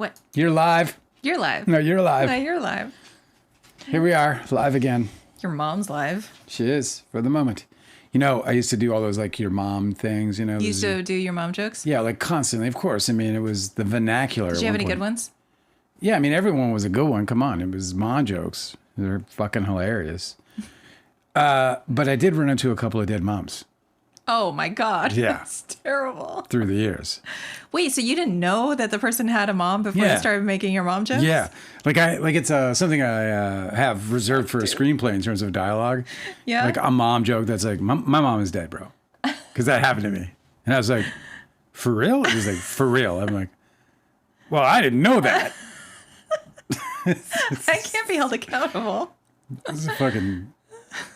What? You're live. You're live. No, you're live. No, you're live. Here we are, live again. Your mom's live. She is, for the moment. You know, I used to do all those, like, your mom things, you know. You used to do your mom jokes? Yeah, like, constantly, of course. I mean, it was the vernacular. Did you have any good ones? Yeah, I mean, everyone was a good one. Come on. It was mom jokes. They're fucking hilarious. But I did run into a couple of dead moms. Oh, my God. Yeah. That's terrible. Through the years. Wait, so you didn't know that the person had a mom before you started making your mom jokes? Yeah. It's something I have reserved for a screenplay in terms of dialogue. Yeah. Like a mom joke that's like, my mom is dead, bro. Because that happened to me. And I was like, for real? It was like, for real. I'm like, well, I didn't know that. I can't be held accountable. This is fucking...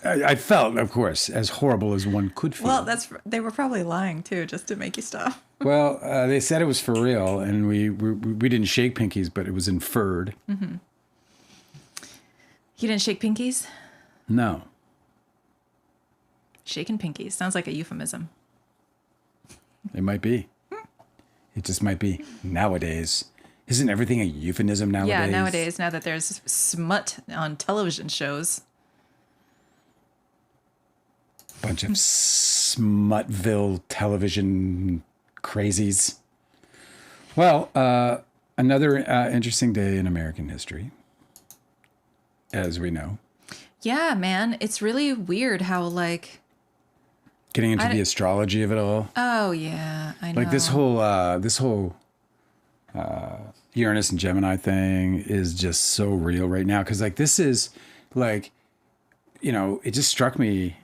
I felt, of course, as horrible as one could feel. Well, they were probably lying, too, just to make you stop. Well, they said it was for real, and we didn't shake pinkies, but it was inferred. Mm-hmm. You didn't shake pinkies? No. Shaking pinkies. Sounds like a euphemism. It might be. It just might be nowadays. Isn't everything a euphemism nowadays? Yeah, nowadays, now that there's smut on television shows. Bunch of Smutville television crazies. Well, another interesting day in American history, as we know. Yeah, man. It's really weird how, like... Getting into the astrology of it all. Oh, yeah. I know. Like this whole Uranus and Gemini thing is just so real right now. Because, like, this is, like, you know, it just struck me...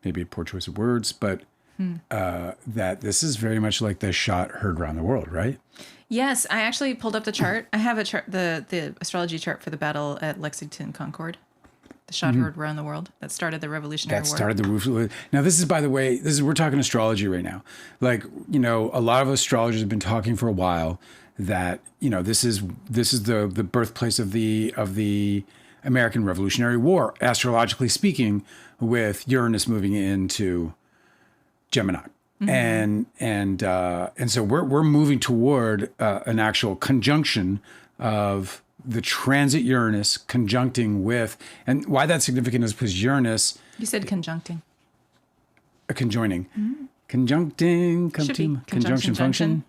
Maybe a poor choice of words, but that this is very much like the shot heard around the world, right? Yes, I actually pulled up the chart. I have a chart, the astrology chart for the battle at Lexington Concord, the shot heard around the world that started the Revolutionary War. That started the roof. Now, this is, by the way, we're talking astrology right now. Like, you know, a lot of astrologers have been talking for a while that, you know, this is the birthplace of the American Revolutionary War, astrologically speaking, with Uranus moving into Gemini. Mm-hmm. And so we're moving toward an actual conjunction of the transit Uranus conjuncting with, and why that's significant is because Uranus... You said conjuncting. A conjoining. Mm-hmm. Conjuncting, conjunction function.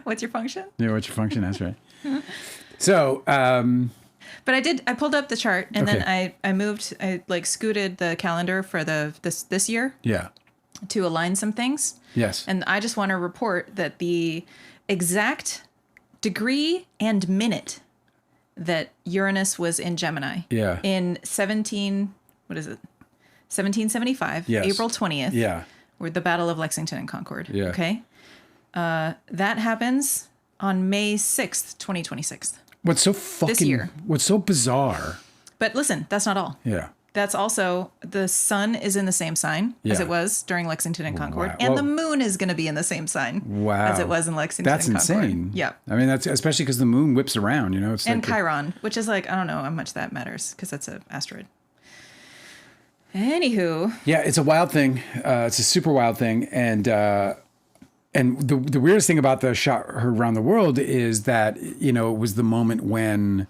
What's your function? Yeah, what's your function? That's right. So... But I pulled up the chart and then I scooted the calendar for this year. Yeah. To align some things. Yes. And I just want to report that the exact degree and minute that Uranus was in Gemini. Yeah. In 1775. Yes. April 20th. Yeah. With the Battle of Lexington and Concord. Yeah. Okay. That happens on May 6th, 2026. What's so bizarre. But listen, that's not all. Yeah. That's also, the sun is in the same sign as it was during Lexington and Concord. Wow. And the moon is going to be in the same sign as it was in Lexington and Concord. That's insane. Yeah. I mean, that's especially because the moon whips around, you know. It's and like Chiron, which is like, I don't know how much that matters because that's an asteroid. Anywho. Yeah, it's a wild thing. It's a super wild thing. And the weirdest thing about the shot heard around the world is that, you know, it was the moment when,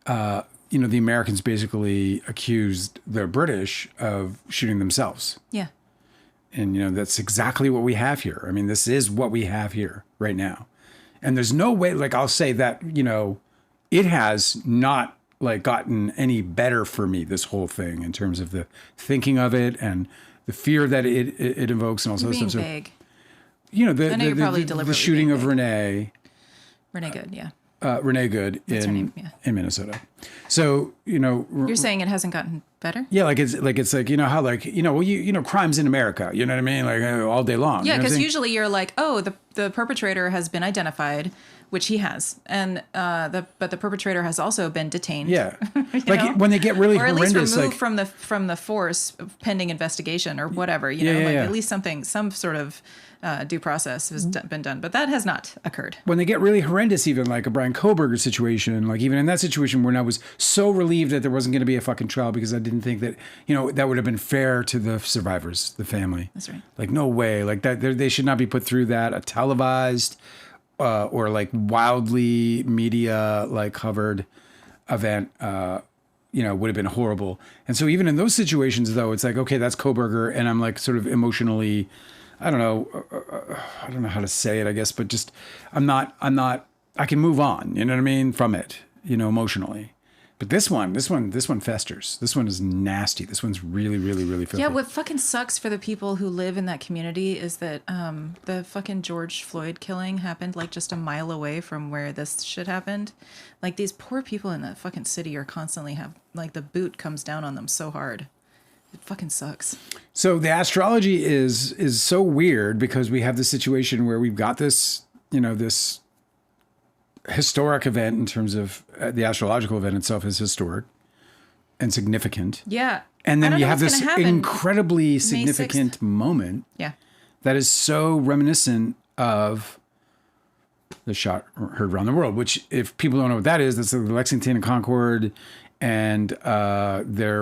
you know, the Americans basically accused the British of shooting themselves. Yeah. And, you know, that's exactly what we have here. I mean, this is what we have here right now. And there's no way, like, I'll say that, you know, it has not, like, gotten any better for me, this whole thing, in terms of the thinking of it and the fear that it evokes and all sorts of stuff. Being vague. You know, the shooting of Renee Good, yeah. Renee Good in Minnesota. So, you know, you're saying it hasn't gotten better? Yeah, it's like, you know, how, like, you know, well, you know, crimes in America, you know what I mean? Like, all day long. Yeah, because usually you're like, oh, the perpetrator has been identified, which he has. And but the perpetrator has also been detained. Yeah. Like know? When they get really horrendous, or at least removed from the force pending investigation or whatever, you know, at least some sort of due process has been done, but that has not occurred. When they get really horrendous, even like a Brian Koberger situation, like even in that situation when I was so relieved that there wasn't going to be a fucking trial because I didn't think that, you know, that would have been fair to the survivors, the family. That's right. Like, no way. Like that, they should not be put through that. A televised, or like wildly media like covered event, would have been horrible. And so even in those situations, though, it's like, okay, that's Kohberger, and I'm like sort of emotionally, I don't know how to say it, I guess, but just I'm not. I can move on. You know what I mean, from it, emotionally. But this one festers. This one is nasty. This one's really, really, really filthy. Yeah, what fucking sucks for the people who live in that community is that the fucking George Floyd killing happened like just a mile away from where this shit happened. Like these poor people in that fucking city are constantly have like the boot comes down on them so hard. It fucking sucks. So the astrology is so weird because we have this situation where we've got this, this historic event in terms of the astrological event itself is historic and significant. Yeah. And then you have this incredibly significant moment. Yeah. That is so reminiscent of the shot heard around the world, which if people don't know what that is, that's the Lexington and Concord. And there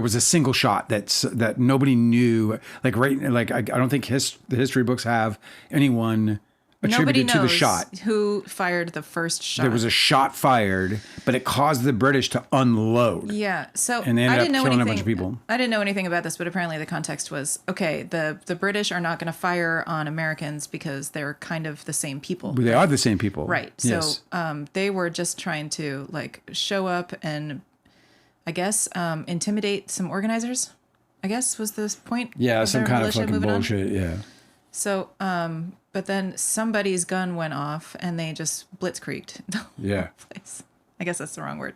was a single shot that nobody knew. I don't think the history books have anyone attributed to the shot. Who fired the first shot. There was a shot fired, but it caused the British to unload. Yeah. So and they ended up killing a bunch of people. I didn't know anything about this, but apparently the context was, okay, the British are not going to fire on Americans because they're kind of the same people. They are the same people. Right. Yes. So they were just trying to like show up and I guess intimidate some organizers, I guess was the point. Yeah, some kind of fucking bullshit. Yeah. So, but then somebody's gun went off and they just blitzkrieged the whole place. I guess that's the wrong word.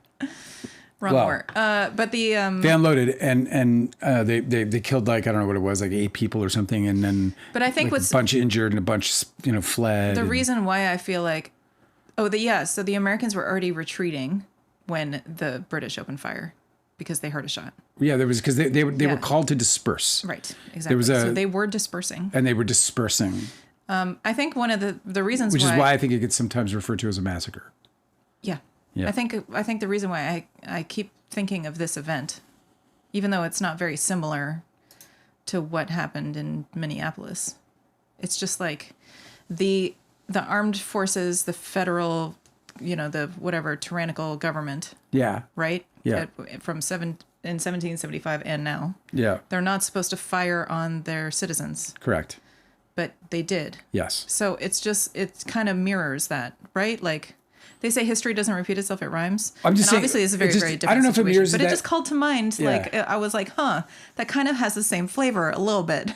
Word. But the they unloaded and they killed like I don't know what it was, like 8 people or something, and then but I think a bunch injured and a bunch fled. The reason why I feel like so the Americans were already retreating when the British opened fire because they heard a shot. Yeah, there was because they were called to disperse. Right, exactly. So they were dispersing. And they were dispersing. I think one of the reasons which is why I think it gets sometimes referred to as a massacre. Yeah. I think the reason why I keep thinking of this event, even though it's not very similar to what happened in Minneapolis, it's just like the armed forces, the federal, the whatever tyrannical government. Yeah. Right? Yeah. In 1775 and now. Yeah. They're not supposed to fire on their citizens. Correct. But they did. Yes. So it kind of mirrors that, right? Like they say history doesn't repeat itself, it rhymes. I'm just saying, obviously it's a very, very different I don't know situation, if it mirrors but that. It just called to mind, like I was like, that kind of has the same flavor a little bit.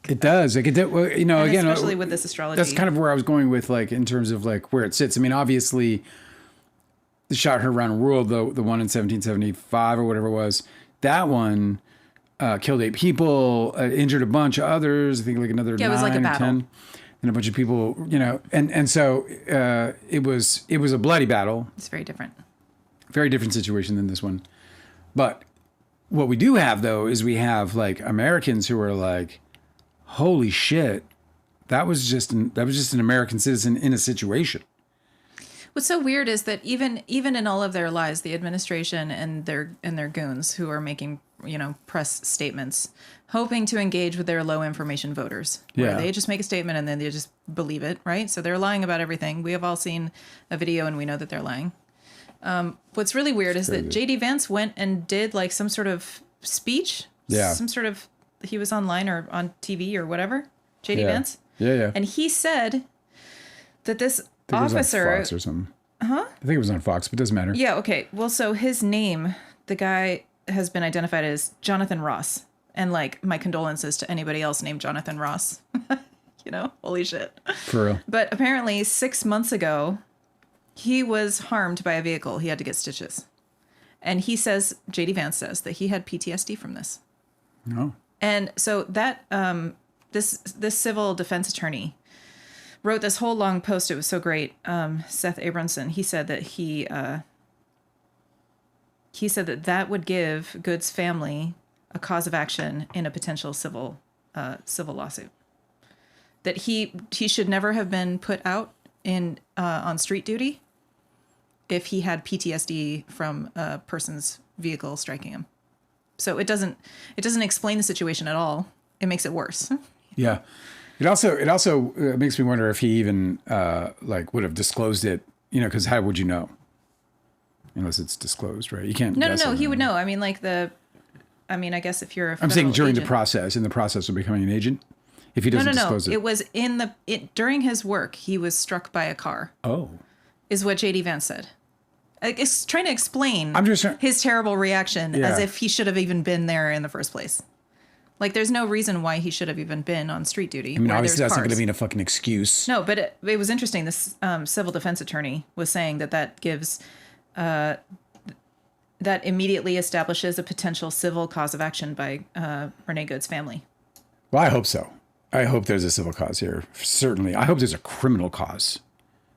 It does. Like again, especially with this astrology. That's kind of where I was going with, like, in terms of like where it sits. I mean, obviously the shot heard around the world, the one in 1775 or whatever it was, that one killed 8 people, injured a bunch of others. I think like another 9 it was like a battle. 10, and a bunch of people, and so it was a bloody battle. It's very different Situation than this one. But what we do have though is we have like Americans who are like, holy shit, that was just an American citizen in a situation. What's so weird is that even in all of their lies, the administration and their goons who are making press statements, hoping to engage with their low information voters, where they just make a statement and then they just believe it, right? So they're lying about everything. We have all seen a video and we know that they're lying. What's really weird is that J.D. Vance went and did like some sort of speech, he was online or on TV or whatever. J.D. Vance, and he said that this officer, it was on Fox or something. I think it was on Fox, but it doesn't matter. Yeah, okay. Well, so his name, the guy has been identified as Jonathan Ross. And like, my condolences to anybody else named Jonathan Ross. Holy shit. For real. But apparently 6 months ago, he was harmed by a vehicle. He had to get stitches. And he says, J.D. Vance says, that he had PTSD from this. No. And so that, this civil defense attorney wrote this whole long post. It was so great. Seth Abramson, he said that he said that would give Good's family a cause of action in a potential civil lawsuit. That he should never have been put out on street duty if he had PTSD from a person's vehicle striking him. So it doesn't explain the situation at all. It makes it worse. Yeah. it also makes me wonder if he even like would have disclosed it, you know, because how would you know unless it's disclosed, right? You can't. No, he would know. I mean, like I guess if you're a I'm saying during agent, in the process of becoming an agent, if he doesn't disclose it. It was during his work, he was struck by a car. Oh. Is what J.D. Vance said. It's trying to explain his terrible reaction as if he should have even been there in the first place. Like, there's no reason why he should have even been on street duty. I mean, obviously that's not going to be a fucking excuse. No, but it was interesting. This civil defense attorney was saying that gives, that immediately establishes a potential civil cause of action by Renee Good's family. Well, I hope so. I hope there's a civil cause here. Certainly. I hope there's a criminal cause.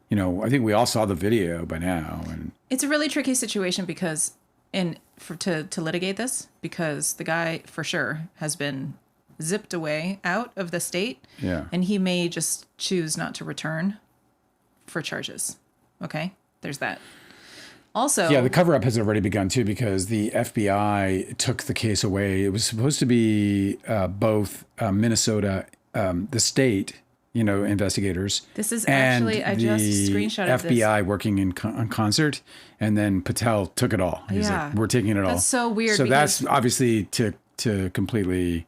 You know, I think we all saw the video by now. And it's a really tricky situation because to litigate this, because the guy for sure has been zipped away out of the state. Yeah. And he may just choose not to return for charges. Okay? There's that. Also, yeah, the cover-up has already begun, too, because the FBI took the case away. It was supposed to be both Minnesota, the state, you know, investigators. This is actually, I just screenshotted this. FBI working in on concert, and then Patel took it all. He's like, we're taking it all. That's so weird. So that's obviously to completely,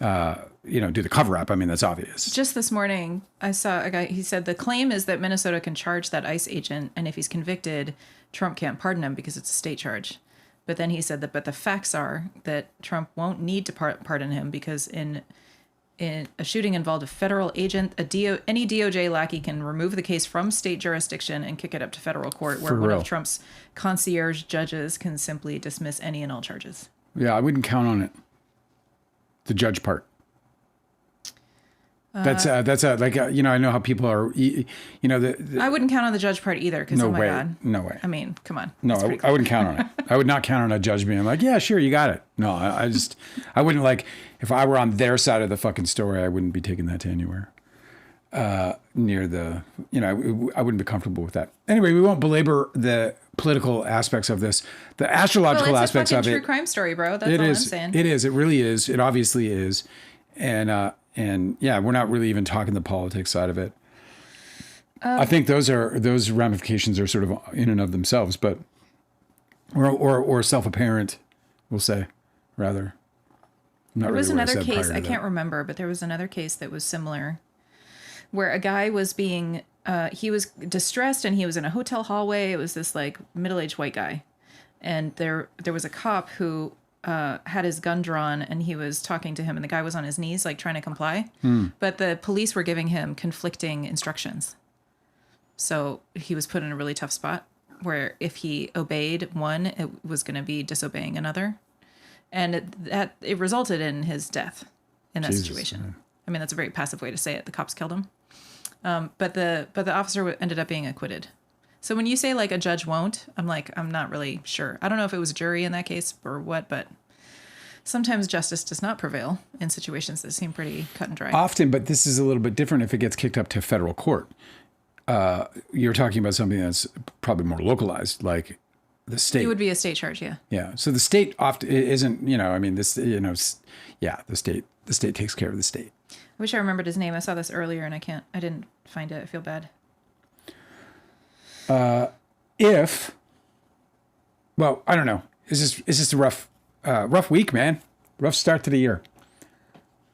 you know, do the cover-up. I mean, that's obvious. Just this morning, I saw a guy, he said, the claim is that Minnesota can charge that ICE agent, and if he's convicted, Trump can't pardon him because it's a state charge. But then he said that, but the facts are that Trump won't need to pardon him because in a shooting involved a federal agent, any DOJ lackey can remove the case from state jurisdiction and kick it up to federal court, where one of Trump's concierge judges can simply dismiss any and all charges. Yeah, I wouldn't count on it. The judge part. That's like, you know, I know how people are, you know, I wouldn't count on the judge part either. Because, God. No way. I mean, come on. No, I wouldn't count on it. I would not count on a judge being like, yeah, sure, you got it. No, I wouldn't, like, if I were on their side of the fucking story, I wouldn't be taking that to anywhere near the, you know, I wouldn't be comfortable with that. Anyway, we won't belabor the political aspects of this. The astrological aspects of it. It's a fucking true crime story, bro. That's all I'm saying. It is. It really is. It obviously is. And yeah, we're not really even talking the politics side of it. I think those ramifications are sort of in and of themselves, but or self-apparent, we'll say, rather. There was another case, I can't remember, but there was another case that was similar, where a guy was being, he was distressed and he was in a hotel hallway. It was this like middle-aged white guy, and there was a cop who had his gun drawn, and he was talking to him, and the guy was on his knees, like trying to comply. But the police were giving him conflicting instructions. So he was put in a really tough spot where if he obeyed one, it was going to be disobeying another. And it resulted in his death in that situation. Man. I mean, that's a very passive way to say it. The cops killed him. But the officer ended up being acquitted. So when you say like a judge won't, I'm not really sure. I don't know if it was a jury in that case or what, but sometimes justice does not prevail in situations that seem pretty cut and dry. Often, but this is a little bit different if it gets kicked up to federal court. You're talking about something that's probably more localized, like the state. It would be a state charge, yeah. Yeah. So the state often isn't, you know, I mean, this, you know, yeah, the state takes care of the state. I wish I remembered his name. I saw this earlier and I didn't find it. I feel bad. Well, I don't know. It's just a rough week, man. Rough start to the year.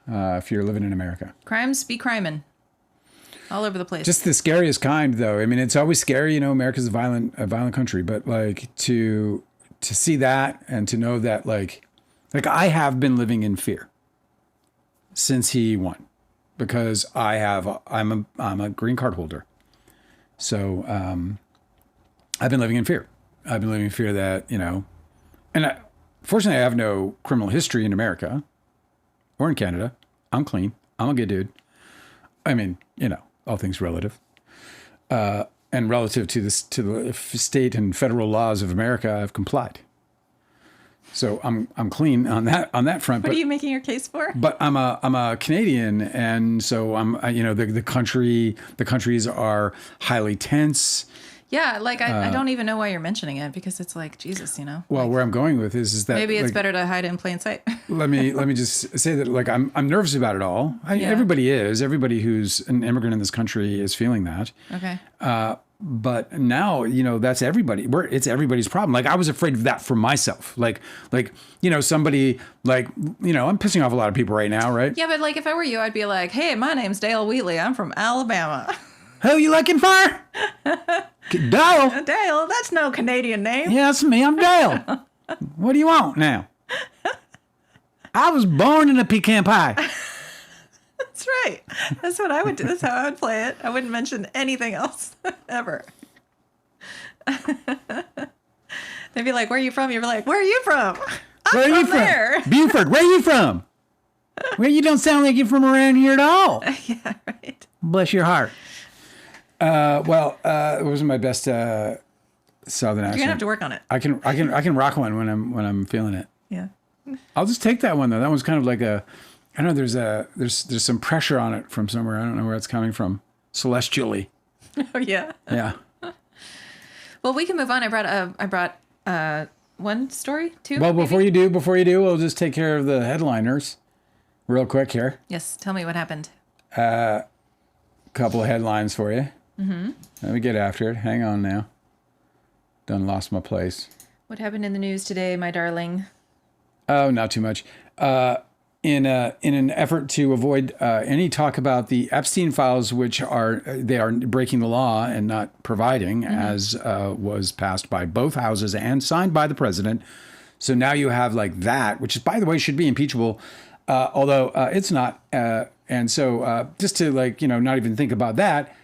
If you're living in America. Crimes be criming. All over the place. Just the scariest kind, though. I mean, it's always scary, you know, America's a violent country, but like to see that and to know that like I have been living in fear since he won, because I'm a green card holder. So, I've been living in fear. I've been living in fear that, you know, and fortunately I have no criminal history in America or in Canada. I'm clean. I'm a good dude. I mean, you know, all things relative. And relative to the state and federal laws of America, I've complied. So I'm clean on that front. What are you making your case for? But I'm a Canadian, and so I'm, you know, the countries are highly tense. Yeah, like I don't even know why you're mentioning it because it's like Jesus, you know. Well, where I'm going with this is that Maybe it's like, better to hide it in plain sight. let me just say that like I'm nervous about it all. Yeah. Everybody is. Everybody who's an immigrant in this country is feeling that. Okay. But now, that's everybody. It's everybody's problem. Like I was afraid of that for myself. Like somebody like, I'm pissing off a lot of people right now, right? Yeah, but like if I were you, I'd be like, hey, my name's Dale Wheatley. I'm from Alabama. Who you looking for? Dale. Dale, that's no Canadian name. Yeah, that's me. I'm Dale. What do you want now? I was born in a pecan pie. That's right. That's what I would do. That's how I would play it. I wouldn't mention anything else ever. They'd be like, where are you from? You'd be like, where are you from? Where are you from? There. Buford. Where are you from? Well, you don't sound like you're from around here at all. Yeah, right. Bless your heart. It wasn't my best southern accent. You're gonna have to work on it. I can rock one when I'm feeling it. Yeah. I'll just take that one though. That one's kind of like I know there's some pressure on it from somewhere. I don't know where it's coming from. Celestially. Oh yeah. Yeah. Well, we can move on. I brought one story, two. Well, maybe? before you do, we'll just take care of the headliners real quick here. Yes. Tell me what happened. Couple of headlines for you. Mm-hmm. Let me get after it. Hang on now. Done lost my place. What happened in the news today, my darling? Oh, not too much. In an effort to avoid any talk about the Epstein files, which are breaking the law and not providing, as was passed by both houses and signed by the president. So now you have like that, which is, by the way, should be impeachable, although it's not. And so just to not even think about that,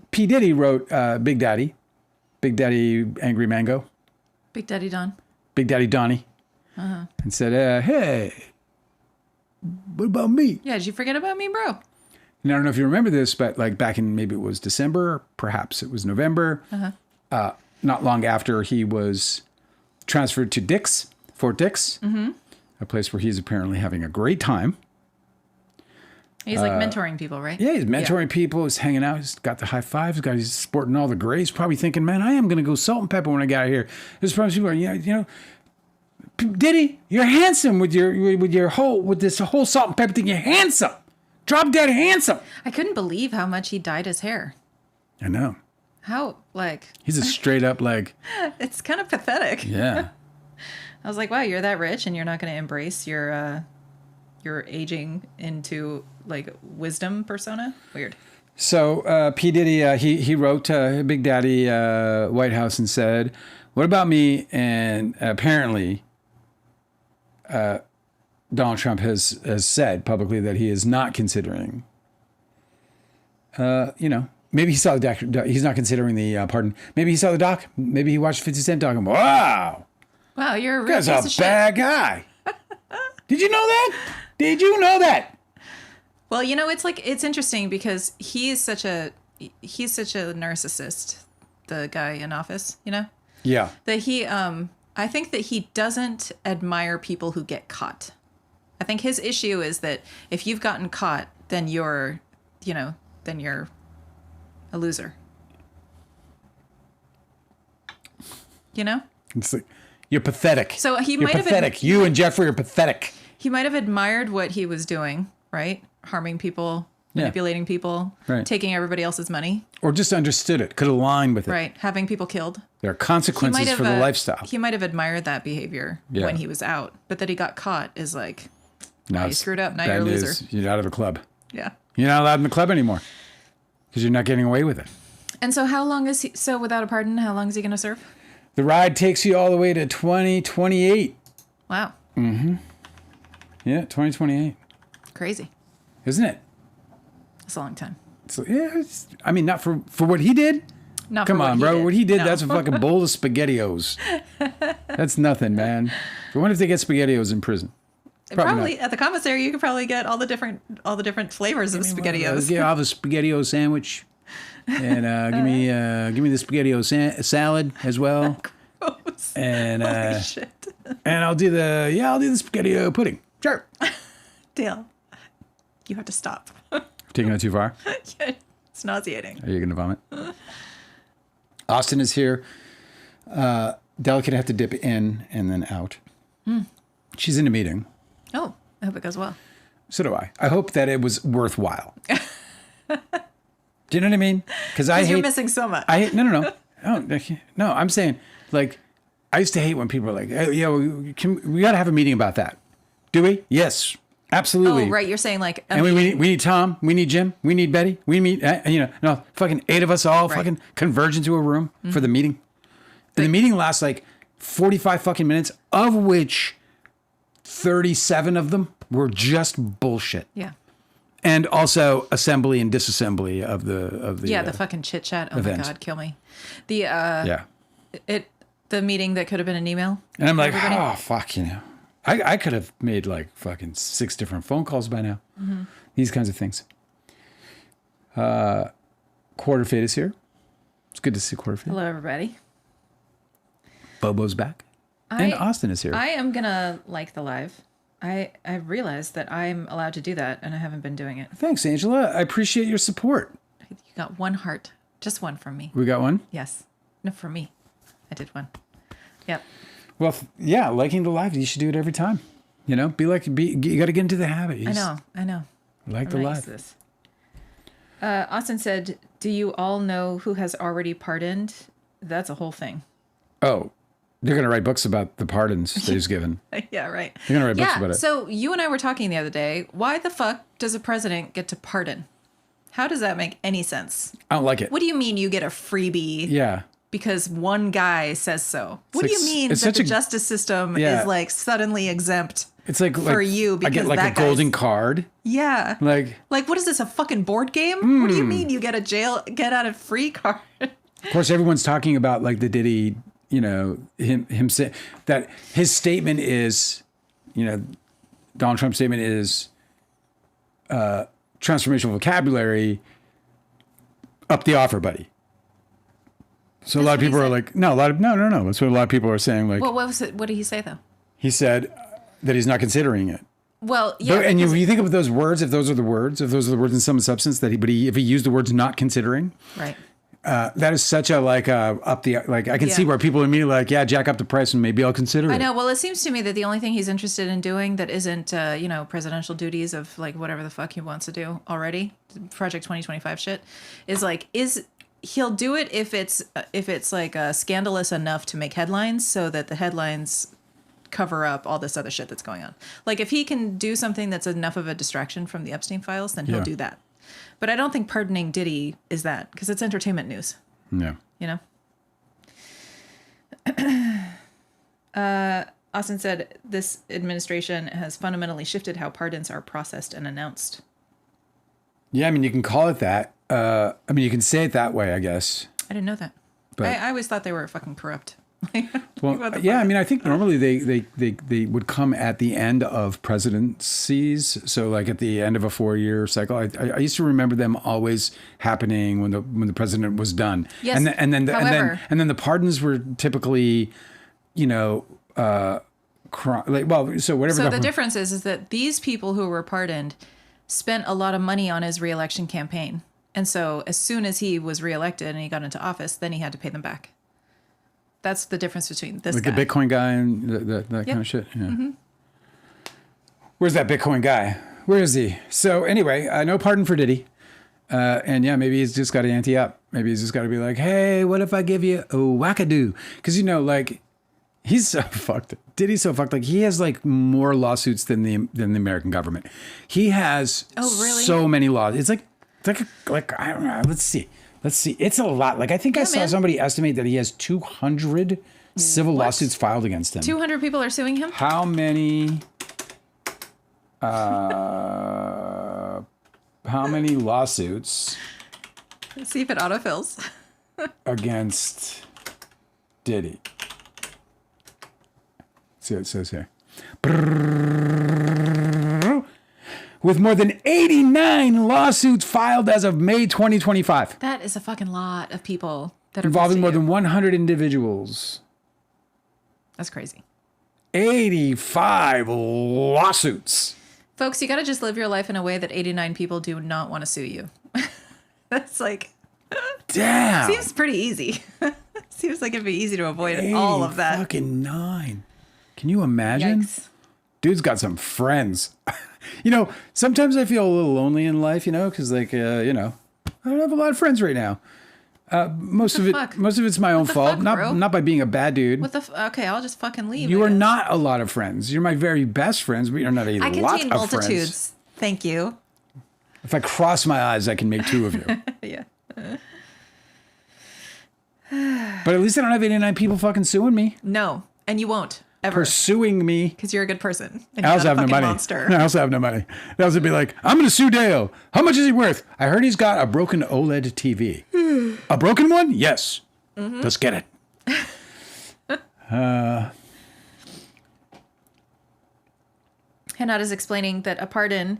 P. Diddy wrote Big Daddy Angry Mango, Big Daddy Don, Big Daddy Donnie, and said, hey, what about me? Yeah, did you forget about me, bro? And I don't know if you remember this, but like back in maybe it was December, perhaps it was November, not long after he was transferred to Fort Dix, a place where he's apparently having a great time. He's like mentoring people, right? Yeah, he's mentoring people. He's hanging out. He's got the high fives. He's sporting all the grays. Probably thinking, man, I am going to go salt and pepper when I get out here. There's probably people, Diddy, you're handsome with this whole salt and pepper thing. You're handsome. Drop dead handsome. I couldn't believe how much he dyed his hair. I know. How, like... He's a straight up, like... It's kind of pathetic. Yeah. I was like, wow, you're that rich and you're not going to embrace your aging into, like, wisdom persona? Weird. So P. Diddy, he wrote Big Daddy White House and said, what about me? And apparently... Donald Trump has said publicly that he is not considering, maybe he saw the doc. He's not considering the pardon. Maybe he saw the doc. Maybe he watched 50 Cent doc and wow, you're a real piece of a shit. bad guy. Did you know that? Did you know that? Well, it's interesting because he's such a narcissist, the guy in office, Yeah. That I think that he doesn't admire people who get caught. I think his issue is that if you've gotten caught, then you're a loser. It's like, you're pathetic. So you're pathetic. You and Jeffrey are pathetic. He might have admired what he was doing, right? Harming people, manipulating people, right. Taking everybody else's money. Or just understood it, could align with it. Right, having people killed. There are consequences for the lifestyle. He might have admired that behavior when he was out, but that he got caught is like, now you screwed up, now you're a loser. You're out of the club. Yeah. You're not allowed in the club anymore because you're not getting away with it. And so how long is he, without a pardon, how long is he going to serve? The ride takes you all the way to 2028. Wow. Mm-hmm. Yeah, 2028. Crazy. Isn't it? It's a long time. So, yeah, not for what he did. Not Come for on, what bro. Did. What he did, no. that's a fucking bowl of SpaghettiOs. That's nothing, man. I wonder if they get SpaghettiOs in prison. Probably at the commissary, you could probably get all the different flavors of SpaghettiOs. Yeah, I'll have a SpaghettiO sandwich, and give me the SpaghettiO salad as well. Gross. And holy shit. And I'll do the SpaghettiO pudding. Sure. Dale, you have to stop. Taking it too far? Yeah, it's nauseating. Are you gonna vomit? Austin is here. Delicate have to dip in and then out. She's in a meeting. Oh, I hope it goes well. So do I. I hope that it was worthwhile. Do you know what I mean? Because you're missing so much. No. No, I'm saying, like, I used to hate when people are like, hey, yeah, we got to have a meeting about that. Do we? Yes, absolutely. Oh, right. You're saying like, and we need Tom, we need Jim, we need Betty, we need, fucking 8 of us all fucking converge into a room for the meeting. And the meeting lasts like 45 fucking minutes, of which 37 of them were just bullshit. Yeah. And also assembly and disassembly of the the fucking chit chat. Oh event. my God, kill me. The meeting that could have been an email. And I'm like, oh fuck, I could have made like fucking 6 different phone calls by now. These kinds of things. Quarter Fade is here. It's good to see Quarter Fade. Hello, everybody. Bobo's back. And Austin is here. I am gonna like the live. I realized that I'm allowed to do that, and I haven't been doing it. Thanks, Angela. I appreciate your support. You got 1 heart. Just 1 from me. We got one? Yes. No, from me. I did 1. Yep. Well, yeah, liking the live. You should do it every time. You got to get into the habit. I know. Like the live. This. Austin said, do you all know who has already pardoned? That's a whole thing. Oh, they're going to write books about the pardons that he's given. Yeah, right. They're going to write books about it. So you and I were talking the other day. Why the fuck does a president get to pardon? How does that make any sense? I don't like it. What do you mean you get a freebie? Yeah. Because one guy says so. What do you mean that the justice system is like suddenly exempt? It's like for you because I get like that a golden card. Yeah. Like what is this, a fucking board game? What do you mean you get a get out of free card? Of course, everyone's talking about like the Diddy, him say that his statement is, Donald Trump's statement is transformational vocabulary, up the offer, buddy. So a lot of people are like, no. That's what a lot of people are saying. Like, well, what was it? What did he say though? He said that he's not considering it. Well, yeah. And if you think of those words, if those are the words in some substance that if he used the words not considering, right. That is such a I can see where people are immediately like, yeah, jack up the price and maybe I'll consider it. I know. Well, it seems to me that the only thing he's interested in doing that isn't, presidential duties of like whatever the fuck he wants to do already, Project 2025 shit, is he'll do it if it's like scandalous enough to make headlines so that the headlines cover up all this other shit that's going on. Like if he can do something that's enough of a distraction from the Epstein files, then he'll do that. But I don't think pardoning Diddy is that, because it's entertainment news. Yeah. Austin said this administration has fundamentally shifted how pardons are processed and announced. Yeah, I mean, you can call it that. You can say it that way, I guess. I didn't know that. But I always thought they were fucking corrupt. Well, yeah, I mean, I think normally they would come at the end of presidencies. So like at the end of a 4-year cycle. I used to remember them always happening when the president was done. Yes. And then the pardons were typically, so whatever. So the difference is that these people who were pardoned spent a lot of money on his reelection campaign. And so as soon as he was reelected and he got into office, then he had to pay them back. That's the difference between this guy. The Bitcoin guy and that kind of shit. Yeah. Mm-hmm. Where's that Bitcoin guy? Where is he? So anyway, no pardon for Diddy. And yeah, maybe he's just got to ante up. Maybe he's just got to be like, hey, what if I give you a wackadoo? Because, he's so fucked. Diddy's so fucked. Like he has like more lawsuits than the American government. He has so many laws. It's like I don't know. Let's see. It's a lot. Like I think I saw somebody estimate that he has 200 civil lawsuits filed against him. 200 people are suing him? How many lawsuits? Let's see if it autofills. Against Diddy. See what it says here. With more than 89 lawsuits filed as of May 2025. That is a fucking lot of people that are involving more than 100 individuals. That's crazy. 85 lawsuits. Folks, you got to just live your life in a way that 89 people do not want to sue you. That's like... Damn. Seems pretty easy. Seems like it'd be easy to avoid all of that. Fucking 9. Can you imagine? Yikes. Dude's got some friends. You know, sometimes I feel a little lonely in life, you know, because like, you know, I don't have a lot of friends right now. Most of it's my own fault. Not by being a bad dude. Okay, I'll just fucking leave. You are not a lot of friends. You're my very best friends, but you're not a lot of friends. I contain multitudes. Thank you. If I cross my eyes, I can make 2 of you. Yeah. But at least I don't have 89 people fucking suing me. No, and you won't. Ever. Pursuing me. Because you're a good person. And I also have no money. Monster. I also have no money. They also be like, I'm going to sue Dale. How much is he worth? I heard he's got a broken OLED TV. A broken one? Yes. Mm-hmm. Let's get it. Hanad is explaining that a pardon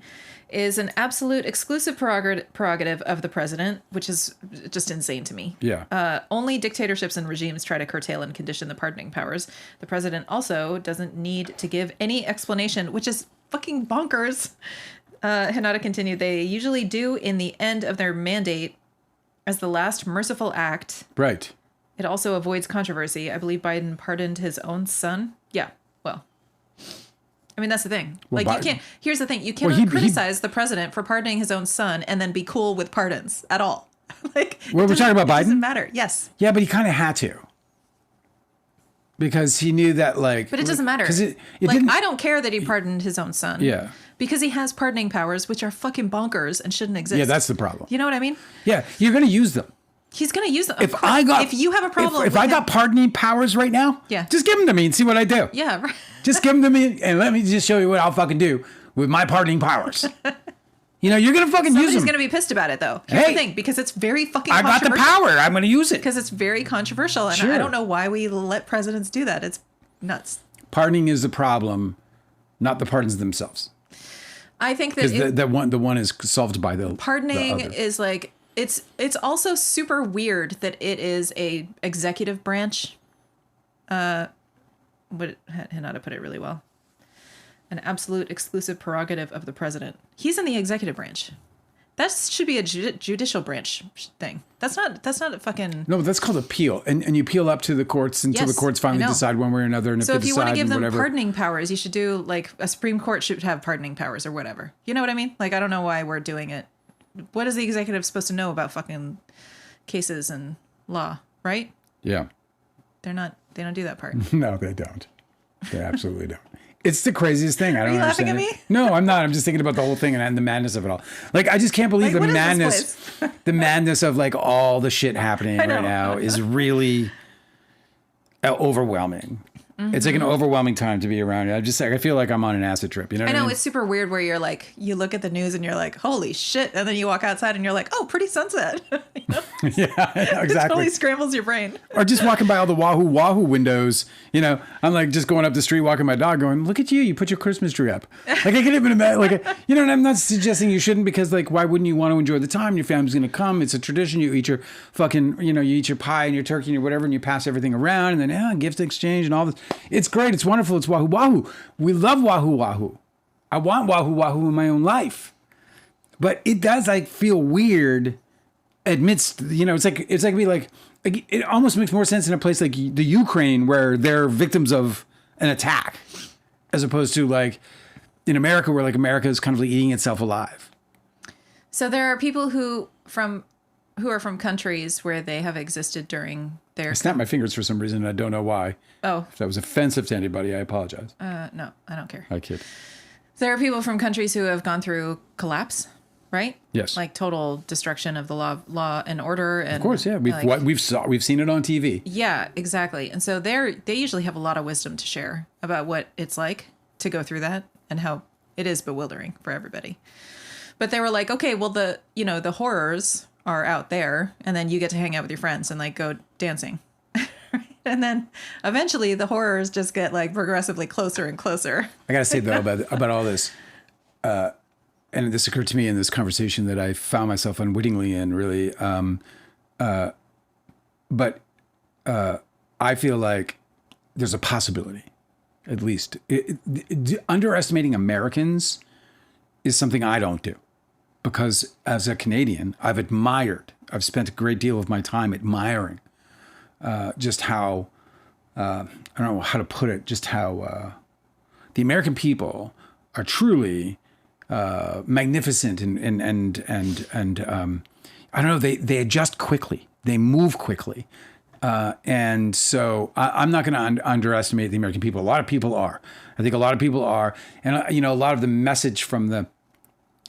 is an absolute exclusive prerogative of the president, which is just insane to me. Yeah. Only dictatorships and regimes try to curtail and condition the pardoning powers. The president also doesn't need to give any explanation, which is fucking bonkers. Hanada continued, they usually do in the end of their mandate as the last merciful act. Right. It also avoids controversy. I believe Biden pardoned his own son. Yeah, well... I mean, that's the thing. Well, like, you can't... Here's the thing. You cannot criticize the president for pardoning his own son and then be cool with pardons at all. Like, we're talking about Biden? It doesn't matter. Yes. Yeah, but he kind of had to. Because he knew that, like... But it doesn't matter. I don't care that he pardoned his own son. Yeah. Because he has pardoning powers, which are fucking bonkers and shouldn't exist. Yeah, that's the problem. You know what I mean? Yeah, you're going to use them. He's going to use them. If you have a problem if I got pardoning powers right now, yeah, just give them to me and see what I do. Yeah, right. Just give them to me and let me just show you what I'll fucking do with my pardoning powers. You know, you're going to fucking use them. Somebody's going to be pissed about it, though. Here's the thing, because it's very fucking controversial. I got the power. I'm going to use it. Because it's very controversial, and I don't know why we let presidents do that. It's nuts. Pardoning is the problem, not the pardons themselves. I think that... Because the one is solved by the pardoning the other. is like... It's also super weird that it is a executive branch. But Hanada put it really well. An absolute exclusive prerogative of the president. He's in the executive branch. That should be a judicial branch thing. That's not a fucking... No, that's called appeal. And you appeal up to the courts until the courts finally decide one way or another. And so if you want to give them pardoning powers, you should do like a Supreme Court should have pardoning powers or whatever. You know what I mean? Like, I don't know why we're doing it. What is the executive supposed to know about fucking cases and law, right? Yeah. They don't do that part. No, they don't. They absolutely don't. It's the craziest thing. I don't understand. Are you laughing at me? No, I'm not. I'm just thinking about the whole thing and the madness of it all. Like, I just can't believe the madness. The madness of like all the shit happening right now is really overwhelming. Mm-hmm. It's like an overwhelming time to be around. I feel like I'm on an acid trip. You know what I mean? It's super weird where you're like, you look at the news and you're like, holy shit. And then you walk outside and you're like, oh, pretty sunset. You know? Yeah, exactly. It totally scrambles your brain. Or just walking by all the Wahoo windows. You know, I'm like just going up the street, walking my dog going, look at you. You put your Christmas tree up. Like, I can't even imagine. Like, you know, and I'm not suggesting you shouldn't because like, why wouldn't you want to enjoy the time? Your family's going to come. It's a tradition. You eat your fucking, you eat your pie and your turkey and your whatever, and you pass everything around and then gift exchange and all this. It's great. It's wonderful. It's Wahoo. We love Wahoo. I want Wahoo in my own life. But it does like feel weird amidst, it's like be like it almost makes more sense in a place like the Ukraine where they're victims of an attack as opposed to like in America where like America is kind of like eating itself alive. So there are people who are from countries where they have existed during their... I snapped my fingers for some reason, and I don't know why. Oh. If that was offensive to anybody, I apologize. No, I don't care. I kid. There are people from countries who have gone through collapse, right? Yes. Like total destruction of the law and order. And of course, yeah. We've seen it on TV. Yeah, exactly. And so they usually have a lot of wisdom to share about what it's like to go through that and how it is bewildering for everybody. But they were like, okay, well, the horrors are out there, and then you get to hang out with your friends and like go dancing. And then eventually the horrors just get like progressively closer and closer. I gotta say though about all this, and this occurred to me in this conversation that I found myself unwittingly in really, but I feel like there's a possibility, at least. Underestimating Americans is something I don't do. Because as a Canadian, I've spent a great deal of my time admiring just how, I don't know how to put it, just how the American people are truly magnificent and I don't know, they adjust quickly, they move quickly. And so I'm not going to underestimate the American people. A lot of people are. I think a lot of people are. And, a lot of the message from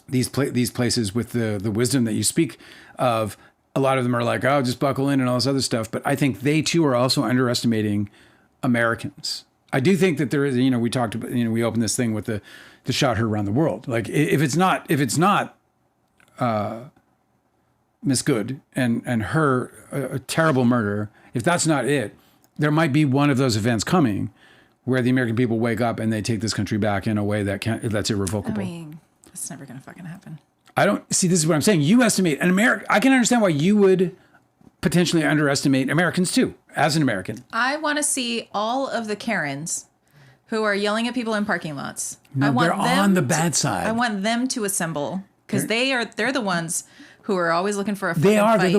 these places with the wisdom that you speak of, a lot of them are like, oh, just buckle in and all this other stuff. But I think they too are also underestimating Americans. I do think that there is, we talked about, we opened this thing with the shot heard around the world. Like if it's not Miss Good and her a terrible murder, if that's not it, there might be one of those events coming where the American people wake up and they take this country back in a way that's irrevocable. I mean, it's never going to fucking happen. I don't see. This is what I'm saying. You estimate an American. I can understand why you would potentially underestimate Americans too, as an American. I want to see all of the Karens who are yelling at people in parking lots. No, they're on the bad side. I want them to assemble because they're the ones who are always looking for a fucking They are. fight.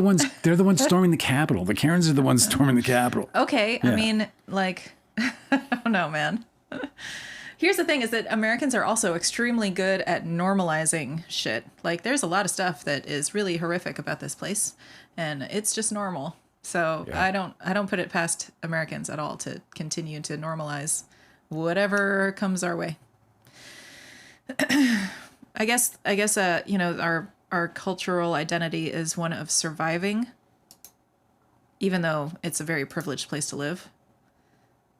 They're the ones storming the Capitol. The Karens are the ones storming the Capitol. Okay. Yeah. I mean, like, I don't know, man. Here's the thing is that Americans are also extremely good at normalizing shit. Like, there's a lot of stuff that is really horrific about this place, and it's just normal. So Yeah. I don't put it past Americans at all to continue to normalize whatever comes our way. I guess our cultural identity is one of surviving, even though it's a very privileged place to live.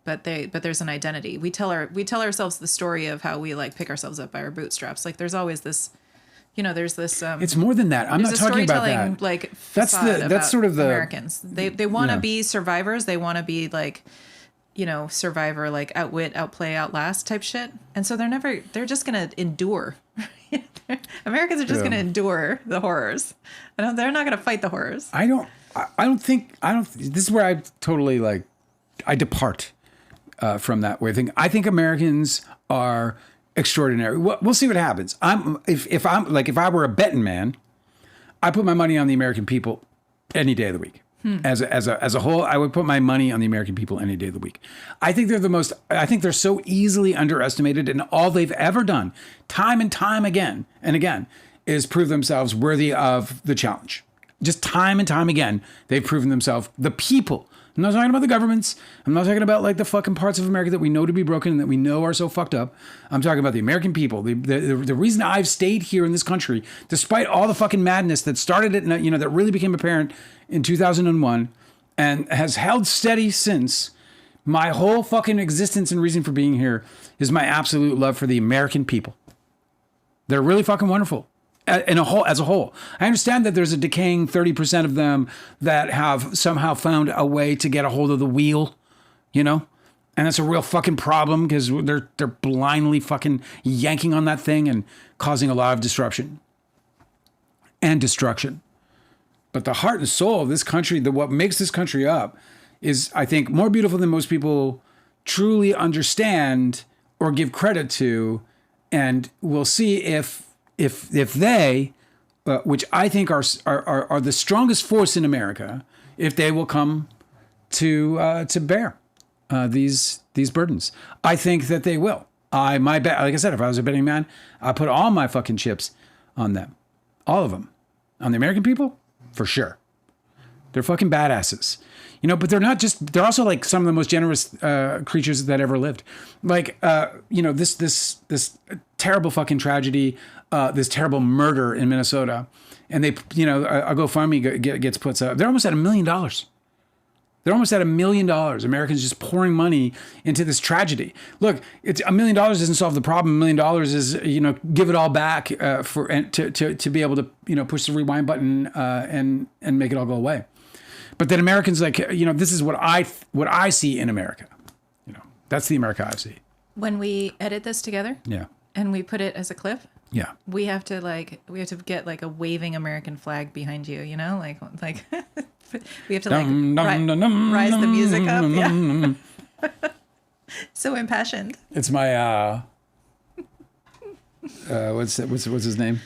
But there's an identity. We tell ourselves the story of how we like pick ourselves up by our bootstraps. Like there's always this, there's this. It's more than that. I'm not talking about that. Like That's sort of the Americans. They want to be survivors. They want to be like, survivor, like outwit, outplay, outlast type shit. And so they're just gonna endure. Americans are just going to endure the horrors. They're not going to fight the horrors. I don't think, this is where I totally I depart from that way of thinking. I think Americans are extraordinary. We'll see what happens. If I were a betting man, I put my money on the American people any day of the week. As a whole, I would put my money on the American people any day of the week. I think they're so easily underestimated, and all they've ever done, time and time again and again, is prove themselves worthy of the challenge. Just time and time again, they've proven themselves. The people. I'm not talking about the governments. I'm not talking about the fucking parts of America that we know to be broken and that we know are so fucked up. I'm talking about the American people. The reason I've stayed here in this country, despite all the fucking madness that started it, that really became apparent in 2001 and has held steady since, my whole fucking existence and reason for being here is my absolute love for the American people. They're really fucking wonderful. As a whole, I understand that there's a decaying 30% of them that have somehow found a way to get a hold of the wheel, and that's a real fucking problem because they're blindly fucking yanking on that thing and causing a lot of disruption and destruction. But the heart and soul of this country, what makes this country up, is I think more beautiful than most people truly understand or give credit to, and we'll see if they, which I think are the strongest force in America, if they will come to bear these burdens. I think that they will. Like I said, if I was a betting man, I put all my fucking chips on them, all of them, on the American people, for sure. They're fucking badasses. But they're not just, they're also some of the most generous creatures that ever lived. This terrible fucking tragedy, this terrible murder in Minnesota, and they, a GoFundMe gets put up. They're almost at $1 million. They're almost at $1 million. Americans just pouring money into this tragedy. Look, it's $1 million doesn't solve the problem. $1 million is, give it all back to be able to, push the rewind button and make it all go away. But then Americans this is what I see in America. That's the America I see. When we edit this together, Yeah. and we put it as a clip, Yeah. we have to get a waving American flag behind you, like we have to rise the music up. Yeah. So impassioned. It's my what's his name?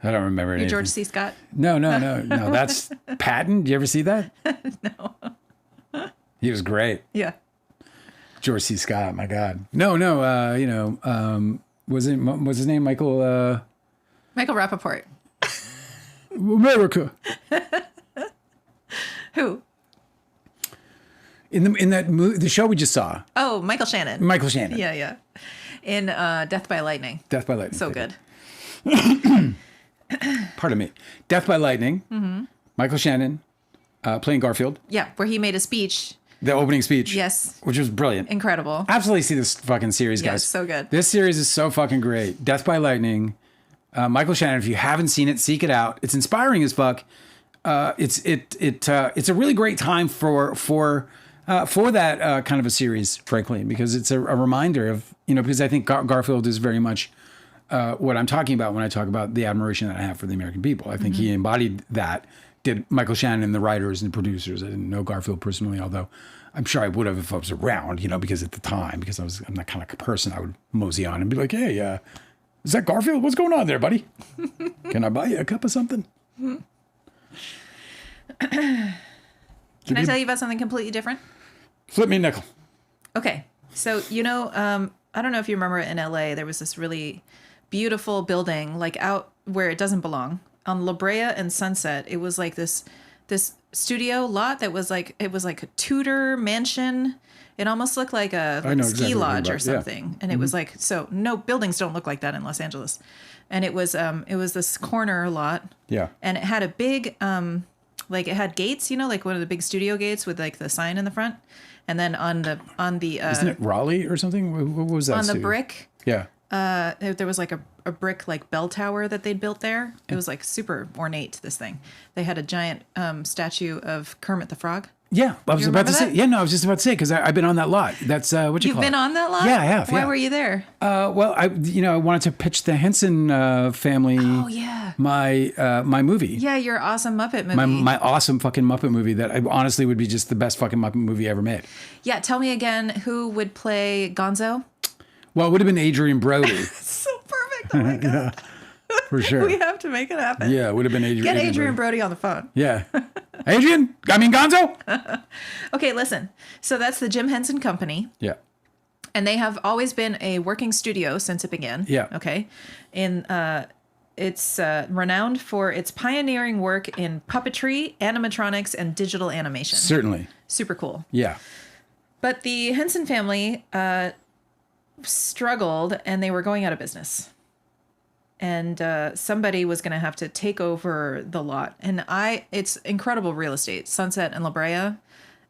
I don't remember anything. George C. Scott? No. That's Patton. Do you ever see that? No. He was great. Yeah. George C. Scott. My God. No. Was his name Michael? Michael Rappaport. America. Who? In that movie, the show we just saw. Oh, Michael Shannon. Michael Shannon. Yeah. In Death by Lightning. Death by Lightning. So good. Pardon me. Death by Lightning. Mm-hmm. Michael Shannon playing Garfield. Yeah, where he made a speech. The opening speech. Yes. Which was brilliant. Incredible. Absolutely see this fucking series, guys. Yes, so good. This series is so fucking great. Death by Lightning. Michael Shannon, if you haven't seen it, seek it out. It's inspiring as fuck. It's a really great time for that kind of a series, frankly, because it's a reminder of, because I think Garfield is very much what I'm talking about when I talk about the admiration that I have for the American people. I think he embodied that. Did Michael Shannon and the writers and producers. I didn't know Garfield personally, although I'm sure I would have if I was around, because at the time, because I'm that kind of person, I would mosey on and be like, hey, is that Garfield? What's going on there, buddy? Can I buy you a cup of something? Can I tell you about something completely different? Flip me a nickel. Okay. So, I don't know if you remember in LA, there was this really beautiful building, like out where it doesn't belong. On La Brea and Sunset, it was like this studio lot that was like, it was like a Tudor mansion. It almost looked like a ski lodge or something. Yeah. And it was like, so no buildings don't look like that in Los Angeles. And it was this corner lot. Yeah. And it had a big, it had gates, like one of the big studio gates with like the sign in the front. And then on the isn't it Raleigh or something? What was that? On studio? the brick. Yeah. There was like a brick like bell tower that they'd built there. It was like super ornate, this thing. They had a giant statue of Kermit the Frog. Yeah, I was about to say. Yeah, no, I was just about to say because I've been on that lot. That's what you call it. You've been on that lot? Yeah, I have. Why were you there? Well, I wanted to pitch the Henson family. Oh yeah. My movie. Yeah, your awesome Muppet movie. My awesome fucking Muppet movie that I honestly would be just the best fucking Muppet movie ever made. Yeah, tell me again who would play Gonzo? Well, it would have been Adrian Brody. So perfect. Oh my god. Yeah, for sure. We have to make it happen. Yeah, it would have been Adrian. Get Adrian Brody on the phone. Yeah. Gonzo? Okay, listen. So that's the Jim Henson Company. Yeah. And they have always been a working studio since it began. Yeah. Okay. It's renowned for its pioneering work in puppetry, animatronics, and digital animation. Certainly. Super cool. Yeah. But the Henson family struggled and they were going out of business. And somebody was going to have to take over the lot. And it's incredible real estate, Sunset and La Brea.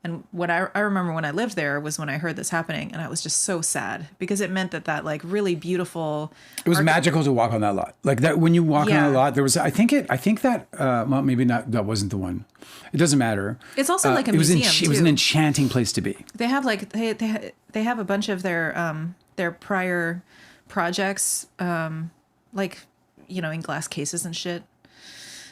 And what I remember when I lived there was when I heard this happening. And I was just so sad because it meant that like really beautiful. It was magical to walk on that lot. Like that when you walk on that lot, there was, I think that, well, maybe not, that wasn't the one. It doesn't matter. It's also like a museum too. It was an enchanting place to be. They have like, they have a bunch of their prior projects, like, in glass cases and shit.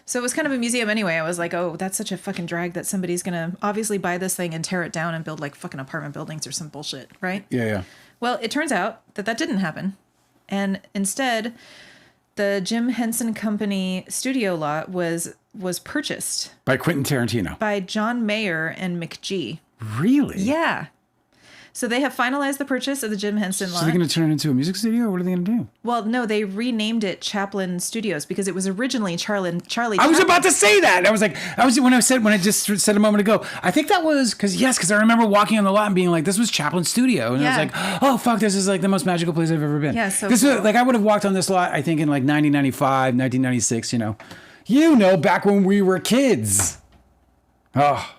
So it was kind of a museum anyway. I was like, oh, that's such a fucking drag that somebody's going to obviously buy this thing and tear it down and build like fucking apartment buildings or some bullshit, right? Yeah, yeah. Well, it turns out that didn't happen. And instead, the Jim Henson Company studio lot was purchased. By Quentin Tarantino. By John Mayer and McGee. Really? Yeah. So they have finalized the purchase of the Jim Henson lot. So they're going to turn it into a music studio? Or what are they going to do? Well, no, they renamed it Chaplin Studios because it was originally Charlie Chaplin. I was about to say that. When I just said a moment ago, I think that was because I remember walking on the lot and being like, this was Chaplin Studio. And I was like, oh, fuck, this is like the most magical place I've ever been. Yeah, so this cool. was, like I would have walked on this lot, I think in like 1995, 1996, back when we were kids. Oh.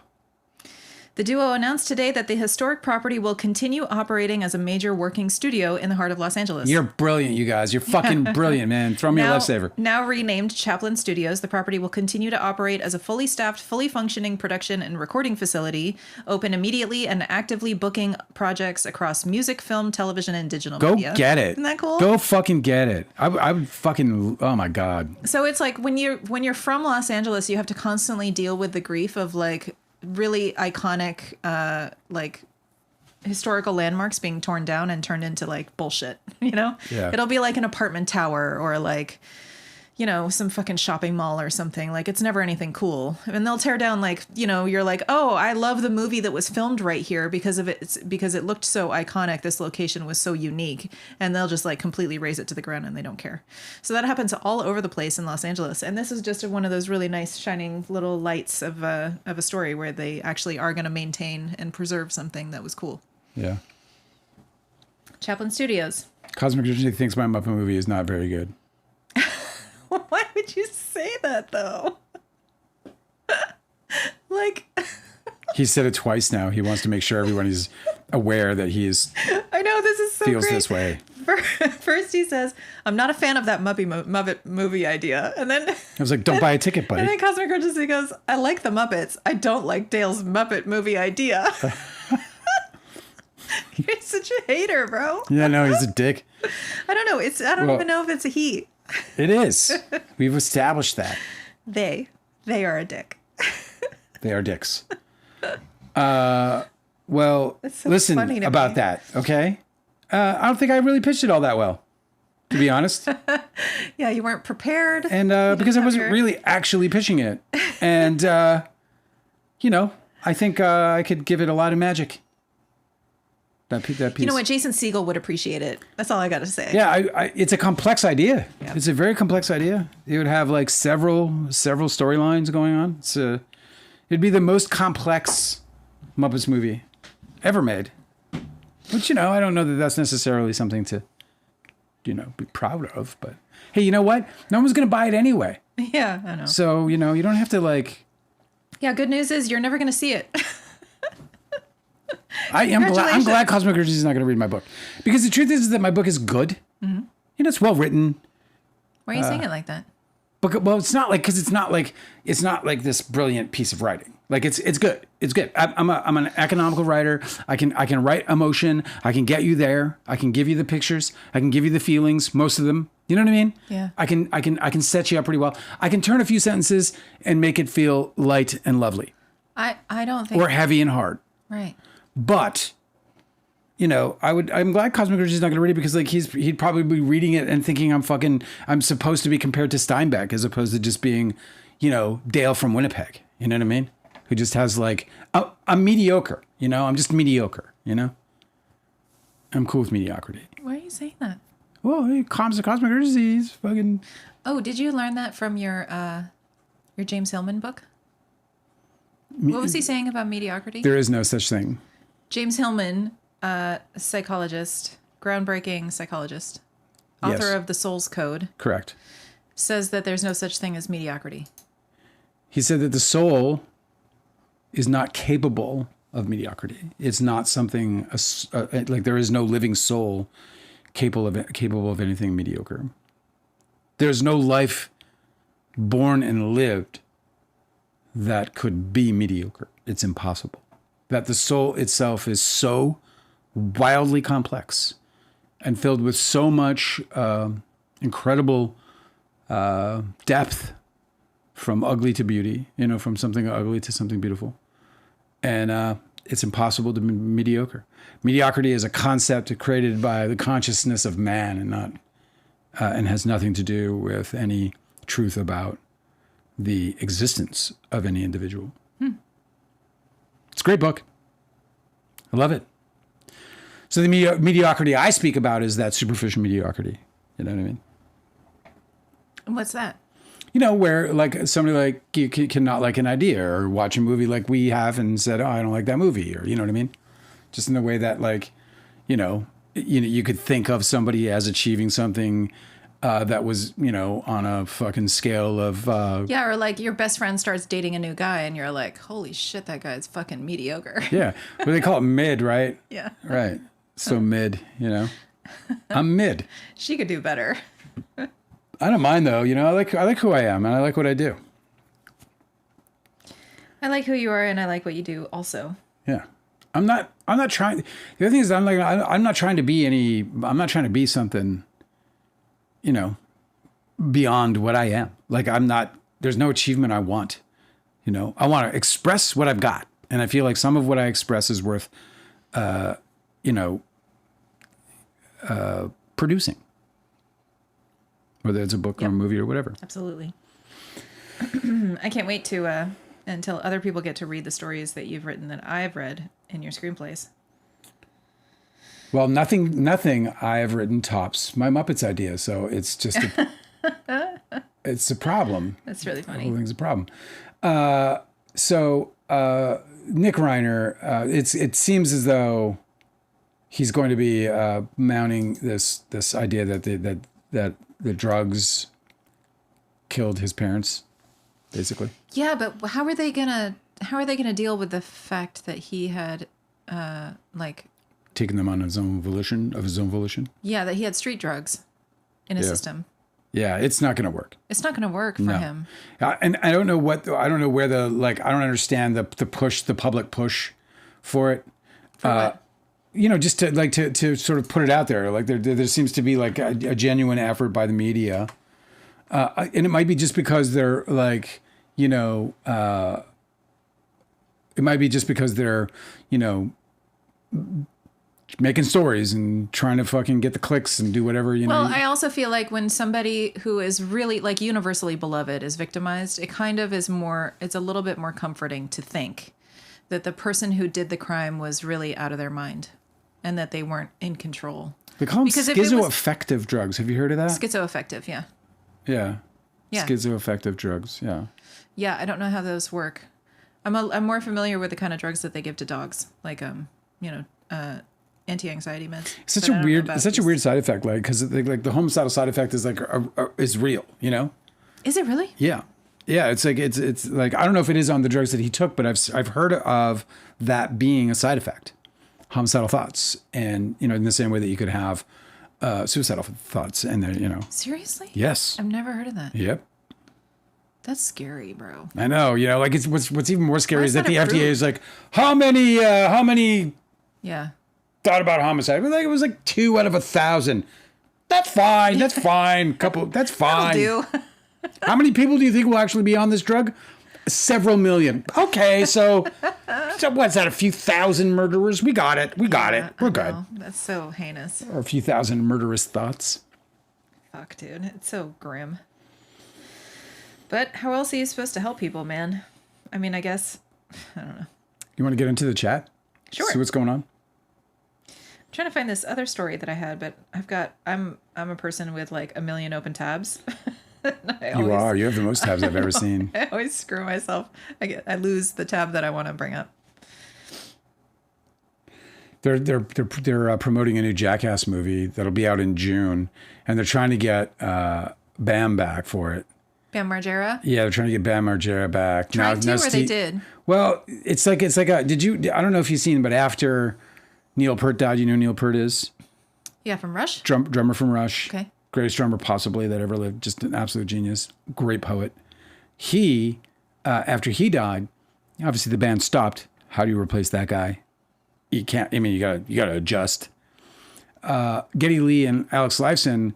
The duo announced today that the historic property will continue operating as a major working studio in the heart of Los Angeles. You're brilliant, you guys. You're fucking brilliant, man. Throw me a lifesaver. Now renamed Chaplin Studios, the property will continue to operate as a fully staffed, fully functioning production and recording facility, open immediately and actively booking projects across music, film, television, and digital media. Go get it. Isn't that cool? Go fucking get it. I would fucking, oh my God. So it's like when you're from Los Angeles, you have to constantly deal with the grief of like really iconic like historical landmarks being torn down and turned into like bullshit, Yeah. It'll be like an apartment tower or like some fucking shopping mall or something. Like, it's never anything cool. And they'll tear down, like, you're like, oh, I love the movie that was filmed right here because it looked so iconic. This location was so unique. And they'll just like completely raze it to the ground and they don't care. So that happens all over the place in Los Angeles. And this is just one of those really nice shining little lights of a story where they actually are going to maintain and preserve something that was cool. Yeah. Chaplin Studios. Cosmic Urgency thinks my Muppet movie is not very good. Why would you say that, though? Like... He said it twice now. He wants to make sure everyone is aware that he is... I know, this is so feels great. This way. First he says, I'm not a fan of that Muppet movie idea. And then... I was like, don't buy a ticket, buddy. And then Cosmic Urgency goes, I like the Muppets. I don't like Dale's Muppet movie idea. You're such a hater, bro. Yeah, no, he's a dick. I don't know. I don't even know if it's a he. It is. We've established that. They are a dick. They are dicks. Well, So listen about that, okay? I don't think I really pitched it all that well, to be honest. Yeah, you weren't prepared. And because I wasn't really actually pitching it. And, I think I could give it a lot of magic. That piece. You know what? Jason Segel would appreciate it. That's all I got to say. Yeah, it's a complex idea. Yeah. It's a very complex idea. It would have like several storylines going on. It'd be the most complex Muppets movie ever made. Which, I don't know that that's necessarily something to, be proud of. But hey, you know what? No one's going to buy it anyway. Yeah, I know. So, you don't have to like... Yeah, good news is you're never going to see it. I'm glad Cosmic Urgency is not going to read my book. Because the truth is that my book is good. Mm-hmm. It's well written. Why are you saying it like that? Well, it's not like, because it's not like this brilliant piece of writing. Like it's good. It's good. I'm an economical writer. I can write emotion. I can get you there. I can give you the pictures. I can give you the feelings. Most of them. You know what I mean? Yeah. I can set you up pretty well. I can turn a few sentences and make it feel light and lovely. I don't think... Or heavy and hard. Right. But, I'm glad Cosmic Urgency is not going to read it because like he'd probably be reading it and thinking I'm supposed to be compared to Steinbeck as opposed to just being, Dale from Winnipeg. You know what I mean? Who just has like, I'm mediocre, I'm just mediocre, I'm cool with mediocrity. Why are you saying that? Well, hey, Cosmic Urgency is fucking... Oh, did you learn that from your James Hillman book? What was he saying about mediocrity? There is no such thing. James Hillman, psychologist, groundbreaking psychologist, author of The Soul's Code. Correct. Says that there's no such thing as mediocrity. He said that the soul is not capable of mediocrity. It's not something like there is no living soul capable of anything mediocre. There's no life born and lived that could be mediocre. It's impossible. That the soul itself is so wildly complex and filled with so much incredible depth, from ugly to beauty, from something ugly to something beautiful. And it's impossible to be mediocre. Mediocrity is a concept created by the consciousness of man and not and has nothing to do with any truth about the existence of any individual. It's a great book. I love it. So the mediocrity I speak about is that superficial mediocrity. You know what I mean? What's that? Where like somebody like you cannot like an idea or watch a movie like we have and said, oh, I don't like that movie, or you know what I mean? Just in the way that like, you could think of somebody as achieving something that was, on a fucking scale of... Yeah, or like your best friend starts dating a new guy and you're like, holy shit, that guy's fucking mediocre. Yeah, but they call it mid, right? Yeah. Right. So mid, I'm mid. She could do better. I don't mind though, I like who I am and I like what I do. I like who you are and I like what you do also. Yeah. I'm not trying... The other thing is I'm not trying to be something... beyond what I am. Like there's no achievement I want, I want to express what I've got. And I feel like some of what I express is worth, producing. whether it's a book or a movie or whatever. Absolutely. I can't wait to until other people get to read the stories that you've written that I've read in your screenplays. Well, nothing I have written tops my Muppets idea, so it's just it's a problem. That's really funny. The whole thing's a problem. So Nick Reiner, it seems as though he's going to be mounting this idea that the drugs killed his parents, basically. Yeah, but how are they gonna deal with the fact that he had taken them on his own volition? Yeah, that he had street drugs in his system. Yeah, it's not going to work. It's not going to work for him. And I don't know where I don't understand the public push for it. For what? Just to sort of put it out there. Like there seems to be like a genuine effort by the media. And it might be just because they're like, it might be just because they're, making stories and trying to fucking get the clicks and do whatever, Well, I also feel like when somebody who is really like universally beloved is victimized, it kind of is it's a little bit more comforting to think that the person who did the crime was really out of their mind and that they weren't in control. They call them schizoaffective drugs. Have you heard of that? Schizoaffective, yeah. Yeah. Yeah. Schizoaffective drugs, yeah. Yeah, I don't know how those work. I'm more familiar with the kind of drugs that they give to dogs, like anti-anxiety meds. It's such a weird side effect, like because like the homicidal side effect is like is real, Is it really? Yeah, yeah. It's like I don't know if it is on the drugs that he took, but I've heard of that being a side effect, homicidal thoughts, and in the same way that you could have suicidal thoughts, and then Seriously? Yes. I've never heard of that. Yep. That's scary, bro. I know. Like it's what's even more scary is that the FDA is like, how many Yeah. thought about homicide? It was like 2 out of 1,000. That's fine. That's fine. That's fine. That'll do. How many people do you think will actually be on this drug? Several million. Okay, so what's that? A few thousand murderers? We got it. We're good. That's so heinous. Or a few thousand murderous thoughts. Fuck, dude. It's so grim. But how else are you supposed to help people, man? I mean, I guess, I don't know. You want to get into the chat? Sure. See what's going on? I'm trying to find this other story that I had, but I'm a person with like a million open tabs. You have the most tabs I've ever seen. I always screw myself. I lose the tab that I want to bring up. They're promoting a new Jackass movie that'll be out in June, and they're trying to get Bam back for it. Bam Margera? Yeah, they're trying to get Bam Margera back. They did? Well, it's like I don't know if you've seen, but after Neil Peart died, you know who Neil Peart is? Yeah, from Rush? Drummer from Rush. Okay. Greatest drummer possibly that ever lived. Just an absolute genius. Great poet. He, after he died, obviously the band stopped. How do you replace that guy? You can't. I mean, you gotta adjust. Geddy Lee and Alex Lifeson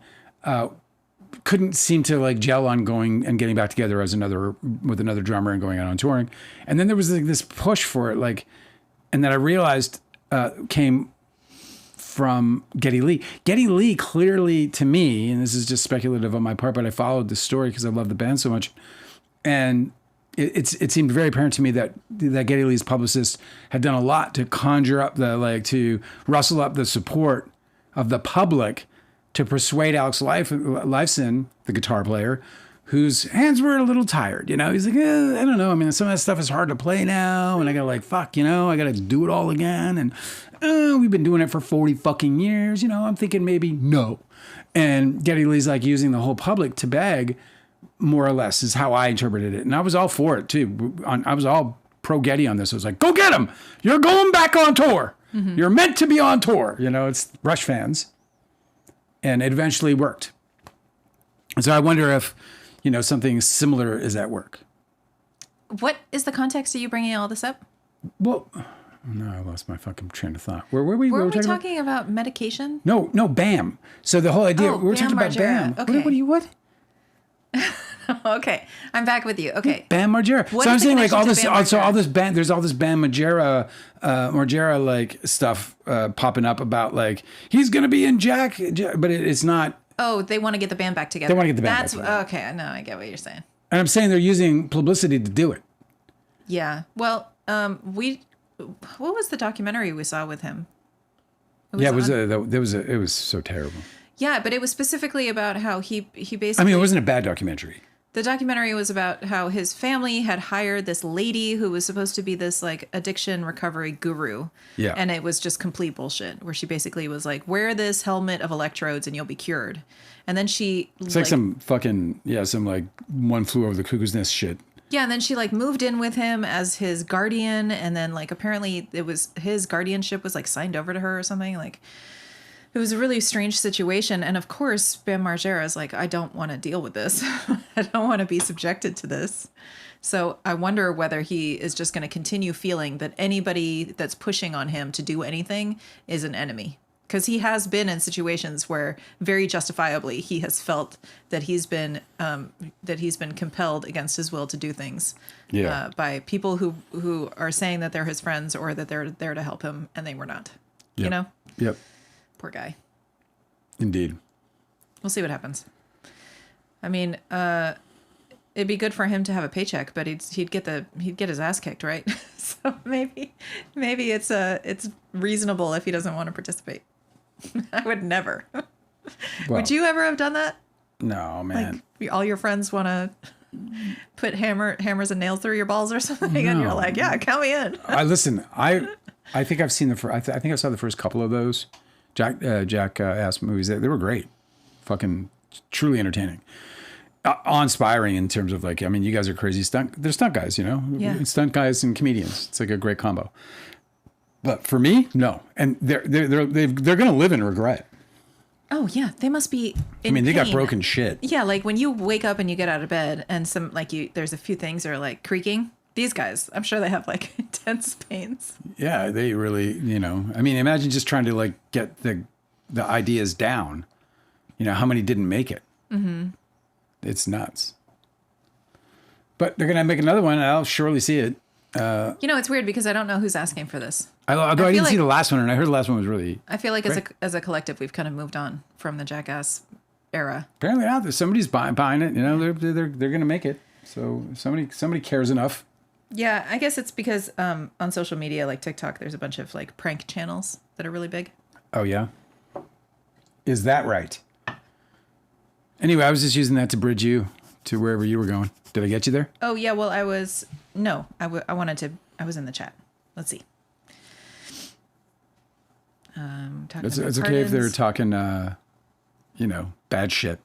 couldn't seem to like gel on going and getting back together with another drummer and going out on touring. And then there was like this push for it, like, and then I realized came from Geddy Lee. Geddy Lee clearly, to me, and this is just speculative on my part, but I followed this story because I love the band so much, and it seemed very apparent to me that Geddy Lee's publicist had done a lot to conjure up to rustle up the support of the public to persuade Alex Lifeson, the guitar player, whose hands were a little tired. He's like, I don't know. I mean, some of that stuff is hard to play now, and I gotta I gotta do it all again, and we've been doing it for 40 fucking years. I'm thinking maybe no. And Geddy Lee's like using the whole public to beg, more or less, is how I interpreted it, and I was all for it too. I was all pro Geddy on this. I was like, go get him! You're going back on tour. Mm-hmm. You're meant to be on tour. It's Rush fans. And it eventually worked. And so I wonder if, something similar is at work. What is the context of you bringing all this up? Well, no, I lost my fucking train of thought. Where were we? Were we talking about medication? No, Bam. So the whole idea, we were talking about Bam. Okay. What? Okay, I'm back with you. Okay, Bam Margera. So I'm saying like all this. So all this band. There's all this Bam Margera like stuff popping up about like he's gonna be in Jack, but it's not. Oh, they want to get the band back together. They want to get the band That's back together. okay. No, I get what you're saying. And I'm saying they're using publicity to do it. Yeah. Well, what was the documentary we saw with him? It was so terrible. Yeah, but it was specifically about how he basically. I mean, it wasn't a bad documentary. The documentary was about how his family had hired this lady who was supposed to be this like addiction recovery guru. Yeah. And it was just complete bullshit where she basically was like, wear this helmet of electrodes and you'll be cured. And then it's like some fucking, some like One Flew Over the Cuckoo's Nest shit. Yeah. And then she like moved in with him as his guardian. And then like apparently it was his guardianship was like signed over to her or something. Like it was a really strange situation. And of course, Bam Margera is like, I don't want to deal with this. I don't want to be subjected to this. So I wonder whether he is just going to continue feeling that anybody that's pushing on him to do anything is an enemy. Because he has been in situations where very justifiably he has felt that he's been compelled against his will to do things by people who are saying that they're his friends or that they're there to help him and they were not. Yep. You know? Yep. Poor guy. Indeed. We'll see what happens. I mean, it'd be good for him to have a paycheck, but he'd get his ass kicked, right? So maybe it's reasonable if he doesn't want to participate. I would never. Well, would you ever have done that? No, man. Like all your friends want to put hammers and nails through your balls or something, and you're like, yeah, count me in. I think I've seen I think I saw the first couple of those Jackass movies. They were great, fucking truly entertaining, awe-inspiring in terms of like, I mean, you guys are crazy they're stunt guys, you know, stunt guys and comedians. It's like a great combo. But for me, no, and they're gonna live in regret. Oh yeah, they must be. I mean, they got broken shit. Yeah, like when you wake up and you get out of bed, and there's a few things that are like creaking. These guys, I'm sure they have like intense pains. Yeah, they really, I mean, imagine just trying to like get the ideas down. You know, how many didn't make it? Mm-hmm. It's nuts. But they're gonna make another one, and I'll surely see it. It's weird because I don't know who's asking for this. Although I didn't see the last one, and I heard the last one was really. I feel like as a collective, we've kind of moved on from the Jackass era. Apparently not. Somebody's buying it. You know, they're gonna make it. So somebody cares enough. Yeah, I guess it's because on social media like TikTok, there's a bunch of like prank channels that are really big. Oh yeah, is that right? Anyway, I was just using that to bridge you to wherever you were going. Did I get you there? Oh yeah, well I was in the chat. Let's see. It's okay if they're talking, bad shit.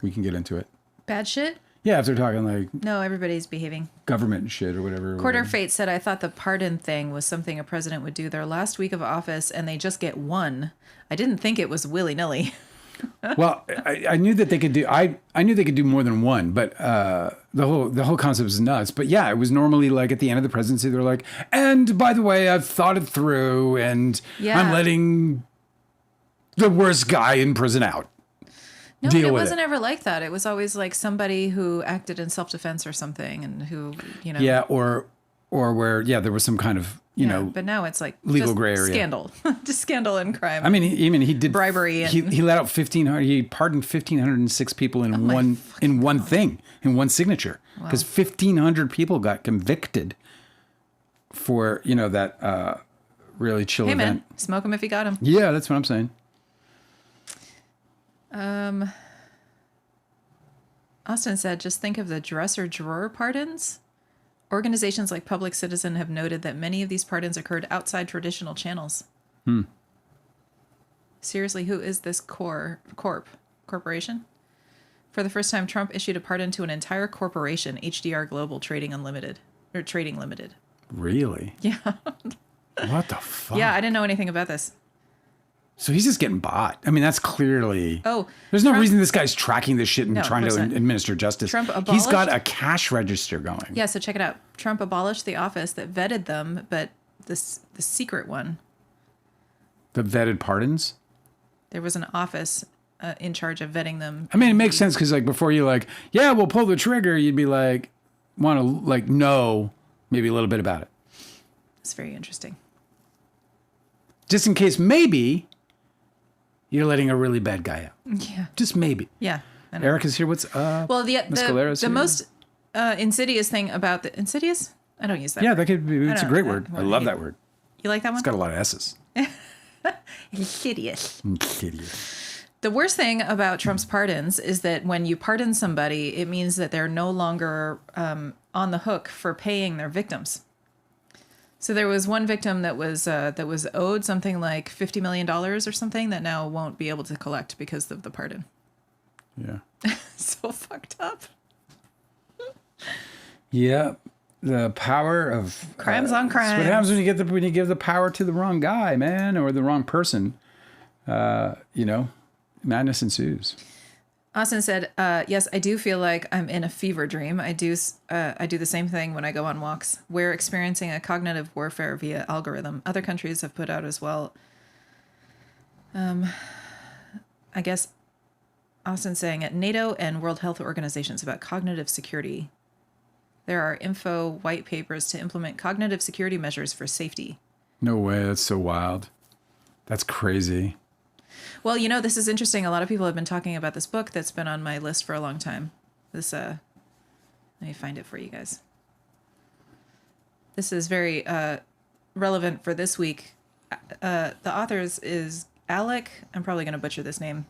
We can get into it. Bad shit? Yeah, if they're talking like... No, everybody's behaving. Government shit or whatever. Quarter Fate said, I thought the pardon thing was something a president would do their last week of office and they just get one. I didn't think it was willy-nilly. Well, I knew that they could do... I knew they could do more than one, but the whole concept is nuts. But yeah, it was normally like at the end of the presidency, they're like, and by the way, I've thought it through and I'm letting the worst guy in prison out. No, it wasn't ever like that. It was always like somebody who acted in self-defense or something and who, Yeah, or where, there was some kind of, But now it's like legal gray area. Scandal. Just scandal and crime. I mean, he did bribery. And... He let out 1,500, he pardoned 1,506 people in one signature. Because 1,500 people got convicted for, that really chill event. Hey man, smoke him if you got him. Yeah, that's what I'm saying. Austin said, just think of the dresser drawer pardons. Organizations like Public Citizen have noted that many of these pardons occurred outside traditional channels. Seriously, who is this corporation? For the first time, Trump issued a pardon to an entire corporation, HDR Global Trading Unlimited, or Trading Limited. Really? Yeah. What the fuck? Yeah, I didn't know anything about this. So he's just getting bought. I mean, that's clearly... Oh. There's no reason this guy's tracking this shit and trying to administer justice. Trump abolished... He's got a cash register going. Yeah, so check it out. Trump abolished the office that vetted them, but the secret one. The vetted pardons? There was an office in charge of vetting them. I mean, it makes sense because like before you're like, yeah, we'll pull the trigger. You'd be like, want to like know maybe a little bit about it. It's very interesting. Just in case maybe... you're letting a really bad guy out. Yeah. Just maybe. Yeah. I know. Erica's here. What's up? Well, the here. most insidious thing about the insidious? I don't use that. Yeah, word. that could be. It's a great word. I love that word. You like that one? It's got a lot of S's. Insidious. Insidious. The worst thing about Trump's pardons is that when you pardon somebody, it means that they're no longer on the hook for paying their victims. So there was one victim that was owed something like $50 million or something that now won't be able to collect because of the pardon. Yeah. So fucked up. Yeah. The power of crimes on crimes. That's what happens when you give the power to the wrong guy, man, or the wrong person. Madness ensues. Austin said, yes, I do feel like I'm in a fever dream. I do the same thing when I go on walks. We're experiencing a cognitive warfare via algorithm. Other countries have put out as well. I guess Austin's saying at NATO and World Health Organizations about cognitive security. There are info white papers to implement cognitive security measures for safety. No way. That's so wild. That's crazy. Well, this is interesting. A lot of people have been talking about this book that's been on my list for a long time. Let me find it for you guys. This is very relevant for this week. The author's is Alec, I'm probably going to butcher this name.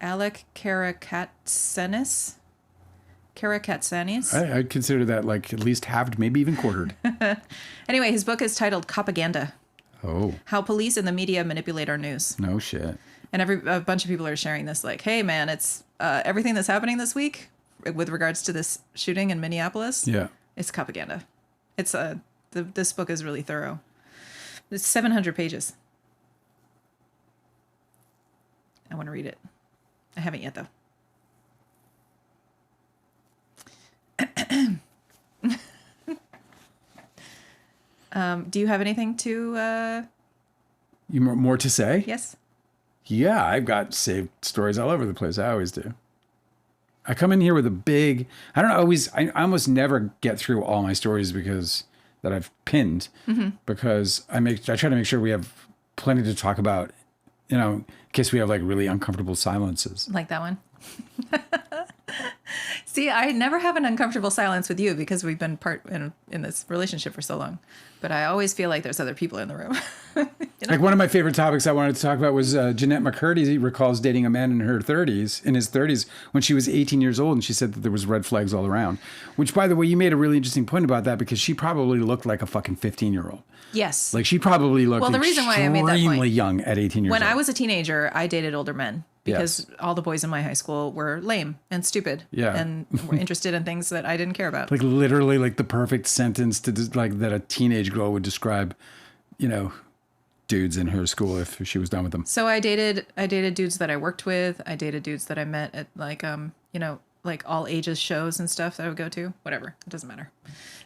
Alec Karakatsanis. I'd consider that like at least halved, maybe even quartered. Anyway, his book is titled Propaganda. Oh. How police and the media manipulate our news. No shit. And a bunch of people are sharing this like, hey, man, it's everything that's happening this week with regards to this shooting in Minneapolis. Yeah. It's propaganda. It's this book is really thorough. It's 700 pages. I want to read it. I haven't yet, though. Do you have anything to... You more to say? Yes. Yeah, I've got saved stories all over the place. I always do. I come in here with a big... I almost never get through all my stories that I've pinned, because I try to make sure we have plenty to talk about, in case we have like really uncomfortable silences. Like that one. See, I never have an uncomfortable silence with you because we've been part in this relationship for so long. But I always feel like there's other people in the room. Like one of my favorite topics I wanted to talk about was Jeanette McCurdy recalls dating a man in his 30s, when she was 18 years old, and she said that there was red flags all around. Which, by the way, you made a really interesting point about that, because she probably looked like a fucking 15-year-old. Yes. Like she probably looked the reason why I made that extremely point, young at 18 years old. When I was a teenager, I dated older men. Because Yes. all the boys in my high school were lame and stupid. Yeah. And were interested in things that I didn't care about. Like literally like the perfect sentence that a teenage girl would describe, dudes in her school if she was done with them. So I dated dudes that I worked with. I dated dudes that I met at like all ages shows and stuff that I would go to. Whatever. It doesn't matter.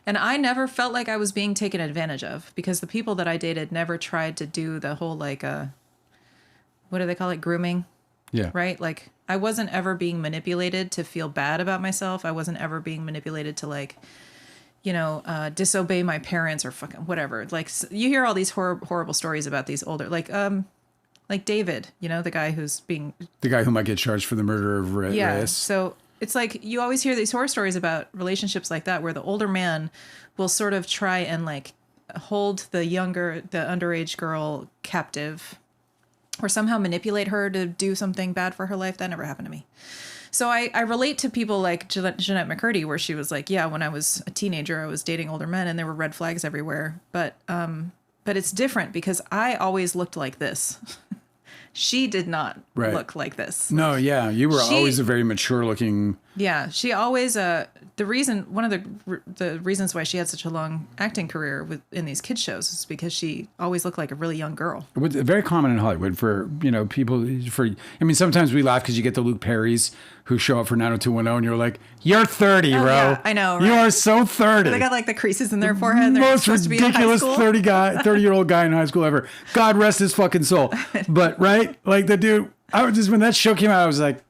And I never felt like I was being taken advantage of, because the people that I dated never tried to do the whole what do they call it? Grooming. Yeah. Right? Like, I wasn't ever being manipulated to feel bad about myself. I wasn't ever being manipulated to disobey my parents or fucking whatever. Like, you hear all these horrible stories about these older, like David, the guy who might get charged for the murder of Reyes. Yeah. So it's like, you always hear these horror stories about relationships like that, where the older man will sort of try and like hold the underage girl captive, or somehow manipulate her to do something bad for her life. That never happened to me. So I relate to people like Jeanette McCurdy, where she was like, yeah, when I was a teenager, I was dating older men and there were red flags everywhere. But it's different because I always looked like this. She did not look like this. No, yeah. You were always a very mature looking. Yeah. She always, one of the reasons why she had such a long acting career in these kids shows is because she always looked like a really young girl. Very common in Hollywood for, people sometimes we laugh because you get the Luke Perrys who show up for 90210 and you're like, you're 30, bro. Yeah, I know. Right? You are so 30. They got like the creases in their forehead. They're Most ridiculous 30-year-old guy in high school ever. God rest his fucking soul. But, right? Like the dude, when that show came out, I was like,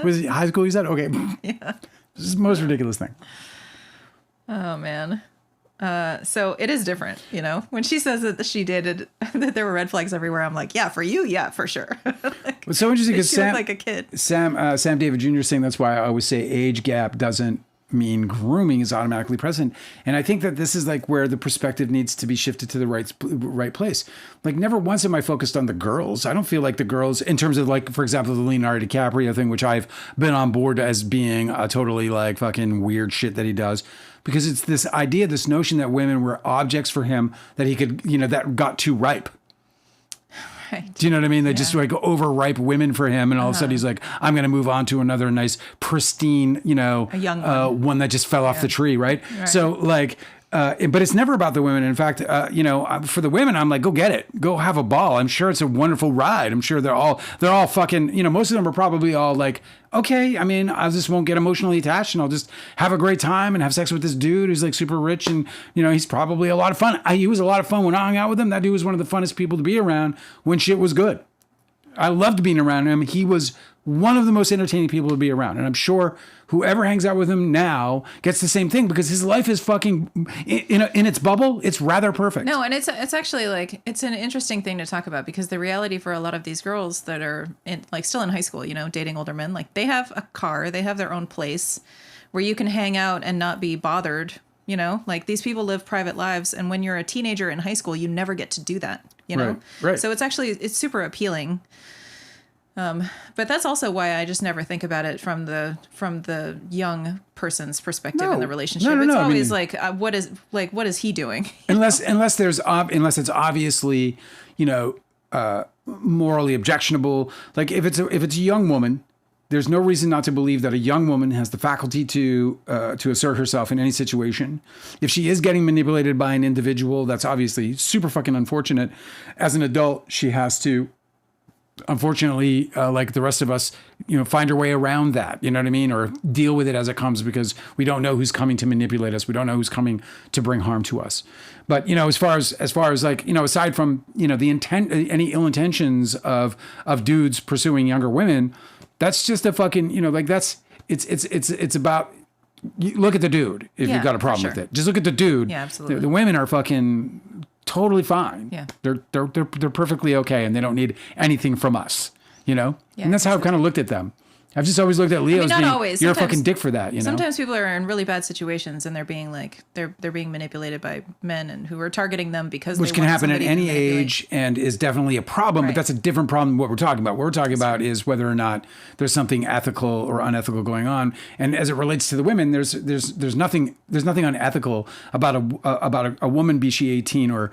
was it high school you said? Okay. Yeah. This is the most ridiculous thing. Oh, man. So it is different, when she says that she dated, that there were red flags everywhere. I'm like, yeah, for you. Yeah, for sure. Like, It's so interesting because she looked like a kid. Sam David Jr. is saying that's why I always say age gap doesn't mean grooming is automatically present. And I think that this is like where the perspective needs to be shifted to the right place. Like never once am I focused on the girls. I don't feel like the girls in terms of like, for example, the Leonardo DiCaprio thing, which I've been on board as being a totally like fucking weird shit that he does. Because it's this idea, this notion that women were objects for him that he could, that got too ripe. Right. Do you know what I mean? They just like overripe women for him. And all of a sudden he's like, I'm going to move on to another nice, pristine, a young one that just fell off the tree. Right. So like, but it's never about the women. In fact, for the women, I'm like, go get it. Go have a ball. I'm sure it's a wonderful ride. I'm sure they're all fucking, most of them are probably all like, okay, I mean, I just won't get emotionally attached and I'll just have a great time and have sex with this dude who's like super rich. And, he's probably a lot of fun. He was a lot of fun when I hung out with him. That dude was one of the funnest people to be around when shit was good. I loved being around him. He was one of the most entertaining people to be around. And I'm sure whoever hangs out with him now gets the same thing because his life is fucking in its bubble. It's rather perfect. No, and it's actually like, it's an interesting thing to talk about because the reality for a lot of these girls that are still in high school, dating older men, like they have a car, they have their own place where you can hang out and not be bothered. Like these people live private lives. And when you're a teenager in high school, you never get to do that, Right. So it's super appealing. But that's also why I just never think about it from the young person's perspective in the relationship. No. It's always what is he doing? unless it's obviously, morally objectionable. Like if it's a young woman, there's no reason not to believe that a young woman has the faculty to assert herself in any situation. If she is getting manipulated by an individual, that's obviously super fucking unfortunate. As an adult, she has to, unfortunately, like the rest of us, find her way around that, you know what I mean? Or deal with it as it comes because we don't know who's coming to manipulate us. We don't know who's coming to bring harm to us. But, as far as like, aside from, the intent, any ill intentions of dudes pursuing younger women, that's just a fucking, it's about, you look at the dude if you've got a problem with it. Just look at the dude. Yeah, absolutely. The women are fucking totally fine. Yeah. They're perfectly okay and they don't need anything from us, Yeah, and that's how I've kind of looked at them. I've just always looked at Leo as being, always. You're a fucking dick for that, Sometimes people are in really bad situations and they're being like, they're being manipulated by men and who are targeting them because which can happen at any age and is definitely a problem, but that's a different problem than what we're talking about. What we're talking about is whether or not there's something ethical or unethical going on. And as it relates to the women, there's nothing unethical about a woman, be she 18 or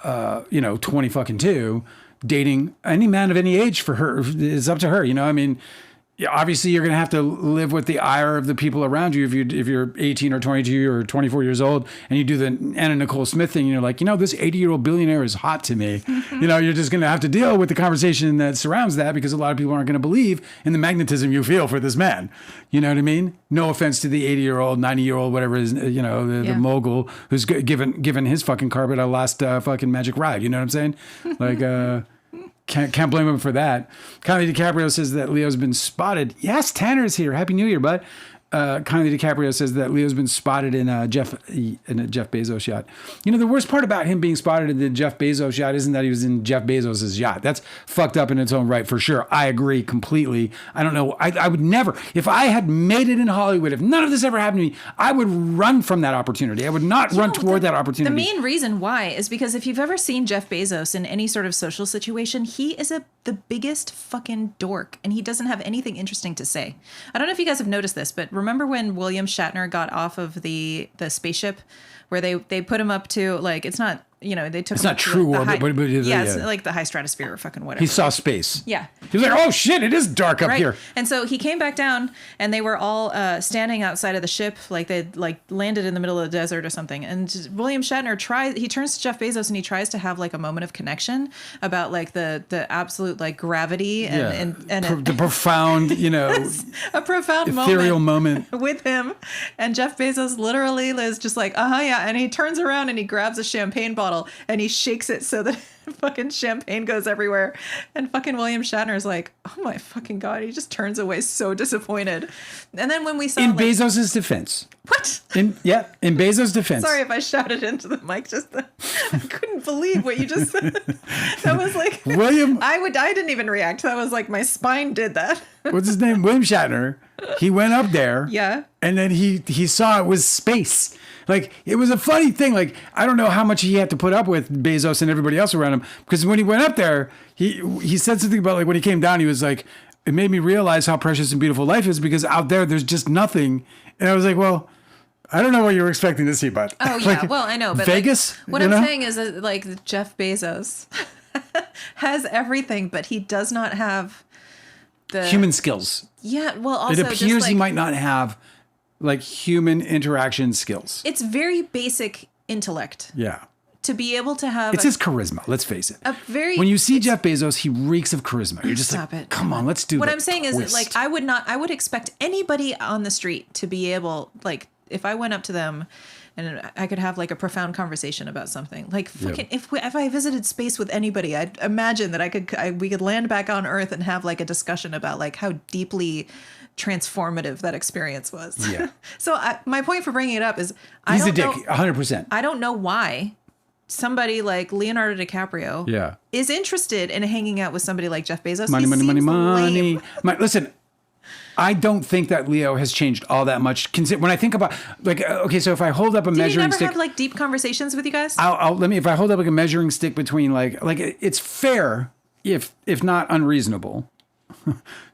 20 fucking 2, dating any man of any age. For her is up to her. I mean, obviously you're going to have to live with the ire of the people around you if you're 18 or 22 or 24 years old and you do the Anna Nicole Smith thing and you're like, this 80-year-old billionaire is hot to me. You're just going to have to deal with the conversation that surrounds that because a lot of people aren't going to believe in the magnetism you feel for this man. You know what I mean? No offense to the 80-year-old, 90-year-old, whatever it is, the mogul who's given his fucking carpet a last fucking magic ride. You know what I'm saying? Like, Can't blame him for that. Kylie DiCaprio says that Leo's been spotted. Yes, Tanner's here. Happy New Year, bud. Kylie DiCaprio says that Leo's been spotted in a Jeff Bezos yacht. The worst part about him being spotted in the Jeff Bezos yacht isn't that he was in Jeff Bezos' yacht. That's fucked up in its own right, for sure. I agree completely. I don't know. I would never, if I had made it in Hollywood, if none of this ever happened to me, I would run from that opportunity. I would not run toward that opportunity. The main reason why is because if you've ever seen Jeff Bezos in any sort of social situation, he is the biggest fucking dork and he doesn't have anything interesting to say. I don't know if you guys have noticed this, but remember when William Shatner got off of the spaceship where they put him up to, like, it's not, they took it's him not true orbit, but it's like the high stratosphere or fucking whatever. He saw space. Yeah. He was like, oh shit, it is dark up here. And so he came back down and they were all standing outside of the ship, like they'd like landed in the middle of the desert or something. And William Shatner turns to Jeff Bezos and he tries to have like a moment of connection about like the absolute like gravity and the profound, a profound ethereal moment with him. And Jeff Bezos literally is just like, yeah. And he turns around and he grabs a champagne bottle bottle and he shakes it so that fucking champagne goes everywhere. And fucking William Shatner's like, oh my fucking God. He just turns away so disappointed. And then when we saw in Bezos' defense. What? In Bezos' defense. Sorry if I shouted into the mic just then. I couldn't believe what you just said. That was like William. I didn't even react. That was like my spine did that. What's his name? William Shatner. He went up there. Yeah. And then he saw it was space. Like, it was a funny thing. Like, I don't know how much he had to put up with Bezos and everybody else around him. Because when he went up there, he said something about, like, when he came down, he was like, it made me realize how precious and beautiful life is because out there's just nothing. And I was like, well, I don't know what you were expecting to see, but oh yeah, like, well I know, but Vegas. Like, what I'm saying is that like Jeff Bezos has everything, but he does not have the human skills. Yeah, well, also it appears just like, he might not have like human interaction skills. It's very basic intellect. Yeah. To be able to have it's his charisma. Let's face it. When you see Jeff Bezos, he reeks of charisma. You're just stop like, it. Come on, let's do. What I'm saying twist. is like I would expect anybody on the street to be able, like, if I went up to them and I could have like a profound conversation about something, like fucking if I visited space with anybody, I'd imagine that we could land back on Earth and have like a discussion about like how deeply transformative that experience was. Yeah. So my point for bringing it up is he's a dick, 100%. I don't know why somebody like Leonardo DiCaprio is interested in hanging out with somebody like Jeff Bezos. Money. Listen, I don't think that Leo has changed all that much. When I think about, like, okay, so if I hold up a measuring stick, have like deep conversations with you guys? If I hold up like a measuring stick between like it's fair, if not unreasonable,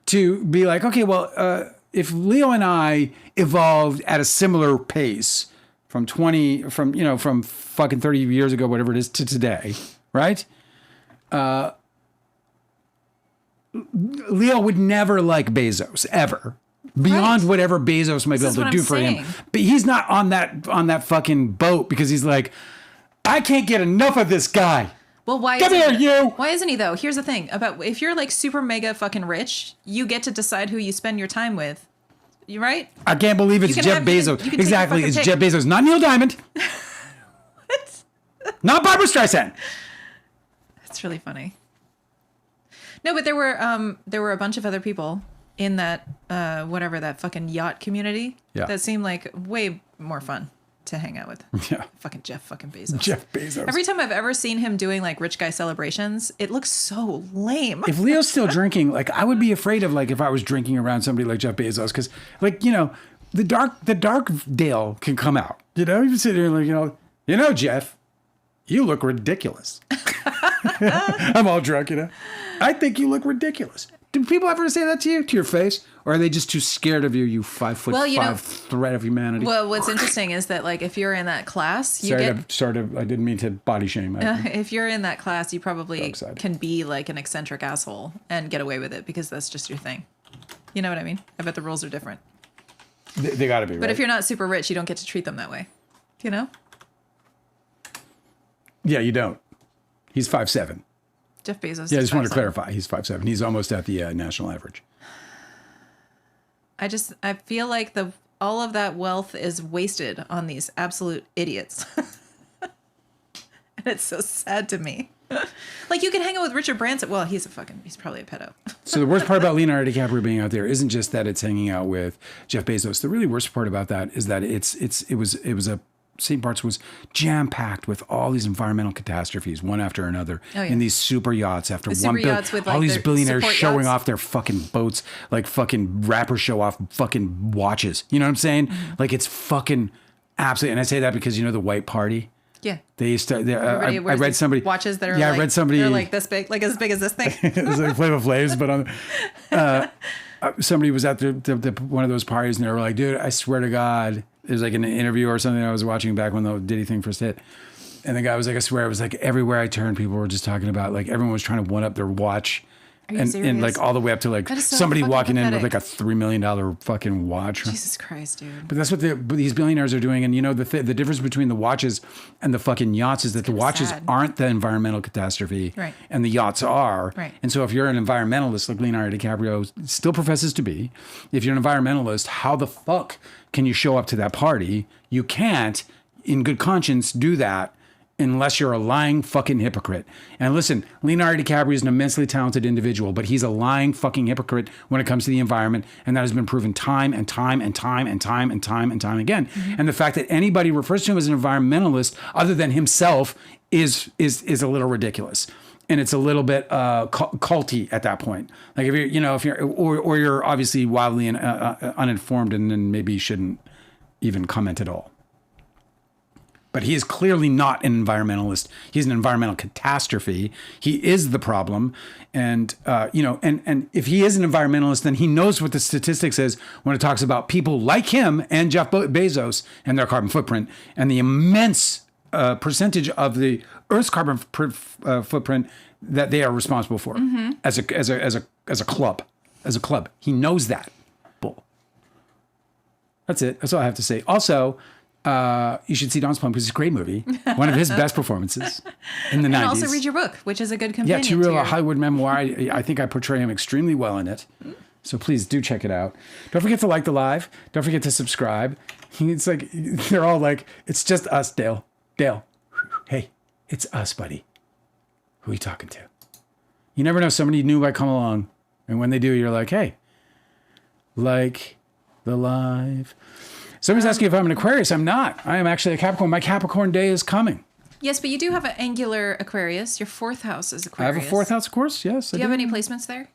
to be like, okay, well, if Leo and I evolved at a similar pace from fucking 30 years ago, whatever it is, to today, right? Leo would never like Bezos ever, beyond whatever Bezos might be able to do for him. But he's not on that fucking boat because he's like, I can't get enough of this guy. Well, why? Come here, you. Why isn't he though? Here's the thing about if you're like super mega fucking rich, you get to decide who you spend your time with. You right? I can't believe it's Jeff Bezos. Exactly, it's Jeff Bezos, not Neil Diamond. What? Not Barbara Streisand. That's really funny. No, but there were a bunch of other people in that whatever that fucking yacht community that seemed like way more fun to hang out with. Yeah. Fucking Jeff Bezos. Jeff Bezos. Every time I've ever seen him doing like rich guy celebrations, it looks so lame. If Leo's still drinking, like I would be afraid of like if I was drinking around somebody like Jeff Bezos, because like, the dark Dale can come out. You sit there and like, Jeff, you look ridiculous. I'm all drunk, I think you look ridiculous. Do people ever say that to you, to your face? Or are they just too scared of you, you 5'5" threat of humanity? Well, what's interesting is that, like, if you're in that class, I didn't mean to body shame. If you're in that class, you probably can be like an eccentric asshole and get away with it because that's just your thing. You know what I mean? I bet the rules are different. They got to be, right? But if you're not super rich, you don't get to treat them that way. Yeah, you don't. He's 5'7". Jeff Bezos. Yeah, I just want to clarify. He's 5'7". He's almost at the national average. I feel like all of that wealth is wasted on these absolute idiots. And it's so sad to me. Like, you can hang out with Richard Branson. Well, he's probably a pedo. So the worst part about Leonardo DiCaprio being out there isn't just that it's hanging out with Jeff Bezos. The really worst part about that is that it was a St. Bart's was jam-packed with all these environmental catastrophes, one after another, in these super yachts after one yachts with, like, all these billionaires showing off their fucking boats, like fucking rappers show off fucking watches. You know what I'm saying? Mm-hmm. Like, it's fucking absolutely. And I say that because, the white party. Yeah. They used to, I read somebody. Watches that are I read somebody. They're like this big, like as big as this thing. It's like Flavor Flav's, but on somebody was at one of those parties and they were like, dude, I swear to God. It was like an interview or something I was watching back when the Diddy thing first hit. And the guy was like, I swear, it was like everywhere I turned, people were just talking about, like, everyone was trying to one up their watch. And like all the way up to like somebody walking in with like a $3 million fucking watch. Jesus Christ, dude. But that's what these billionaires are doing. And the difference between the watches and the fucking yachts is that the watches aren't the environmental catastrophe. Right. And the yachts are. Right. And so if you're an environmentalist like Leonardo DiCaprio still professes to be, if you're an environmentalist, how the fuck can you show up to that party? You can't, in good conscience, do that unless you're a lying fucking hypocrite. And listen, Leonardo DiCaprio is an immensely talented individual, but he's a lying fucking hypocrite when it comes to the environment. And that has been proven time and time and time and time and time and time again. And the fact that anybody refers to him as an environmentalist other than himself is a little ridiculous. And it's a little bit culty at that point. Like if you're obviously wildly uninformed, and then maybe you shouldn't even comment at all. But he is clearly not an environmentalist. He's an environmental catastrophe. He is the problem. And, and if he is an environmentalist, then he knows what the statistics is when it talks about people like him and Jeff Bezos and their carbon footprint and the immense percentage of the Earth's carbon footprint that they are responsible for as a club. He knows that. That's it. That's all I have to say. Also, you should see Don's Plum because it's a great movie. One of his best performances in the 90s. And also read your book, which is a good companion. Yeah, to a Hollywood memoir. I think I portray him extremely well in it. So please do check it out. Don't forget to like the live. Don't forget to subscribe. It's like, they're all like, it's just us, Dale. Dale, hey, it's us, buddy. Who are you talking to? You never know. Somebody new might come along. And when they do, you're like, hey, like the live. Somebody's asking if I'm an Aquarius. I'm not. I am actually a Capricorn. My Capricorn day is coming. Yes, but you do have an angular Aquarius. Your fourth house is Aquarius. I have a fourth house, of course. Yes. Do you have any placements there?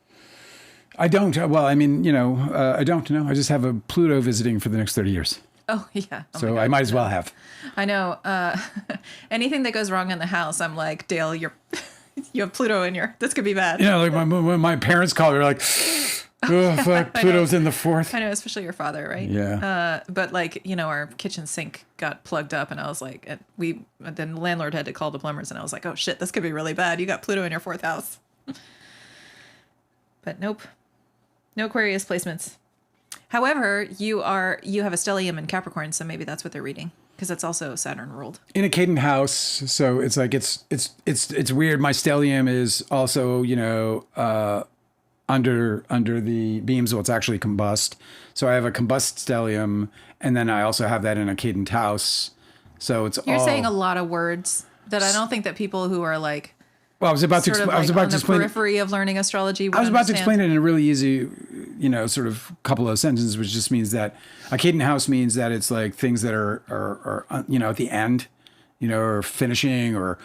I don't. Well, I mean, I don't know. I just have a Pluto visiting for the next 30 years. Oh, yeah. Oh so I might as well have. I know. Anything that goes wrong in the house, I'm like, Dale, you have Pluto in your, this could be bad. Yeah, like when my parents call, they're like, oh, fuck, Pluto's in the fourth. I know, especially your father, right? Yeah. But like, our kitchen sink got plugged up and I was like, then the landlord had to call the plumbers and I was like, oh shit, this could be really bad. You got Pluto in your fourth house. But nope. No Aquarius placements. However, you have a stellium in Capricorn, so maybe that's what they're reading because it's also Saturn ruled in a cadent house. So it's like it's weird. My stellium is also under the beams. Well, it's actually combust. So I have a combust stellium, and then I also have that in a cadent house. So you're saying a lot of words that I don't think that people who are like. Well, I was about to explain periphery of learning astrology. I was about to explain it in a really easy, sort of couple of sentences, which just means that a cadent house means that it's like things that are at the end, or finishing, or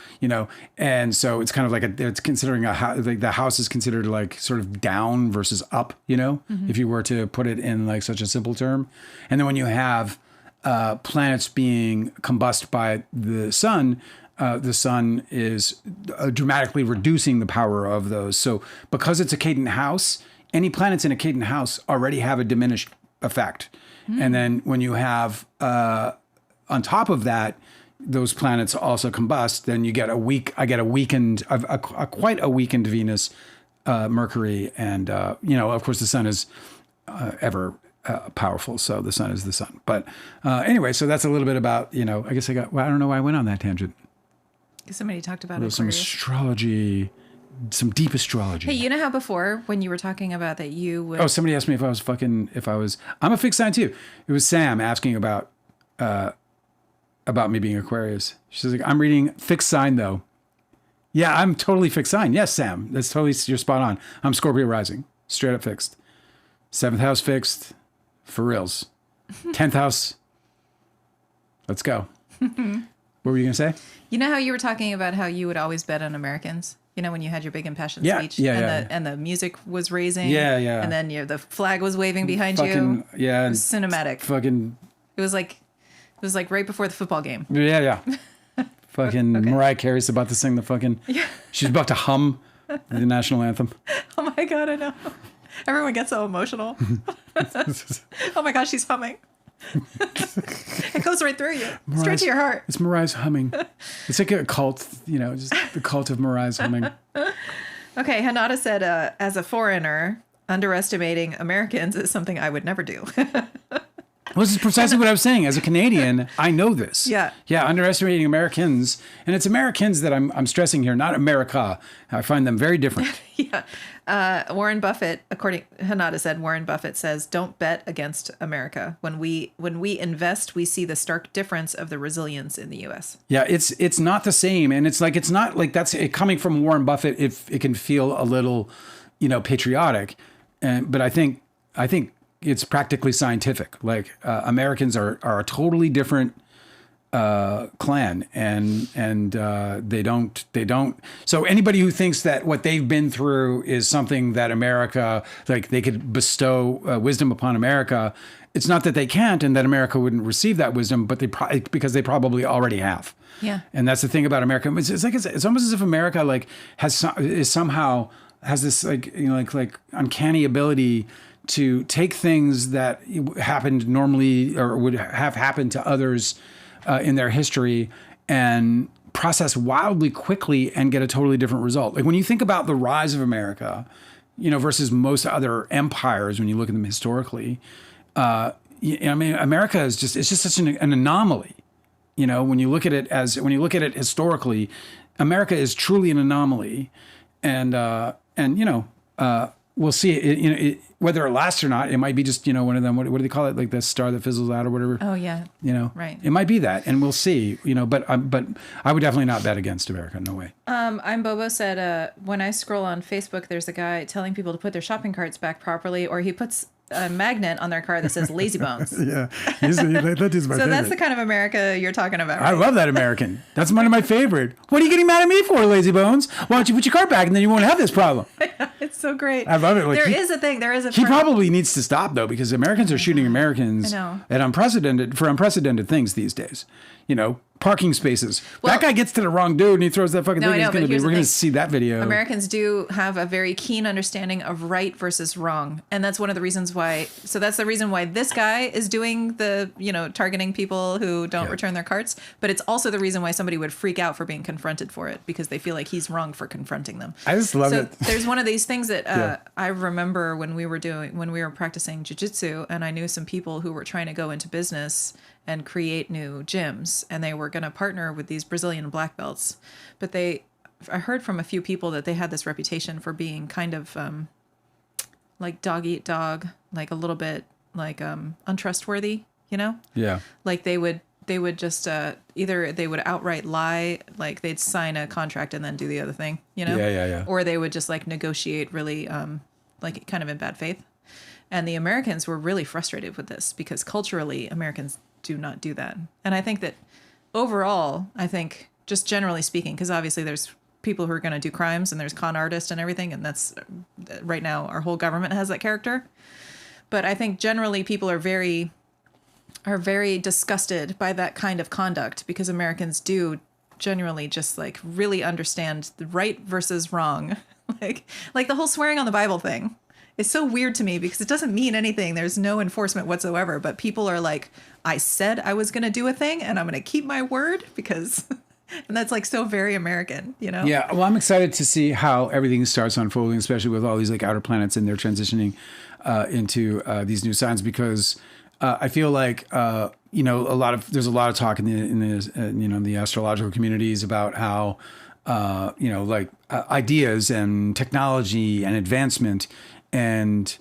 and so it's kind of like it's considering like the house is considered like sort of down versus up, if you were to put it in like such a simple term, and then when you have planets being combusted by the sun is dramatically reducing the power of those. So because it's a cadent house, any planets in a cadent house already have a diminished effect. And then when you have, on top of that, those planets also combust, then you get quite a weakened Venus, Mercury, and, of course the sun is ever powerful. So the sun is the sun. But anyway, so that's a little bit about, I guess I don't know why I went on that tangent. Because somebody talked about some astrology, some deep astrology. Hey, you know how before when you were talking about that you would... Oh, somebody asked me I'm a fixed sign too. It was Sam asking about me being Aquarius. She's like, I'm reading fixed sign though. Yeah, I'm totally fixed sign. Yes, Sam, that's totally, you're spot on. I'm Scorpio rising, straight up fixed. 7th house fixed, for reals. 10th house, let's go. What were you going to say? You know how you were talking about how you would always bet on Americans? When you had your big impassioned speech? And the music was raising. Yeah, yeah. And then the flag was waving behind you. Yeah. It was cinematic. It was like right before the football game. Yeah, yeah. Fucking okay. Mariah Carey's about to sing the fucking... Yeah. She's about to hum the national anthem. Oh my God, I know. Everyone gets so emotional. Oh my gosh, she's humming. It goes right through you, straight to your heart. It's Mariah's humming. It's like a cult, just the cult of Mariah's humming. Okay, Hanada said, as a foreigner, underestimating Americans is something I would never do. Well, this is precisely what I was saying. As a Canadian, I know this. Yeah. Yeah, underestimating Americans. And it's Americans that I'm stressing here, not America. I find them very different. Yeah. Warren Buffett, according Hanada said, Warren Buffett says, don't bet against America. When we invest, we see the stark difference of the resilience in the U.S. Yeah, it's not the same. And it's not like that's it coming from Warren Buffett. If it can feel a little, patriotic. But I think it's practically scientific. Like Americans are a totally different clan, and they don't. So anybody who thinks that what they've been through is something that America, like they could bestow wisdom upon America, it's not that they can't, and that America wouldn't receive that wisdom, but because they probably already have. Yeah. And that's the thing about America. It's almost as if America like somehow has this like uncanny ability to take things that happened normally or would have happened to others in their history and process wildly quickly and get a totally different result. Like when you think about the rise of America, versus most other empires, when you look at them historically, America is it's just such an anomaly. When you look at it historically, America is truly an anomaly, and we'll see it, whether it lasts or not. It might be just, one of them, what do they call it? Like the star that fizzles out or whatever. Oh yeah. Right. It might be that, and we'll see, but I would definitely not bet against America. No way. I'm Bobo said, when I scroll on Facebook, there's a guy telling people to put their shopping carts back properly, or he puts a magnet on their car that says lazy bones. Yeah. That is my favorite. So that's the kind of America you're talking about, right? I love that American. That's one of my favorite. What are you getting mad at me for, lazy bones? Why don't you put your car back and then you won't have this problem? It's so great. I love it. Like, there is a thing. There is a He probably needs to stop, though, because Americans are shooting Americans at unprecedented things these days. Parking spaces. That guy gets to the wrong dude and he throws that fucking thing. We're going to see that video. Americans do have a very keen understanding of right versus wrong. And that's one of the reasons why. So that's the reason why this guy is doing the, targeting people who don't return their carts. But it's also the reason why somebody would freak out for being confronted for it, because they feel like he's wrong for confronting them. I just love it. There's one of these things that I remember when we were practicing jiu-jitsu, and I knew some people who were trying to go into business and create new gyms, and they were going to partner with these Brazilian black belts. But I heard from a few people that they had this reputation for being kind of like dog eat dog, like a little bit like untrustworthy, Yeah. Like they would just either they would outright lie, like they'd sign a contract and then do the other thing, Yeah. Or they would just like negotiate really like kind of in bad faith. And the Americans were really frustrated with this because culturally Americans do not do that. And I think that overall, just generally speaking, because obviously there's people who are going to do crimes and there's con artists and everything. And that's right now our whole government has that character. But I think generally people are very disgusted by that kind of conduct, because Americans do generally just like really understand the right versus wrong. like the whole swearing on the Bible thing. It's so weird to me because it doesn't mean anything. There's no enforcement whatsoever. But people are like, I said I was going to do a thing and I'm going to keep my word because, and that's like so very American, Yeah. Well, I'm excited to see how everything starts unfolding, especially with all these like outer planets and they're transitioning into these new signs, because I feel like, there's a lot of talk in the astrological communities about how, ideas and technology and advancement. And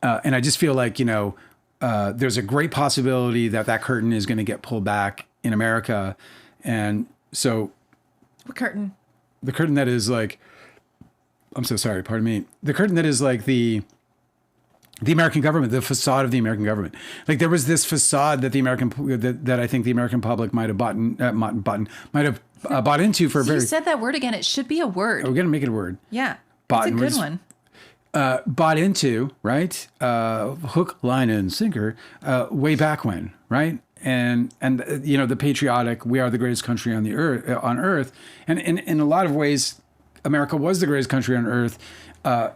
I just feel like, there's a great possibility that curtain is going to get pulled back in America. And so. What curtain? The curtain that is like, I'm so sorry, pardon me. The curtain that is like the American government, the facade of the American government. Like there was this facade that that I think the American public might have bought into for a very. You said that word again. It should be a word. We're going to make it a word. Yeah. It's a good one. Bought into, right? Hook, line, and sinker, way back when, right? And the patriotic, we are the greatest country on earth. And in a lot of ways, America was the greatest country on earth. It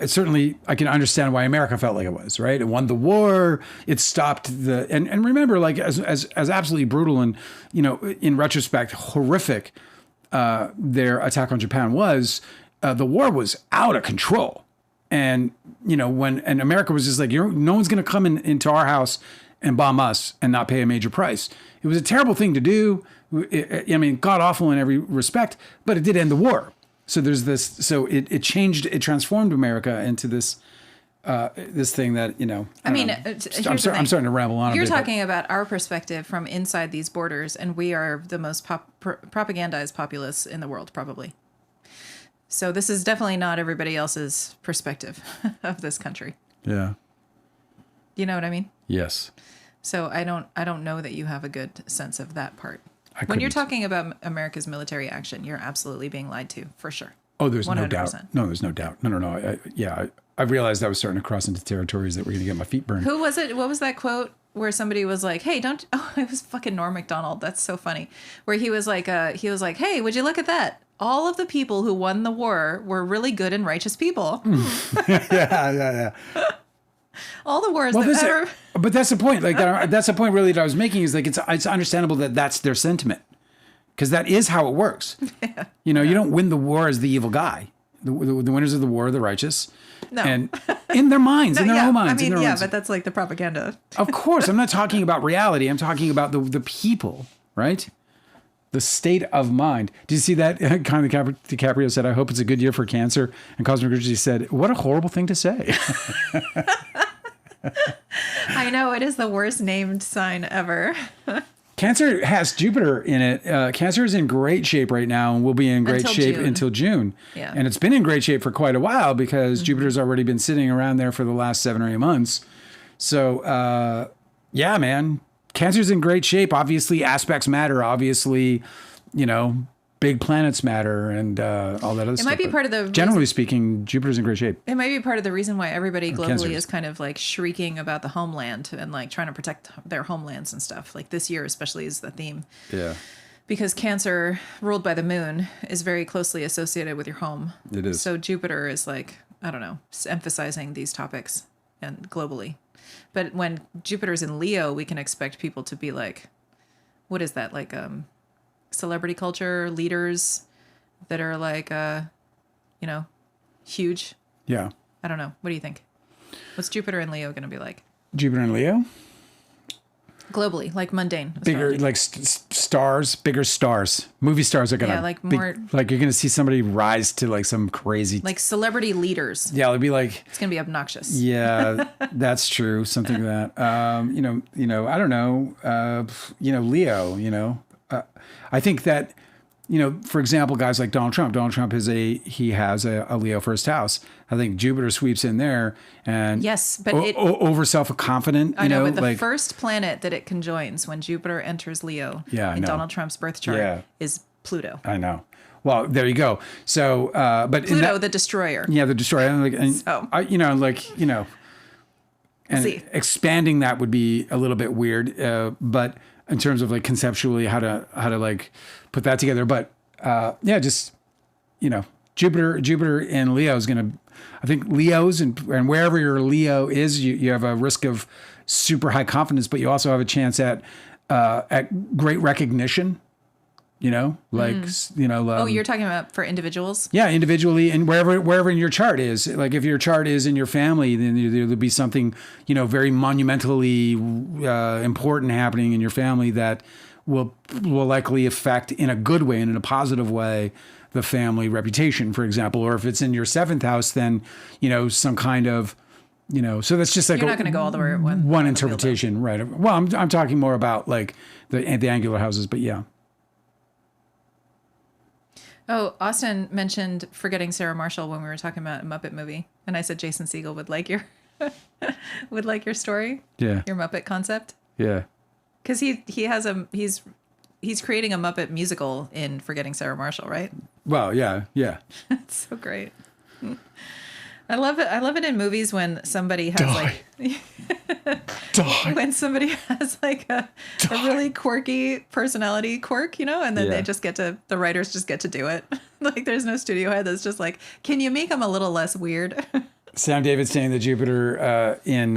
certainly, I can understand why America felt like it was, right? It won the war. It stopped and remember, like as absolutely brutal and, in retrospect, horrific, their attack on Japan was. The war was out of control, And, and America was just like, no one's going to come into our house and bomb us and not pay a major price. It was a terrible thing to do. I mean, god awful in every respect, but it did end the war. So there's this, so it transformed America into this thing that, I'm starting to ramble on. You're talking about our perspective from inside these borders, and we are the most propagandized populace in the world, probably. So this is definitely not everybody else's perspective of this country. Yeah. You know what I mean? Yes. So I don't know that you have a good sense of that part. When you're talking about America's military action, you're absolutely being lied to, for sure. Oh, there's 100%. no doubt. No, there's no doubt. No. I realized I was starting to cross into territories that were going to get my feet burned. Who was it? What was that quote where somebody was like, "Hey, don't." Oh, it was fucking Norm Macdonald. That's so funny. Where he was like, "Hey, would you look at that? All of the people who won the war were really good and righteous people." Yeah. All the wars that ever. But that's the point. Like that's the point really that I was making is like it's understandable that that's their sentiment, because that is how it works. Yeah. You don't win the war as the evil guy. The winners of the war are the righteous. No. And in their minds, in their own minds. I mean, but that's like the propaganda. Of course, I'm not talking about reality. I'm talking about the people, right? The state of mind. Did you see that? Conor DiCaprio said, "I hope it's a good year for cancer." And Cosmic Urgency said, "What a horrible thing to say." I know, it is the worst named sign ever. Cancer has Jupiter in it. Cancer is in great shape right now and will be in great shape until June. Yeah. And it's been in great shape for quite a while because Jupiter's already been sitting around there for the last 7 or 8 months. So, yeah, man, Cancer's in great shape. Obviously, aspects matter. Obviously, big planets matter and all that other stuff. It might be part of the... Generally speaking, Jupiter's in great shape. It might be part of the reason why everybody globally is kind of like shrieking about the homeland and like trying to protect their homelands and stuff. Like this year especially is the theme. Yeah. Because Cancer, ruled by the moon, is very closely associated with your home. It is. So Jupiter is like, I don't know, emphasizing these topics and globally. But when Jupiter's in Leo, we can expect people to be like, what is that? Like, celebrity culture leaders that are like huge. Yeah. I don't know. What do you think? What's Jupiter and Leo going to be like? Jupiter and Leo? Globally, like mundane. Bigger, like stars, bigger stars. Movie stars are going to... Yeah, like more... Like you're going to see somebody rise to like some crazy... Like celebrity leaders. Yeah, it'd be like... It's going to be obnoxious. Yeah, that's true. Something like that. I don't know. Leo, I think that, for example, guys like Donald Trump has a Leo first house. I think Jupiter sweeps in there and yes, but over self-confident. I know, but the first planet that it conjoins when Jupiter enters Leo in Donald Trump's birth chart is Pluto. I know. Well, there you go. So, but Pluto, the destroyer. Yeah, the destroyer. And expanding that would be a little bit weird, but. In terms of like conceptually how to like put that together. But Jupiter in Leo is going to, I think Leos and wherever your Leo is, you have a risk of super high confidence, but you also have a chance at great recognition. You're talking about for individuals? Yeah, individually, and wherever in your chart is. Like if your chart is in your family, then there'll be something, very monumentally important happening in your family that will likely affect in a good way and in a positive way the family reputation, for example. Or if it's in your 7th house, then some kind of so that's just like you're not going to go all the way one interpretation, right? Well, I'm talking more about like the angular houses, but yeah. Oh, Austin mentioned Forgetting Sarah Marshall when we were talking about a Muppet movie, and I said Jason Segel would like your story, your Muppet concept, because he's creating a Muppet musical in Forgetting Sarah Marshall, right? Well, yeah, it's so great. I love it. I love it in movies when somebody has when somebody has like a really quirky personality quirk, and then the writers just get to do it. Like there's no studio head that's just like, can you make them a little less weird? Sam David's saying that Jupiter in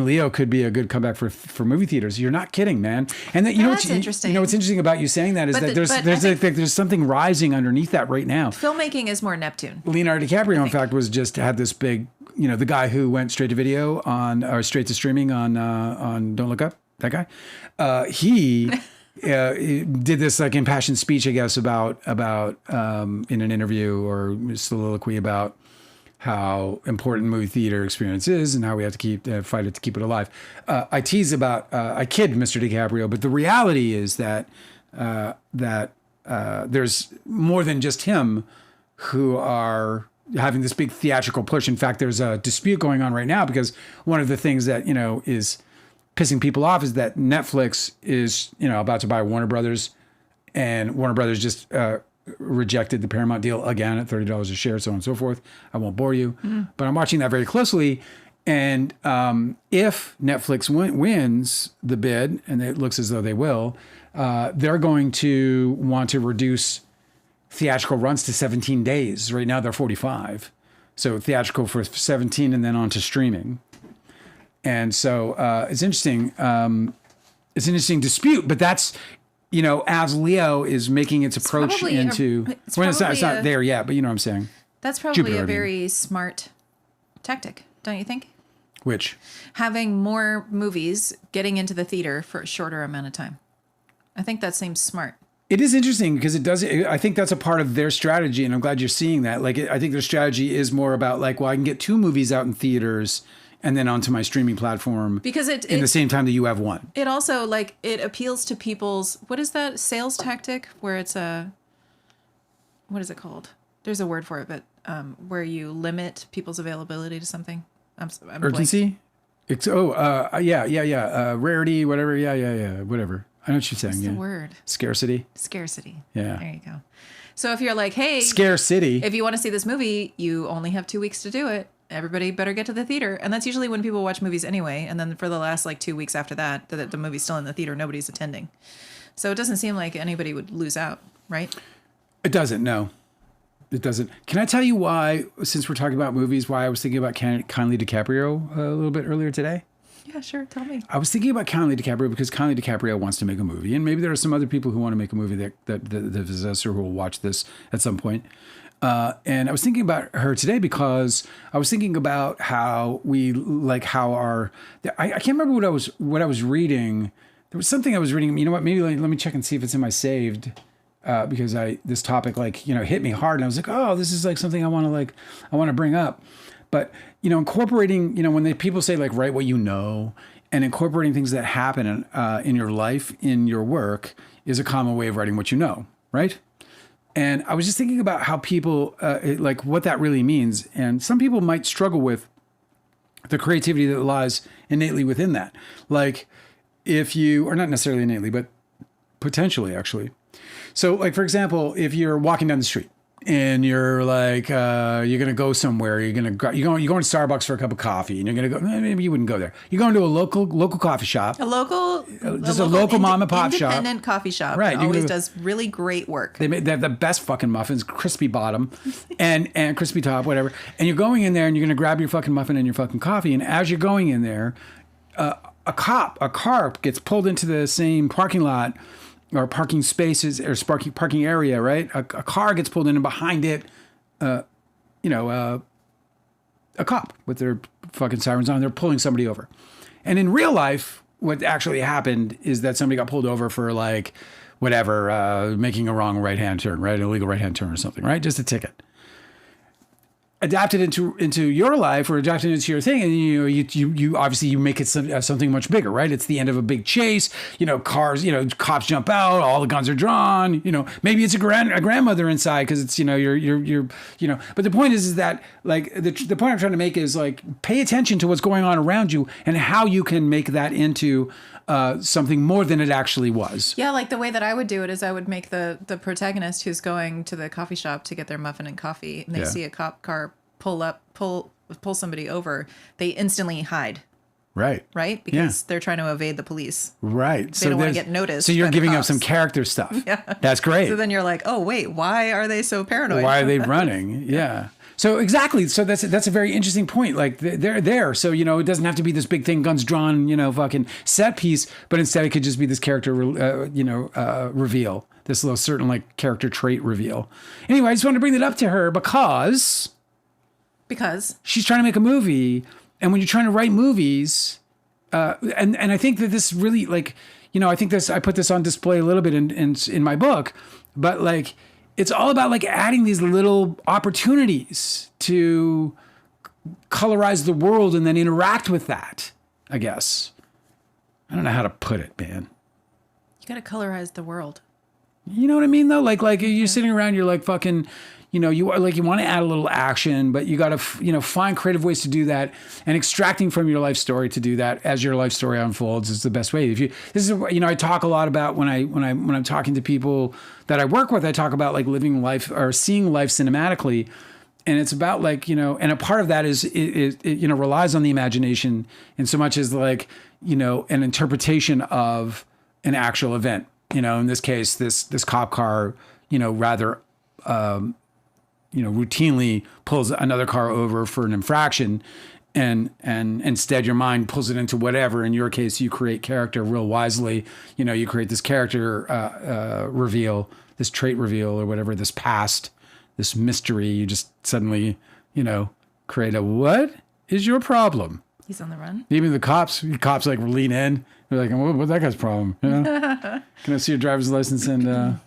Leo could be a good comeback for movie theaters. You're not kidding, man. And that that's interesting. What's interesting about you saying that is there's something rising underneath that right now. Filmmaking is more Neptune. Leonardo DiCaprio, in fact, had this big the guy who went straight to video or straight to streaming on Don't Look Up, that guy, he did this like impassioned speech, I guess, about in an interview or soliloquy about how important movie theater experience is and how we have to fight it to keep it alive. I kid Mr. DiCaprio, but the reality is that there's more than just him who are having this big theatrical push. In fact, there's a dispute going on right now because one of the things that, is pissing people off is that Netflix is, about to buy Warner Brothers, and Warner Brothers just rejected the Paramount deal again at $30 a share, so on and so forth. I won't bore you, but I'm watching that very closely. And if Netflix wins the bid, and it looks as though they will, they're going to want to reduce theatrical runs to 17 days. Right now they're 45. So theatrical for 17 and then on to streaming. And so it's interesting. It's an interesting dispute, but that's, as Leo is making its approach it's not there yet, but you know what I'm saying. That's probably a very smart tactic, don't you think? Which? Having more movies getting into the theater for a shorter amount of time. I think that seems smart. It is interesting because I think that's a part of their strategy, and I'm glad you're seeing that. Like, I think their strategy is more about like, well, I can get 2 movies out in theaters and then onto my streaming platform because in the same time that you have one. It also it appeals to people's, what is that sales tactic where it's what is it called? There's a word for it, but where you limit people's availability to something. I'm urgency. It's rarity, whatever. Yeah, whatever. I know what you're saying. What's the word? Scarcity. Yeah. There you go. So if you're like, hey, scarcity. If you want to see this movie, you only have 2 weeks to do it. Everybody better get to the theater. And that's usually when people watch movies anyway. And then for the last 2 weeks after that, the movie's still in the theater, nobody's attending. So it doesn't seem like anybody would lose out, right? It doesn't, no. It doesn't. Can I tell you why, since we're talking about movies, why I was thinking about Kindly DiCaprio a little bit earlier today? Yeah, sure. Tell me. I was thinking about Kindly DiCaprio because Kindly DiCaprio wants to make a movie. And maybe there are some other people who want to make a movie that visit us or who will watch this at some point. And I was thinking about her today because I was thinking about how I can't remember what I was reading. There was something I was reading. You know what? Maybe let me check and see if it's in my saved. Because this topic hit me hard, and I was like, oh, this is like something I want to bring up. But incorporating, when people say like write what you know, and incorporating things that happen in your life, in your work, is a common way of writing what you know, right? And I was just thinking about how people what that really means, and some people might struggle with the creativity that lies innately within that. Like if you, or not necessarily innately, but potentially actually. So, like, for example, if you're walking down the street and you're like, you're going to go somewhere, you're going to Starbucks for a cup of coffee, and you're going to go, maybe you wouldn't go there. You're going to a local coffee shop. A local mom and pop shop. Independent coffee shop. Right. Always does really great work. They have the best fucking muffins, crispy bottom and crispy top, whatever. And you're going in there and you're going to grab your fucking muffin and your fucking coffee. And as you're going in there, a car gets pulled into the same parking lot or parking spaces or parking area, right? A car gets pulled in, and behind it, a cop with their fucking sirens on. They're pulling somebody over. And in real life, what actually happened is that somebody got pulled over for making a wrong right-hand turn, right? An illegal right-hand turn or something, right? Just a ticket. Adapted into your life or adapted into your thing, and you obviously you make it something much bigger, right? It's the end of a big chase. Cars. Cops jump out. All the guns are drawn. Maybe it's a grandmother inside because it's you're. But the point is that like the point I'm trying to make is like pay attention to what's going on around you and how you can make that into something more than it actually was. Yeah, like the way that I would do it is I would make the protagonist who's going to the coffee shop to get their muffin and coffee, and they see a cop car pull somebody over, they instantly hide. Right. Because they're trying to evade the police. Right. They don't want to get noticed. So you're giving up some character stuff. Yeah. That's great. So then you're like, oh, wait, why are they so paranoid? Why are they running? Yeah. So exactly. So that's a very interesting point. Like they're there. So, it doesn't have to be this big thing, guns drawn, fucking set piece, but instead it could just be this character, reveal, this little certain like character trait reveal. Anyway, I just wanted to bring that up to her because Because she's trying to make a movie. And when you're trying to write movies, and I think that this really, like, you know, I think this, I put this on display a little bit in my book, but like, it's all about like adding these little opportunities to colorize the world and then interact with that, I guess. I don't know how to put it, man. you got to colorize the world. You know what I mean, though? Like you're sitting around, you're like fucking, you know, you want to add a little action, but you got to, you know, find creative ways to do that, and extracting from your life story to do that as your life story unfolds is the best way. This is, you know, I talk a lot about when I'm talking to people that I work with, I talk about like living life or seeing life cinematically. And it's about like, you know, and a part of that is, it you know, relies on the imagination in so much as like, you know, an interpretation of an actual event. You know, in this case, this cop car, you know, rather, you know, routinely pulls another car over for an infraction, and instead your mind pulls it into whatever. In your case, you create character real wisely. You know, you create this character reveal, this trait reveal or whatever, this past, this mystery. You just suddenly, you know, create a, what is your problem? He's on the run. Even the cops like lean in. They're like, what's that guy's problem? You know? Can I see your driver's license and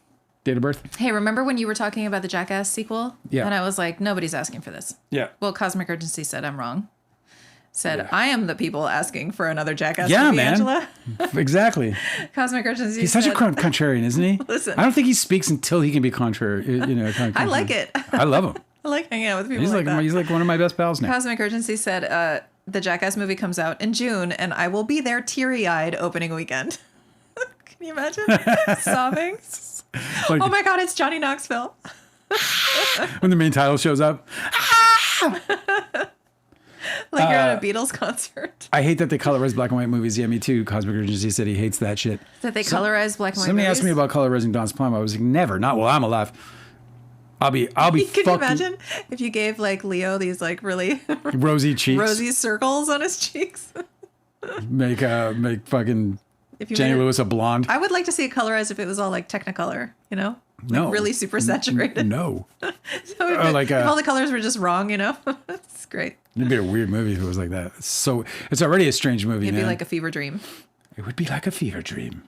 date of birth? Hey, remember when you were talking about the Jackass sequel? Yeah. And I was like, nobody's asking for this. Yeah. Well, Cosmic Urgency said I'm wrong. Said, Yeah. I am the people asking for another Jackass Yeah, movie, man. Angela. Exactly. Cosmic Urgency He's such a said, contrarian, isn't he? Listen. I don't think he speaks until he can be contrary. You know, I like it. I love him. I like hanging out with people He's like that. he's like one of my best pals now. Cosmic Urgency said, the Jackass movie comes out in June, and I will be there teary-eyed opening weekend. Can you imagine? Sobbing. Like, Oh my God, it's Johnny Knoxville. when the main title shows up. Like you're at a Beatles concert. I hate that they colorize black and white movies. Yeah, me too. Cosmic Urgency said he hates that shit. That they colorize black and white Somebody movies. asked me about colorizing Don's Plum. I was like, never. Not while I'm alive. I'll be Can you fucking imagine if you gave like Leo these like really rosy cheeks. rosy circles on his cheeks? Make fucking If you Jenny made it- Lewis a blonde. I would like to see it colorized if it was all like Technicolor, you know? Like No. really super saturated. No. So if, Or like if a- all the colors were just wrong, you know? It's great. It'd be a weird movie if it was like that. It's already a strange movie, It'd man. be like a fever dream. It would be like a fever dream.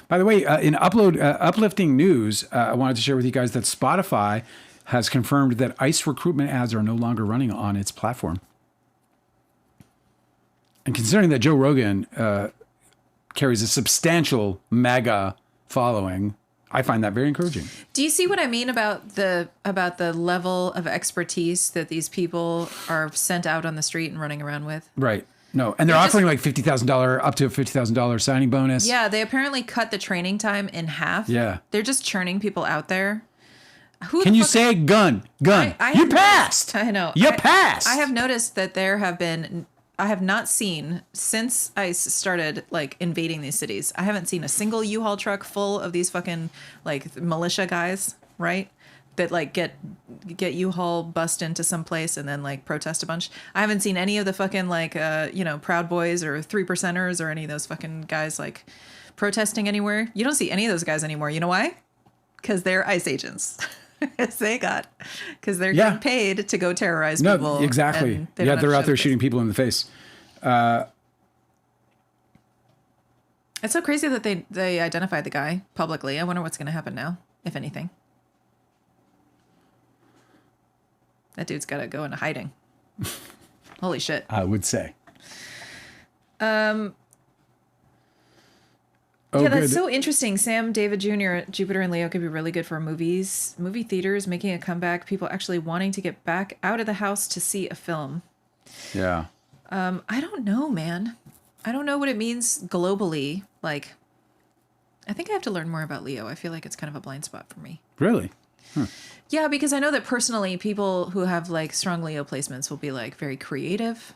By the way, in uplifting news, I wanted to share with you guys that Spotify has confirmed that ICE recruitment ads are no longer running on its platform. And considering that Joe Rogan carries a substantial MAGA following, I find that very encouraging. Do you see what I mean about the level of expertise that these people are sent out on the street and running around with? Right. No, and they're They're just- offering like $50,000 up to a $50,000 signing bonus. Yeah, they apparently cut the training time in half. Yeah. They're just churning people out there. Who Can the you fuck- say gun? I You have passed. noticed- I know. You passed. I have noticed that there have been. I have not seen since I started like invading these cities. I haven't seen a single U-Haul truck full of these fucking like militia guys, right? That like get U-Haul bust into some place and then like protest a bunch. I haven't seen any of the fucking like Proud Boys or 3%ers or any of those fucking guys like protesting anywhere. You don't see any of those guys anymore. You know why? Because they're ICE agents. Because they're Yeah. getting paid to go terrorize people. No, exactly. and they Yeah, don't have they're to out show there face. shooting people in the face. It's so crazy that they identified the guy publicly. I wonder what's going to happen now, if anything. That dude's got to go into hiding. Holy shit. I would say. Yeah, that's so interesting. Sam David Jr., Jupiter and Leo could be really good for movies, movie theaters, making a comeback, people actually wanting to get back out of the house to see a film. Yeah. I don't know, man. I don't know what it means globally. Like, I think I have to learn more about Leo. I feel like it's kind of a blind spot for me. Really? Yeah, because I know that personally, people who have like strong Leo placements will be like very creative.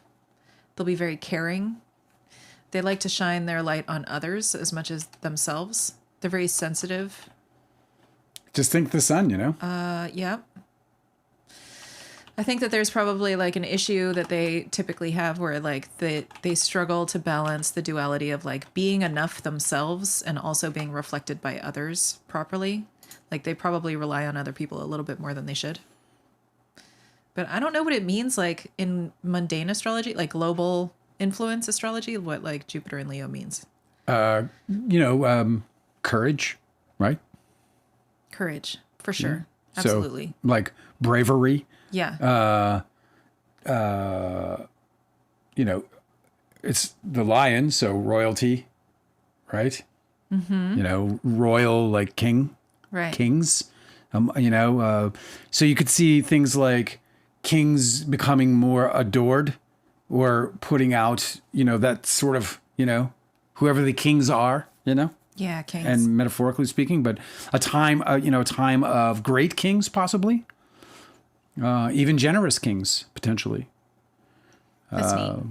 They'll be very caring. They like to shine their light on others as much as themselves. They're very sensitive. Just think the sun, you know? Yeah. I think that there's probably like an issue that they typically have where like they struggle to balance the duality of like being enough themselves and also being reflected by others properly. Like they probably rely on other people a little bit more than they should. But I don't know what it means like in mundane astrology, like global influence astrology, what like Jupiter and Leo means. Courage, right? Courage, for sure. So, Absolutely. like bravery. Yeah. It's the lion, so royalty, right? Royal, like king, right. kings. So you could see things like kings becoming more adored, or putting out, that sort of, whoever the kings are, Yeah, kings. and metaphorically speaking, but a time of great kings, possibly, even generous kings, potentially. That's neat.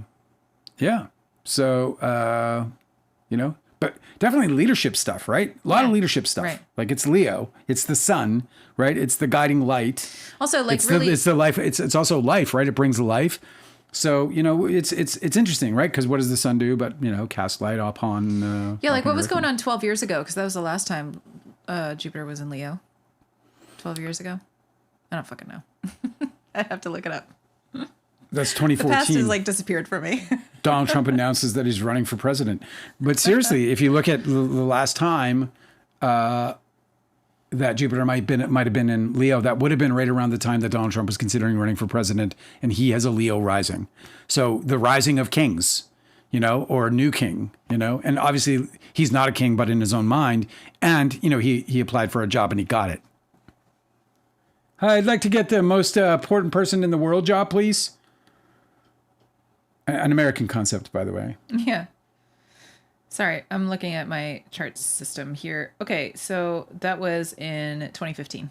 Yeah. So, but definitely leadership stuff, right? A lot of leadership stuff. Right. Like it's Leo, it's the sun, right? It's the guiding light. Also, like It's really, it's the life. It's also life, right? It brings life. So, it's interesting, right? Because what does the sun do? But, cast light upon. yeah, like upon what was earth. going on 12 years ago? Because that was the last time Jupiter was in Leo. 12 years ago? I don't fucking know. I have to look it up. That's The 2014. past has like disappeared for me. Donald Trump announces that he's running for president. But seriously, if you look at the last time that Jupiter might have been in Leo, that would have been right around the time that Donald Trump was considering running for president, and he has a Leo rising. So the rising of kings, or a new king, and obviously he's not a king, but in his own mind. And, he applied for a job and he got it. I'd like to get the most important person in the world job, please. An American concept, by the way. Yeah. Sorry, I'm looking at my chart system here. Okay, so that was in 2015.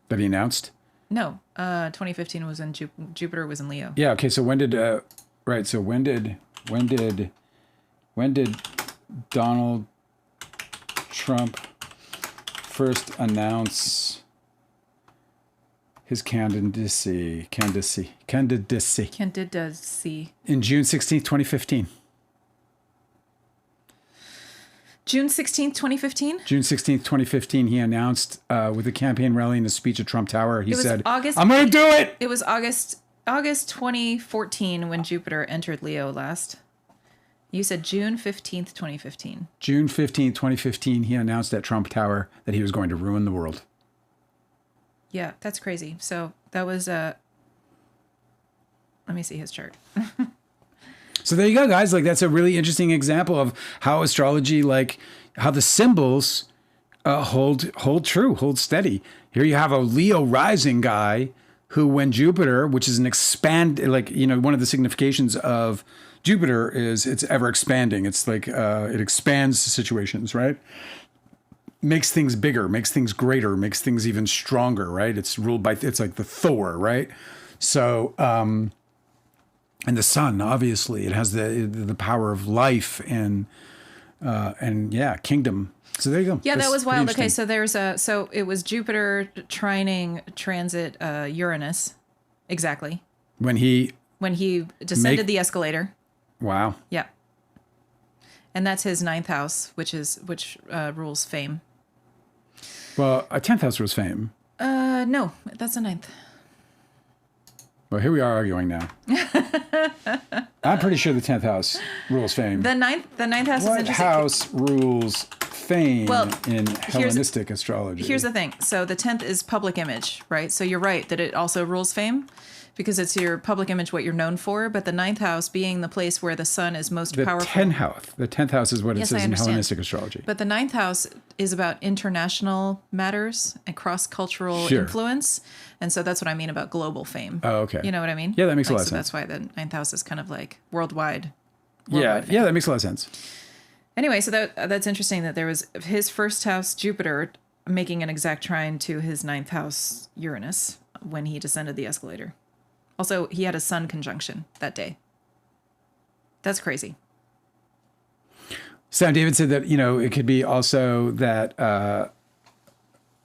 That he announced? No, 2015 was in Jupiter was in Leo. Yeah. Okay. So when did right? So when did Donald Trump first announce his candidacy? Candidacy. In June 16th, 2015. June 16th, 2015? June 16th, 2015, he announced with a campaign rally in a speech at Trump Tower, he said, August, I'm going to do it! It was August 2014 when Jupiter entered Leo last. You said June 15th, 2015. June 15th, 2015, he announced at Trump Tower that he was going to ruin the world. Yeah, that's crazy. So that was, let me see his chart. So there you go, guys. Like, that's a really interesting example of how astrology, like how the symbols hold true, hold steady. Here you have a Leo rising guy who, when Jupiter, which is one of the significations of Jupiter is it's ever expanding. It's like it expands situations, right? Makes things bigger, makes things greater, makes things even stronger, right? It's like the Thor, right? So, and the sun, obviously, it has the power of life and kingdom. So there you go. Yeah, That's that was pretty wild. Okay, interesting. so it was Jupiter trining transit Uranus, exactly when he descended the escalator. Wow. Yeah, and that's his 9th house, which rules fame. Well, a 10th house was fame. No, that's the 9th. Well, here we are arguing now. I'm pretty sure the 10th house rules fame. The ninth house is What interesting. house rules fame in Hellenistic astrology? Here's the thing. So the 10th is public image, right? So you're right that it also rules fame because it's your public image, what you're known for. But the 9th house being the place where the sun is most powerful. The 10th house is what it Yes, says I in understand. Hellenistic astrology. But the 9th house is about international matters and cross-cultural influence. And so that's what I mean about global fame. Oh, okay. You know what I mean? Yeah, that makes a lot of so sense. That's why the 9th house is kind of like worldwide. Yeah, fame. that makes a lot of sense. Anyway, so that's interesting that there was his first house, Jupiter, making an exact trine to his 9th house, Uranus, when he descended the escalator. Also, he had a sun conjunction that day. That's crazy. Sam David said that, it could be also that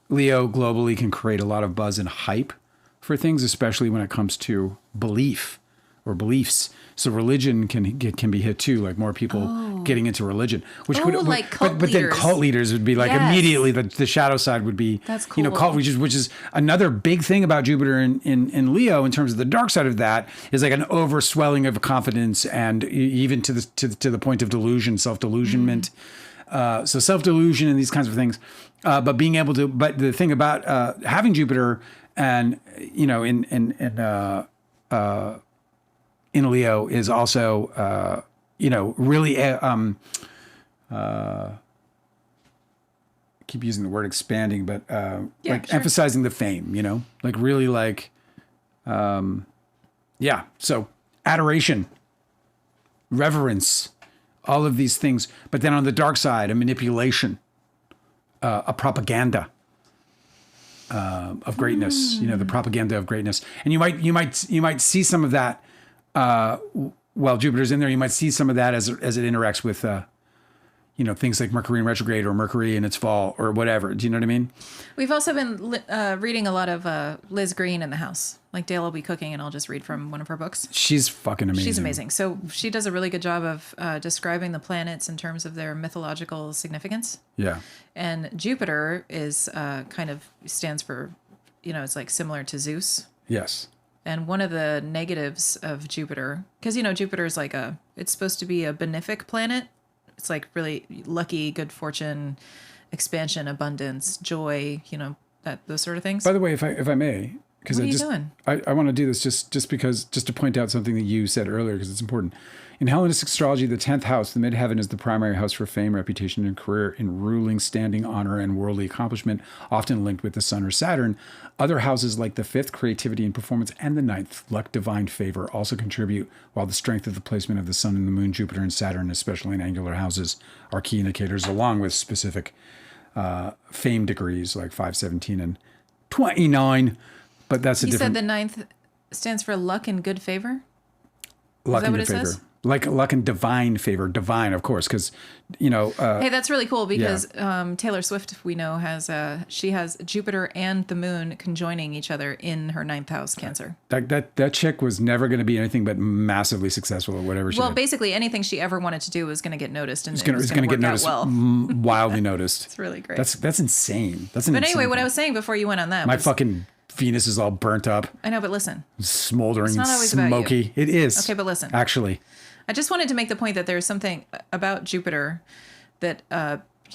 Leo globally can create a lot of buzz and hype for things, especially when it comes to belief. or beliefs. So religion can be hit too, like more people getting into religion, which like cult but then leaders. cult leaders would be like immediately the shadow side would be, That's cool. cult, which is another big thing about Jupiter in Leo in terms of the dark side of that is like an overswelling of confidence and even to the point of delusion, self-delusionment. So self-delusion and these kinds of things, but being able to, but the thing about having Jupiter and, in Leo is also, really, keep using the word expanding, but emphasizing the fame, like really like, so adoration, reverence, all of these things. But then on the dark side, a manipulation, a propaganda of greatness, the propaganda of greatness. And you might see some of that while Jupiter's in there. You might see some of that as it interacts with, things like Mercury in retrograde or Mercury in its fall or whatever. Do you know what I mean? We've also been reading a lot of Liz Green in the house. Like Dale will be cooking and I'll just read from one of her books. She's fucking amazing. She's amazing. So she does a really good job of describing the planets in terms of their mythological significance. Yeah. And Jupiter is kind of stands for, it's like similar to Zeus. Yes. And one of the negatives of Jupiter, because, Jupiter is like it's supposed to be a benefic planet. It's like really lucky, good fortune, expansion, abundance, joy, those sort of things. By the way, if I may, because what are you doing? I want to do this just to point out something that you said earlier, because it's important. In Hellenistic astrology, the 10th house, the midheaven, is the primary house for fame, reputation, and career in ruling, standing, honor, and worldly accomplishment, often linked with the sun or Saturn. Other houses like the 5th, creativity and performance, and the 9th, luck, divine favor, also contribute, while the strength of the placement of the sun and the moon, Jupiter and Saturn, especially in angular houses, are key indicators, along with specific fame degrees like 5, 17, and 29. But that's You said the 9th stands for luck and good favor? Luck and what good it favor. says? Like luck and divine favor. Divine, of course, because, hey, that's really cool because Taylor Swift, we know, she has Jupiter and the moon conjoining each other in her 9th house, Cancer. That chick was never going to be anything but massively successful at whatever she did. Well, basically anything she ever wanted to do was going to get noticed. And It's going to get noticed, wildly noticed. It's really great. That's insane. But anyway, what I was saying before you went on that was... fucking Venus is all burnt up. I know, but listen. Smoldering, and smoky. It is. Okay, but listen. Actually. I just wanted to make the point that there's something about Jupiter that,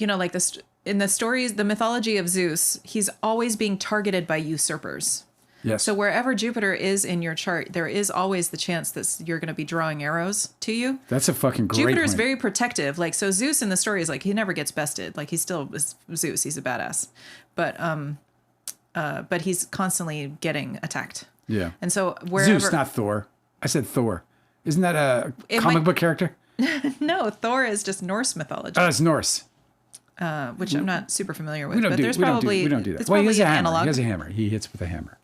like this in the stories, the mythology of Zeus, he's always being targeted by usurpers. Yes. So wherever Jupiter is in your chart, there is always the chance that you're going to be drawing arrows to you. That's a fucking great Jupiter's point. very protective. Like, so Zeus in the story is like, he never gets bested. Like, he still is Zeus. He's a badass. But he's constantly getting attacked. Yeah. And so wherever... Zeus, not Thor. I said Thor. Isn't that a comic book character? No, Thor is just Norse mythology. Oh, it's Norse. Which I'm not super familiar with. We don't do that. Well, he has a hammer. Analog. He has a hammer. He hits with a hammer.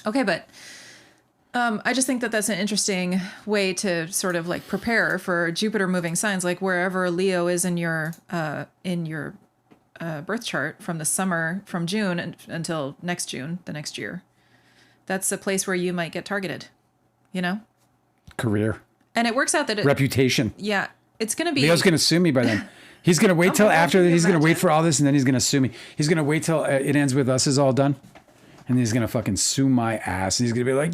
Okay, but I just think that that's an interesting way to sort of like prepare for Jupiter moving signs, like wherever Leo is in your birth chart from the summer, from June until next June, the next year. That's a place where you might get targeted, Career. And it works out that reputation. Yeah, it's going to be... Leo's going to sue me by then. He's going to wait till after that. He's going to wait for all this, and then he's going to sue me. He's going to wait till it ends with us is all done. And he's going to fucking sue my ass. And he's going to be like,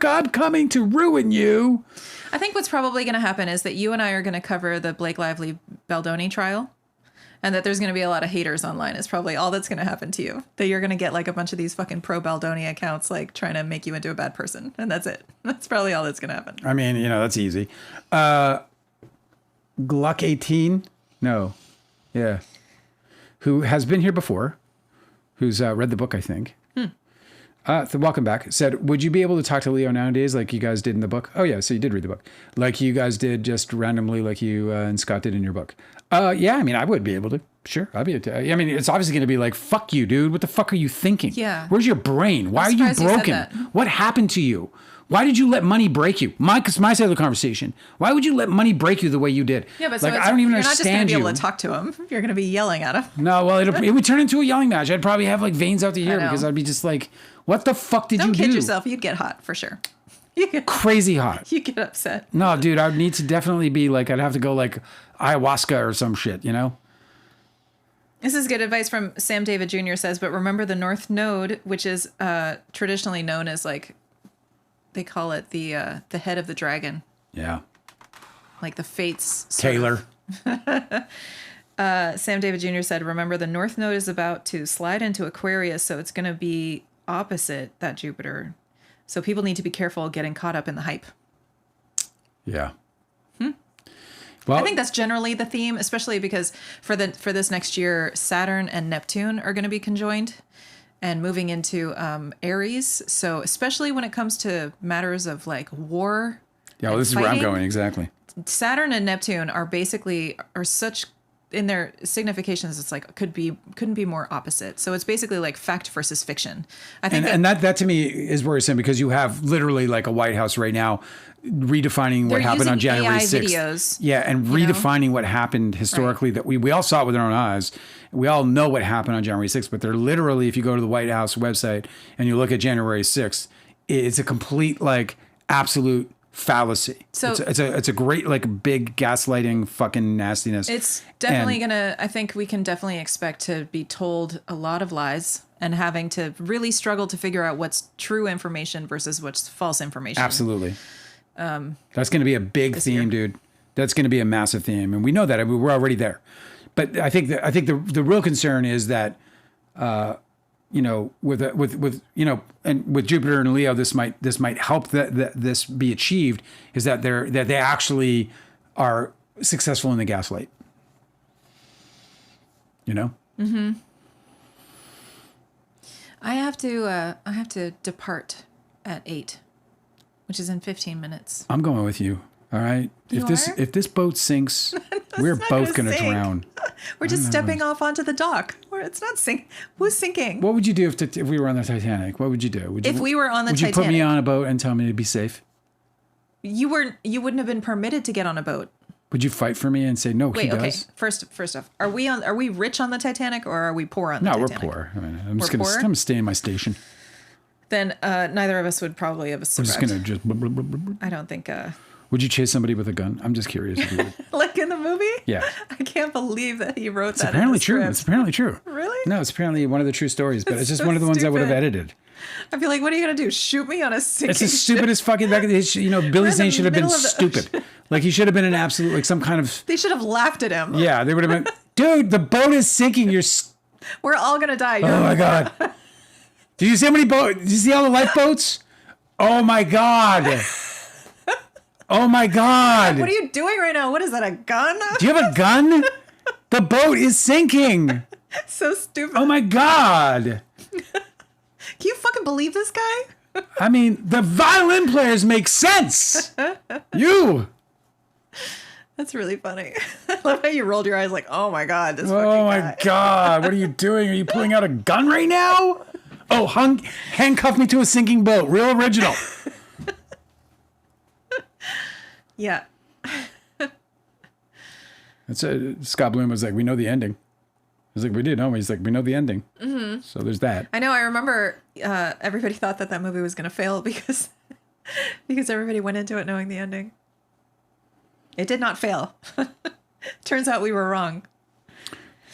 I'm coming to ruin you. I think what's probably going to happen is that you and I are going to cover the Blake Lively Baldoni trial. And that there's going to be a lot of haters online is probably all that's going to happen to you. That you're going to get like a bunch of these fucking pro Baldoni accounts like trying to make you into a bad person. And that's it. That's probably all that's going to happen. I mean, that's easy. Gluck 18? No. Yeah. Who has been here before. Who's read the book, I think. So welcome back. Said, would you be able to talk to Leo nowadays like you guys did in the book? Oh, yeah. So you did read the book. Like you guys did just randomly like you and Scott did in your book. Yeah, I mean, I would be able to. Sure, I'd be able to. I mean, it's obviously going to be like, fuck you, dude. What the fuck are you thinking? Yeah. Where's your brain? Why are you broken? What happened to you? Why did you let money break you? My side of the conversation. Why would you let money break you the way you did? Yeah, but like, I don't even understand you're not just going to be able to talk to him. You're going to be yelling at him. No, well, it would turn into a yelling match. I'd probably have like veins out the ear because I'd be just like, what the fuck did you do? Don't kid yourself. You'd get hot for sure. Crazy hot. You get upset. No, dude, I'd need to definitely be like, I'd have to go like ayahuasca or some shit, you know? This is good advice from Sam David Jr. says, but remember the North Node, which is traditionally known as like, they call it the head of the dragon. Yeah. Like the fates. Taylor. Sam David Jr. said, remember the North Node is about to slide into Aquarius, so it's going to be opposite that Jupiter. So people need to be careful getting caught up in the hype. Yeah. Well, I think that's generally the theme, especially because for this next year, Saturn and Neptune are going to be conjoined and moving into Aries. So especially when it comes to matters of like war. Yeah, well, this is where I'm going. Exactly. Saturn and Neptune are such in their significations. It's like couldn't be more opposite. So it's basically like fact versus fiction. I think, and that to me is worrisome because you have literally like a White House right now redefining what happened on January AI 6th. videos, yeah, and redefining what happened historically, that we all saw it with our own eyes. We all know what happened on January 6th, but they're literally, if you go to the White House website and you look at January 6th, it's a complete like absolute fallacy. So it's a great like big gaslighting fucking nastiness. It's definitely I think we can definitely expect to be told a lot of lies and having to really struggle to figure out what's true information versus what's false information. Absolutely. That's going to be a big theme, dude. That's going to be a massive theme, and we know that. I mean, we're already there. But I think the real concern is that, you know, with you know, and with Jupiter and Leo, this might help this be achieved. Is that they actually are successful in the gaslight. You know. Mm-hmm. I have to depart at 8. Which is in 15 minutes. I'm going with you. All right. You If this boat sinks, we're both going to drown. We're just stepping off onto the dock. It's not sinking. Who's sinking? What would you do if we were on the Titanic? What would you do? If we were on the Titanic, would you put me on a boat and tell me to be safe? You wouldn't have been permitted to get on a boat. Would you fight for me and say no? Wait, okay. First off, are we rich on the Titanic or are we poor on the Titanic? No, we're poor. I mean, I'm just going to stay in my station. Then neither of us would probably have survived. I'm just going to I don't think. Would you chase somebody with a gun? I'm just curious if you would. Like in the movie? Yeah. I can't believe that he wrote that. Apparently in the true. script. It's apparently true. Really? No, it's apparently one of the true stories, but it's just so one of the ones I would have stupid. edited. I'd be like, what are you going to do? Shoot me on a sinking It's the stupidest fucking back. You know, Billy Zane should have been stupid. Like he should have been an absolute, like some kind of. They should have laughed at him. Yeah, they would have been. Dude, the boat is sinking. We're all going to die. Oh my God. Did you see how many boats? Did you see all the lifeboats? Oh my God. Oh my God. What are you doing right now? What is that, a gun? Do you have a gun? The boat is sinking. So stupid. Oh my God. Can you fucking believe this guy? I mean, the violin players make sense. You. That's really funny. I love how you rolled your eyes like, oh my God, this fucking Oh my guy. God. What are you doing? Are you pulling out a gun right now? Oh, handcuff me to a sinking boat. Real original. Yeah. Scott Bloom was like, we know the ending. I was like, we did, no? He's like, we know the ending. Mm-hmm. So there's that. I know. I remember everybody thought that movie was going to fail because everybody went into it knowing the ending. It did not fail. Turns out we were wrong.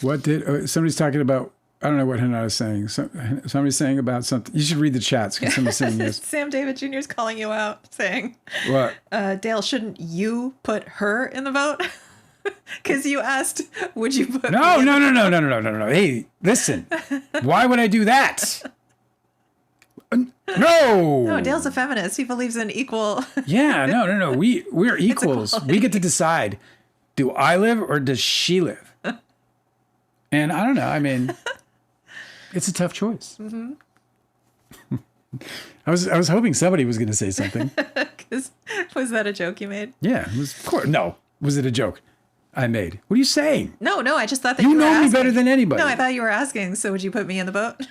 What did somebody's talking about? I don't know what Hannah is saying. Somebody's saying about something. You should read the chats because somebody's saying yes. Sam David Jr. is calling you out, saying, "What? Dale, shouldn't you put her in the vote? Because you asked, would you put?" No. Hey, listen. Why would I do that? No. No, Dale's a feminist. He believes in equal. Yeah, no. We're equals. We get to decide. Do I live or does she live? And I don't know. I mean, it's a tough choice. Mm-hmm. I was hoping somebody was going to say something. Was that a joke you made? Yeah, it was. Of course. No, was it a joke I made? What are you saying? No. I just thought that you you were know asking. me better than anybody. No, I thought you were asking. So would you put me in the boat?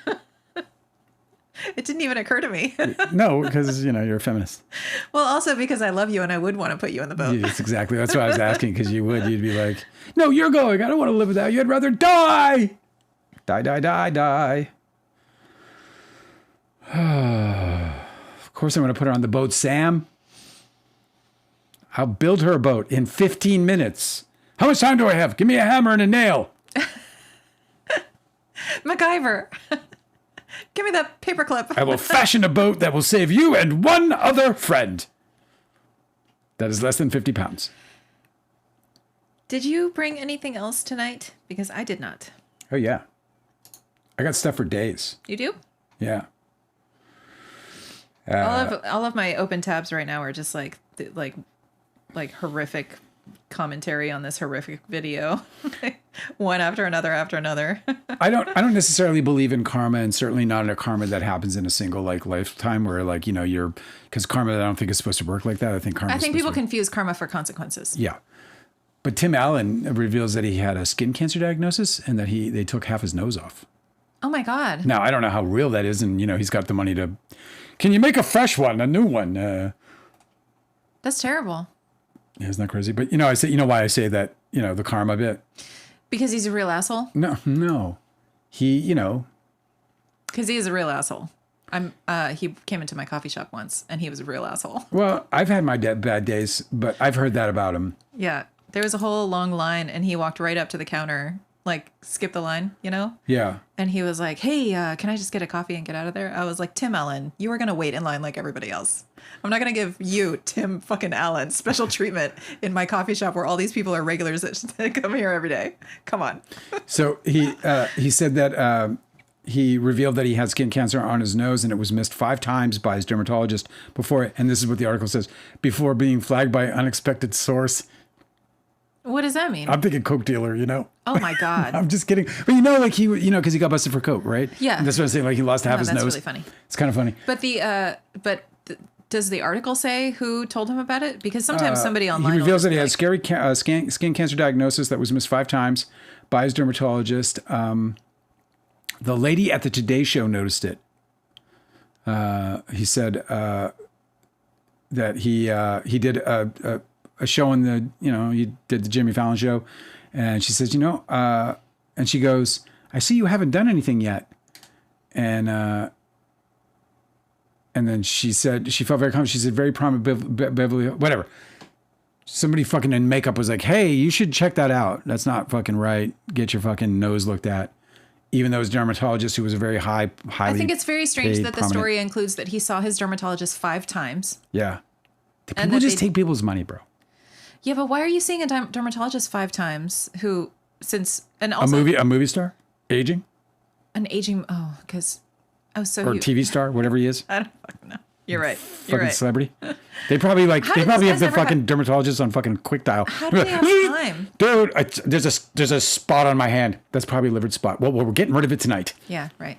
It didn't even occur to me. No, because you're a feminist. Well, also because I love you and I would want to put you in the boat. Yes, exactly. That's why I was asking, because you would. You'd be like, no, you're going. I don't want to live without you. I'd rather die. Die. Of course I'm going to put her on the boat, Sam. I'll build her a boat in 15 minutes. How much time do I have? Give me a hammer and a nail. MacGyver. Give me that paperclip. I will fashion a boat that will save you and one other friend. That is less than 50 pounds. Did you bring anything else tonight? Because I did not. Oh, yeah. I got stuff for days. You do? Yeah. All of my open tabs right now are just like horrific commentary on this horrific video. One after another. I don't necessarily believe in karma, and certainly not in a karma that happens in a single like lifetime where like, you know, because karma I don't think is supposed to work like that. I think people confuse karma for consequences. Yeah. But Tim Allen reveals that he had a skin cancer diagnosis and that they took half his nose off. Oh my God. Now, I don't know how real that is, and you know, he's got the money to. Can you make a fresh one, a new one? That's terrible. Yeah, isn't that crazy? But you know, why I say that, you know, the karma bit. Because he's a real asshole? No. He, you know. Because he is a real asshole. He came into my coffee shop once and he was a real asshole. Well, I've had my bad days, but I've heard that about him. Yeah. There was a whole long line and he walked right up to the counter, like skip the line, you know? Yeah. And he was like, hey, can I just get a coffee and get out of there? I was like, Tim Allen, you are going to wait in line like everybody else. I'm not going to give you, Tim fucking Allen, special treatment in my coffee shop where all these people are regulars that come here every day. Come on. So he said that he revealed that he had skin cancer on his nose and it was missed 5 times by his dermatologist before, and this is what the article says, before being flagged by an unexpected source. What does that mean? I'm thinking coke dealer, you know? Oh my God. I'm just kidding. But you know, like because he got busted for coke, right? Yeah. And that's what I'm saying. Like he lost half his nose. That's really funny. It's kind of funny. But does the article say who told him about it? Because sometimes somebody online he reveals that he had scary skin cancer diagnosis that was missed 5 times by his dermatologist. The lady at the Today Show noticed it. He said that he did a show in the, you know, he did the Jimmy Fallon show, and she says, you know, and she goes, I see you haven't done anything yet, and then she said she felt very confident. She said very prominent Beverly, whatever. Somebody fucking in makeup was like, hey, you should check that out. That's not fucking right. Get your fucking nose looked at. Even though his dermatologist, who was a very highly I think it's very strange that the prominent story includes that he saw his dermatologist 5 times. Yeah. People just take people's money, bro. Yeah, but why are you seeing a dermatologist 5 times and also a movie star? Aging? An aging, because, or a TV star, whatever he is. I don't fucking know. You're right. Fucking celebrity. They probably have the fucking dermatologist on fucking quick dial. How do they have time? Dude, there's a spot on my hand. That's probably a livered spot. Well, we're getting rid of it tonight. Yeah, right.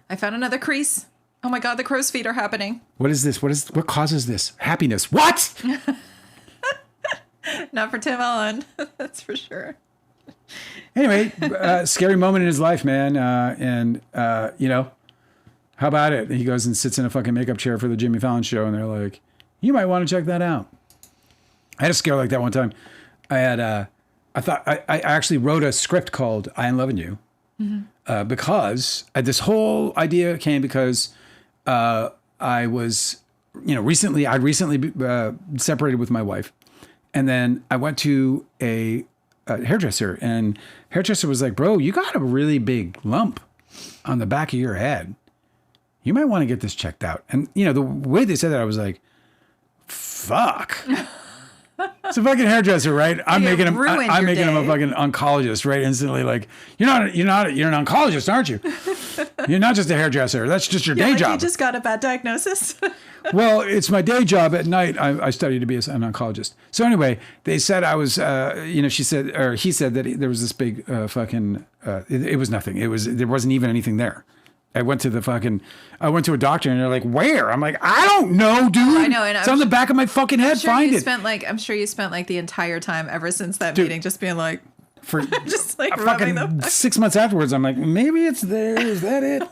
I found another crease. Oh my God, the crow's feet are happening. What is this? What causes this? Happiness. What? Not for Tim Allen. That's for sure. Anyway, scary moment in his life, man. You know, how about it? He goes and sits in a fucking makeup chair for the Jimmy Fallon show, and they're like, you might want to check that out. I had a scare like that one time. I actually wrote a script called I Am Loving You, because this whole idea came because I was, you know, I'd recently separated with my wife. And then I went to a hairdresser, and hairdresser was like, bro, you got a really big lump on the back of your head. You might want to get this checked out. And, you know, the way they said that, I was like, fuck. It's a fucking hairdresser, right? I'm making him a fucking oncologist, right? Instantly, like, you're an oncologist, aren't you? You're not just a hairdresser. That's just your day job. You just got a bad diagnosis. Well, it's my day job. At night, I study to be an oncologist. So anyway, they said I was, he said that there was this big fucking, it was nothing. There wasn't even anything there. I went to a doctor and they're like, where? I'm like, I don't know, dude. I know. And it's on the back of my fucking head. Find it. I'm sure you spent like the entire time ever since that meeting just being like, for just like rubbing them. 6 months afterwards, I'm like, maybe it's there. Is that it?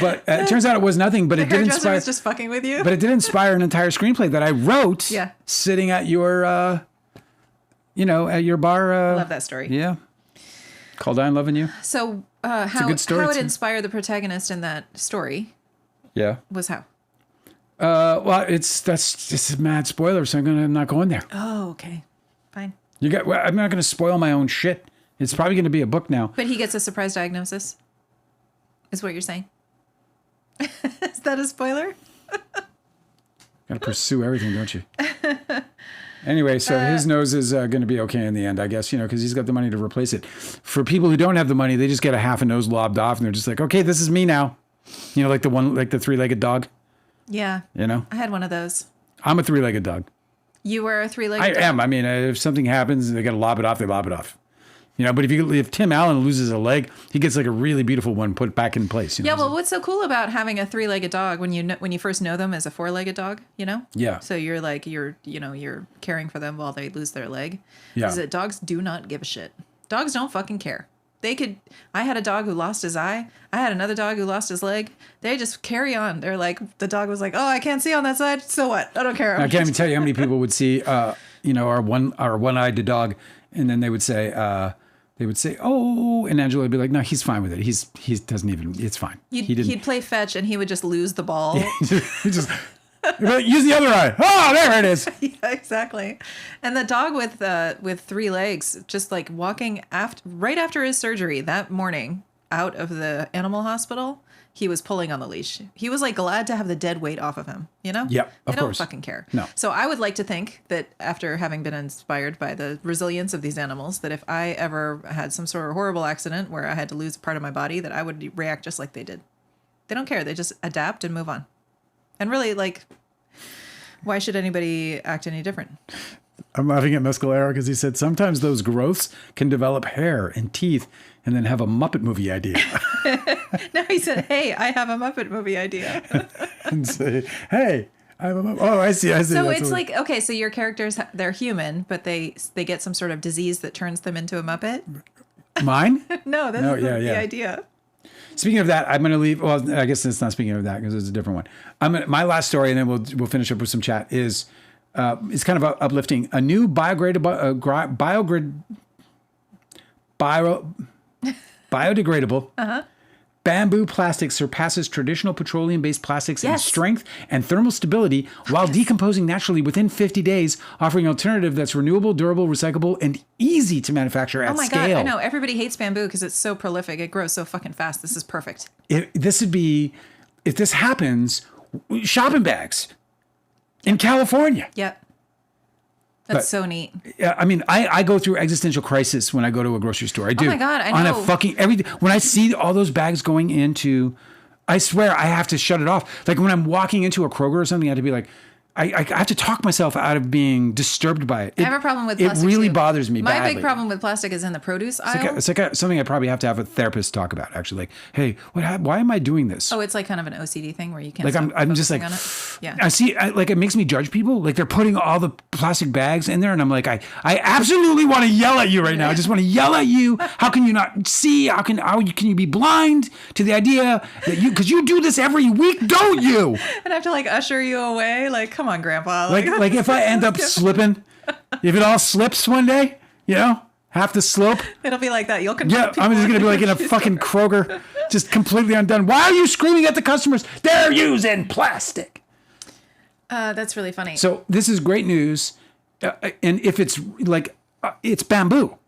But it turns out it was nothing. But it did inspire. Was just fucking with you. But it did inspire an entire screenplay that I wrote. Yeah. Sitting at your, at your bar. Love that story. Yeah. Called I Am Loving You. So it's a good story. How it inspired the protagonist in that story Yeah. Was how? Well, that's just a mad spoiler, so I'm not going there. Oh, okay. Fine. I'm not going to spoil my own shit. It's probably going to be a book now. But he gets a surprise diagnosis, is what you're saying. Is that a spoiler? Got to pursue everything, don't you? Anyway, so his nose is going to be okay in the end, I guess, because he's got the money to replace it. For people who don't have the money, they just get a half a nose lobbed off, and they're just like, okay, this is me now. Like the three-legged dog. Yeah. I had one of those. I'm a three-legged dog. You were a three-legged dog? I am. I mean, if something happens and they got to lob it off, they lob it off. But if Tim Allen loses a leg, he gets like a really beautiful one put back in place. Yeah, well, what's so cool about having a three-legged dog when you first know them as a four-legged dog, Yeah. So you're like you're caring for them while they lose their leg. Yeah. Is that dogs do not give a shit. Dogs don't fucking care. I had a dog who lost his eye. I had another dog who lost his leg. They just carry on. They're like, the dog was like, oh, I can't see on that side. So what? I don't care. I can't even tell you how many people would see, our one-eyed dog, and then they would say, oh, and Angela would be like, no, he's fine with it. He doesn't even, it's fine. He'd play fetch and he would just lose the ball. he just use the other eye. Oh, there it is. Yeah, exactly. And the dog with three legs, just like walking right after his surgery that morning out of the animal hospital, he was pulling on the leash. He was like glad to have the dead weight off of him, Yep, of They don't course. fucking care. No. So I would like to think that after having been inspired by the resilience of these animals, that if I ever had some sort of horrible accident where I had to lose a part of my body, that I would react just like they did. They don't care. They just adapt and move on. And really, like, why should anybody act any different? I'm laughing at Mescalero because he said sometimes those growths can develop hair and teeth and then have a Muppet movie idea. No, he said, hey, I have a Muppet movie idea. And say, hey, I have a Muppet. Oh, I see. So That's it's like, okay, so your characters, they're human, but they get some sort of disease that turns them into a Muppet? Mine? No, that's the idea. Speaking of that, I'm going to leave. Well, I guess it's not speaking of that because it's a different one. My last story, and then we'll finish up with some chat, is it's kind of uplifting. A new biodegradable bamboo plastic surpasses traditional petroleum-based plastics in strength and thermal stability while decomposing naturally within 50 days, offering an alternative that's renewable, durable, recyclable, and easy to manufacture at scale. Oh my God, I know. Everybody hates bamboo because it's so prolific. It grows so fucking fast. This is perfect. If this happens, shopping bags in California. Yep. That's so neat. I mean, I go through existential crisis when I go to a grocery store. I do. Oh my God, I know. On a fucking everything. When I see all those bags going into, I swear I have to shut it off. Like when I'm walking into a Kroger or something, I have to be like, I have to talk myself out of being disturbed by it. I have a problem with plastic. It really too. bothers me badly. My big problem with plastic is in the produce aisle. It's like something I probably have to have a therapist talk about, actually. Like, hey, why am I doing this? Oh, it's like kind of an OCD thing where you can't like stop I'm just like, on it. Yeah. I see, like it makes me judge people. Like they're putting all the plastic bags in there, and I'm like, I absolutely want to yell at you right now. I just want to yell at you. How can you not see? How can you be blind to the idea that because you do this every week, don't you? And I have to like usher you away. Like, come on, Grandpa. Like if I end up slipping, if it all slips one day, half the slope. It'll be like that. You'll confront Yeah, I'm just going to be like in a fucking Kroger, just completely undone. Why are you screaming at the customers? They're using plastic. That's really funny. So this is great news. And if it's like, it's bamboo.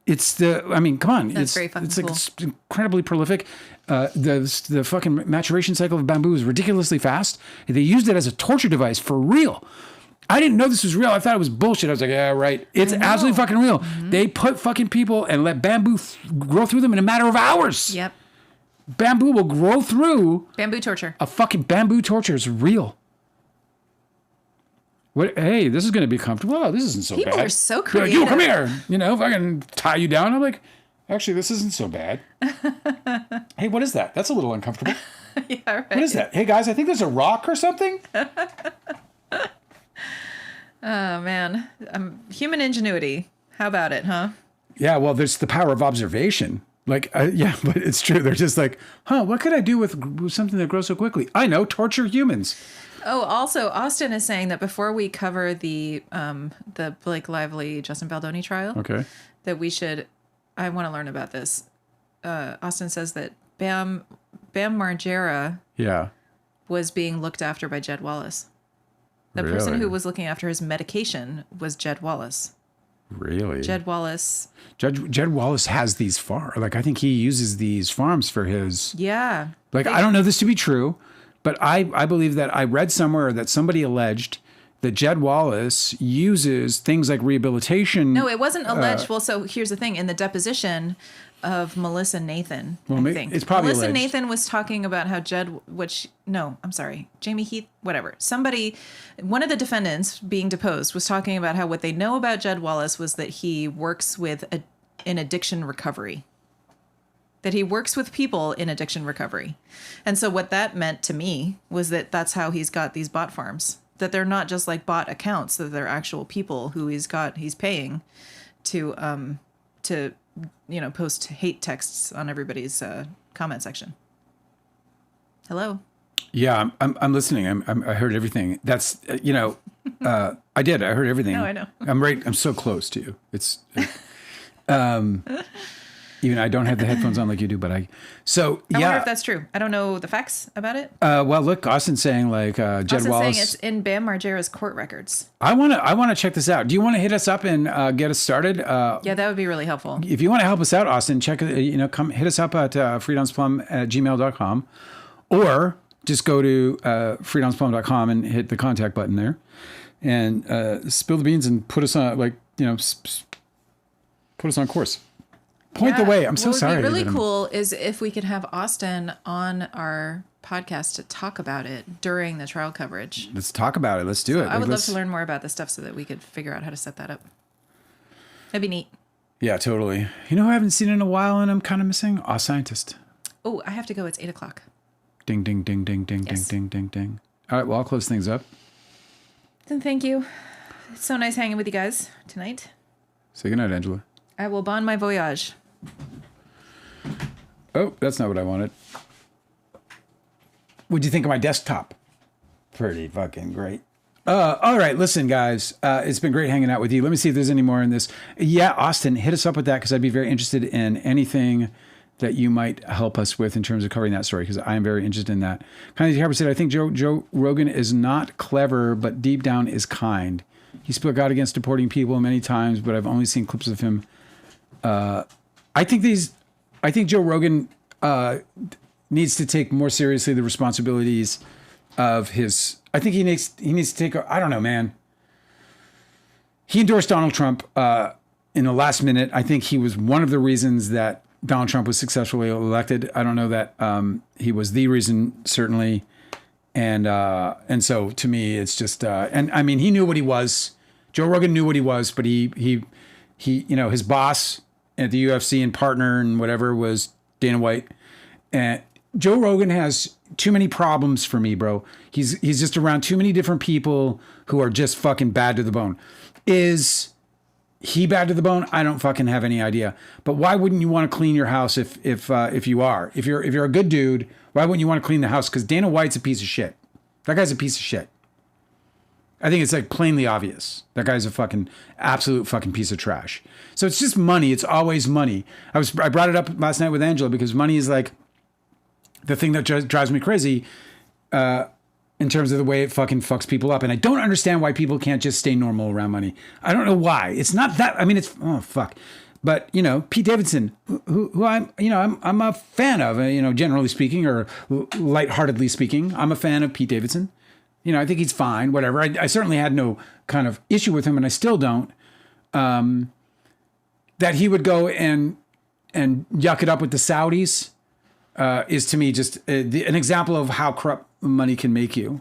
Come on. That's very fucking cool. It's incredibly prolific. The fucking maturation cycle of bamboo is ridiculously fast. They used it as a torture device for real. I didn't know this was real. I thought it was bullshit. I was like, yeah, right. It's absolutely fucking real. Mm-hmm. They put fucking people and let bamboo grow through them in a matter of hours. Yep. Bamboo will grow through. Bamboo torture. A fucking bamboo torture is real. What? Hey, this is going to be comfortable. Oh, this isn't so bad. People are so Like, creative. you come here. If I can tie you down, I'm like, actually, this isn't so bad. Hey, what is that? That's a little uncomfortable. Yeah, right. What is that? Hey, guys, I think there's a rock or something. Oh, man. Human ingenuity. How about it, huh? Yeah, well, there's the power of observation. Like, yeah, but it's true. They're just like, what could I do with something that grows so quickly? I know, torture humans. Oh, also, Austin is saying that before we cover the Blake Lively, Justin Baldoni trial, Okay. that we should, I want to learn about this. Austin says that Bam Margera Yeah. was being looked after by Jed Wallace. The person Really? who was looking after his medication was Jed Wallace. Really? Jed Wallace. Jed Wallace has these farms. Like, I think he uses these farms for his. Yeah. Like, I don't know this to be true, but I believe that I read somewhere that somebody alleged that Jed Wallace uses things like rehabilitation. No, it wasn't alleged. Well, so here's the thing. In the deposition of Melissa Nathan, I think. It's probably Melissa alleged. Nathan was talking about how Jamie Heath, whatever. Somebody, one of the defendants being deposed was talking about how what they know about Jed Wallace was that he works in addiction recovery. That he works with people in addiction recovery. And so what that meant to me was that that's how he's got these bot farms. That they're not just like bot accounts, that they're actual people who he's paying to post hate texts on everybody's comment section. Hello. Yeah, I'm listening. I heard everything. That's I did. I heard everything. No, I know. I'm so close to you. It's even I don't have the headphones on like you do, but I wonder if that's true. I don't know the facts about it. Well, look, Austin's saying like Jed Austin's Wallace. saying it's in Bam Margera's court records. I want to check this out. Do you want to hit us up and get us started? Yeah, that would be really helpful. If you want to help us out, Austin, come hit us up at freedomsplum@gmail.com, or just go to freedomsplum.com and hit the contact button there, and spill the beans and put us on put us on course. Point the way. I'm so sorry. What would be really cool is if we could have Austin on our podcast to talk about it during the trial coverage. Let's talk about it. Let's do it. I would love to learn more about this stuff so that we could figure out how to set that up. That'd be neat. Yeah, totally. You know who I haven't seen in a while and I'm kind of missing? A Scientist. Oh, I have to go. It's 8:00. Ding, ding, ding, ding, ding, Yes. ding, ding, ding, ding. All right, well, I'll close things up. Then thank you. It's so nice hanging with you guys tonight. Say goodnight, Angela. I will bon my voyage. Oh, that's not what I wanted. What'd you think of my desktop? Pretty fucking great. All right, listen, guys. It's been great hanging out with you. Let me see if there's any more in this. Yeah, Austin, hit us up with that because I'd be very interested in anything that you might help us with in terms of covering that story because I am very interested in that. Kind of said, I think Joe Rogan is not clever, but deep down is kind. He spoke out against deporting people many times, but I've only seen clips of him. I think Joe Rogan needs to take more seriously the responsibilities of his. I think he needs to take. I don't know, man. He endorsed Donald Trump in the last minute. I think he was one of the reasons that Donald Trump was successfully elected. I don't know that he was the reason, certainly. And so to me, it's just. And I mean, he knew what he was. Joe Rogan knew what he was, but he his boss at the UFC and partner and whatever was Dana White. And Joe Rogan has too many problems for me, bro. He's just around too many different people who are just fucking bad to the bone. Is he bad to the bone? I don't fucking have any idea. But why wouldn't you want to clean your house if you are? If you're a good dude, why wouldn't you want to clean the house? Because Dana White's a piece of shit. That guy's a piece of shit. I think it's like plainly obvious. That guy's a fucking absolute fucking piece of trash. So it's just money. It's always money. I brought it up last night with Angela because money is like the thing that drives me crazy in terms of the way it fucking fucks people up. And I don't understand why people can't just stay normal around money. I don't know why. It's not that. I mean, it's fuck. But Pete Davidson, who I'm a fan of. Generally speaking, or lightheartedly speaking, I'm a fan of Pete Davidson. I think he's fine, whatever. I certainly had no kind of issue with him, and I still don't. That he would go and yuck it up with the Saudis is to me just an example of how corrupt money can make you.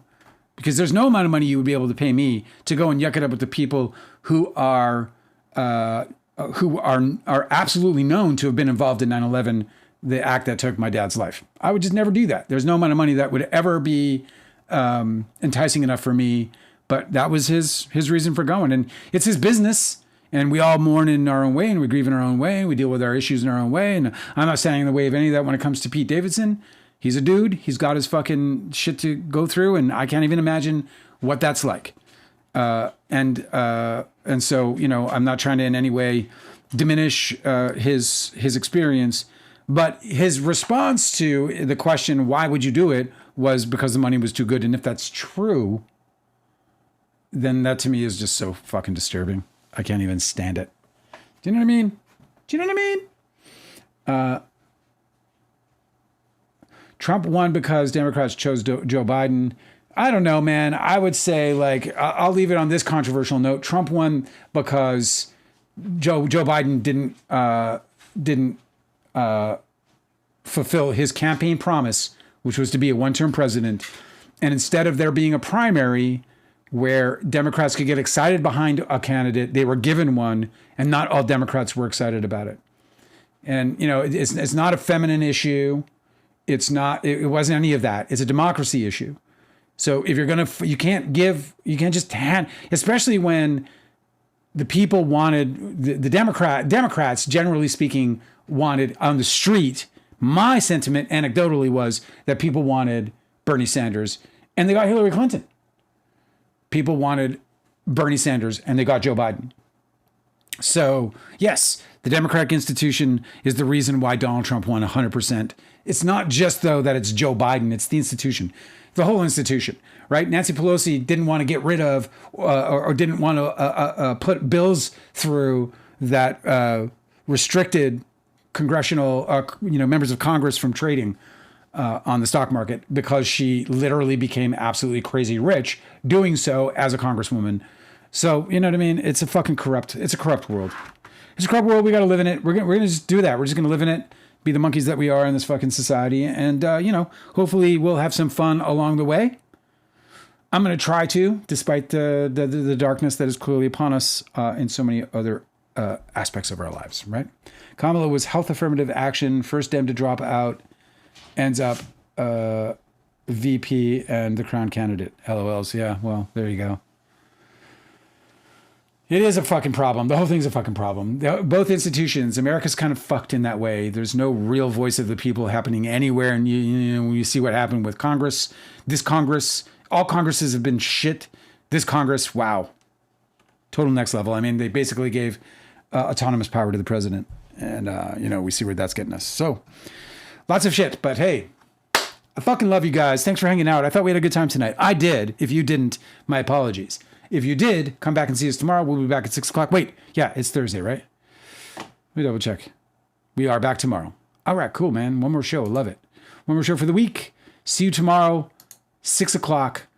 Because there's no amount of money you would be able to pay me to go and yuck it up with the people who are absolutely known to have been involved in 9/11, the act that took my dad's life. I would just never do that. There's no amount of money that would ever be enticing enough for me, but that was his reason for going, and it's his business, and we all mourn in our own way, and we grieve in our own way, and we deal with our issues in our own way, and I'm not standing in the way of any of that when it comes to Pete Davidson. He's a dude. He's got his fucking shit to go through, and I can't even imagine what that's like. And so, I'm not trying to in any way diminish his experience, but his response to the question, why would you do it, was because the money was too good. And if that's true, then that to me is just so fucking disturbing. I can't even stand it. Do you know what I mean? Do you know what I mean? Trump won because Democrats chose Joe Biden. I don't know, man. I would say, like, I'll leave it on this controversial note. Trump won because Joe Biden didn't fulfill his campaign promise, which was to be a one-term president. And instead of there being a primary where Democrats could get excited behind a candidate, they were given one, and not all Democrats were excited about it. And, you know, it's not a feminine issue. It wasn't any of that. It's a democracy issue. So if you're going to, you can't just hand, especially when the people wanted, the Democrats, generally speaking, wanted on the street. My sentiment anecdotally was that people wanted Bernie Sanders and they got Hillary Clinton. People wanted Bernie Sanders and they got Joe Biden. So yes, the Democratic institution is the reason why Donald Trump won 100%. It's not just, though, that it's Joe Biden. It's the institution, the whole institution, right? Nancy Pelosi didn't want to get rid of or didn't want to put bills through that restricted congressional, members of Congress from trading on the stock market because she literally became absolutely crazy rich doing so as a congresswoman. So, you know what I mean? It's a corrupt world. It's a corrupt world. We got to live in it. We're going to just do that. We're just going to live in it, be the monkeys that we are in this fucking society. And, hopefully we'll have some fun along the way. I'm going to try to, despite the darkness that is clearly upon us in so many other aspects of our lives, right? Kamala was health affirmative action, first Dem to drop out, ends up VP and the crown candidate. LOLs. Yeah, well, there you go. It is a fucking problem. The whole thing's a fucking problem. Both institutions, America's kind of fucked in that way. There's no real voice of the people happening anywhere. And you see what happened with Congress. This Congress, all Congresses have been shit. This Congress, wow. Total next level. I mean, they basically gave autonomous power to the president. And, we see where that's getting us. So lots of shit. But hey, I fucking love you guys. Thanks for hanging out. I thought we had a good time tonight. I did. If you didn't, my apologies. If you did, come back and see us tomorrow. We'll be back at 6 o'clock. Wait, yeah, it's Thursday, right? Let me double check. We are back tomorrow. All right, cool, man. One more show. Love it. One more show for the week. See you tomorrow, 6 o'clock.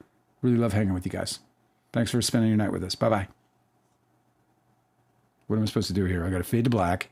Really love hanging with you guys. Thanks for spending your night with us. Bye-bye. What am I supposed to do here? I got to fade to black.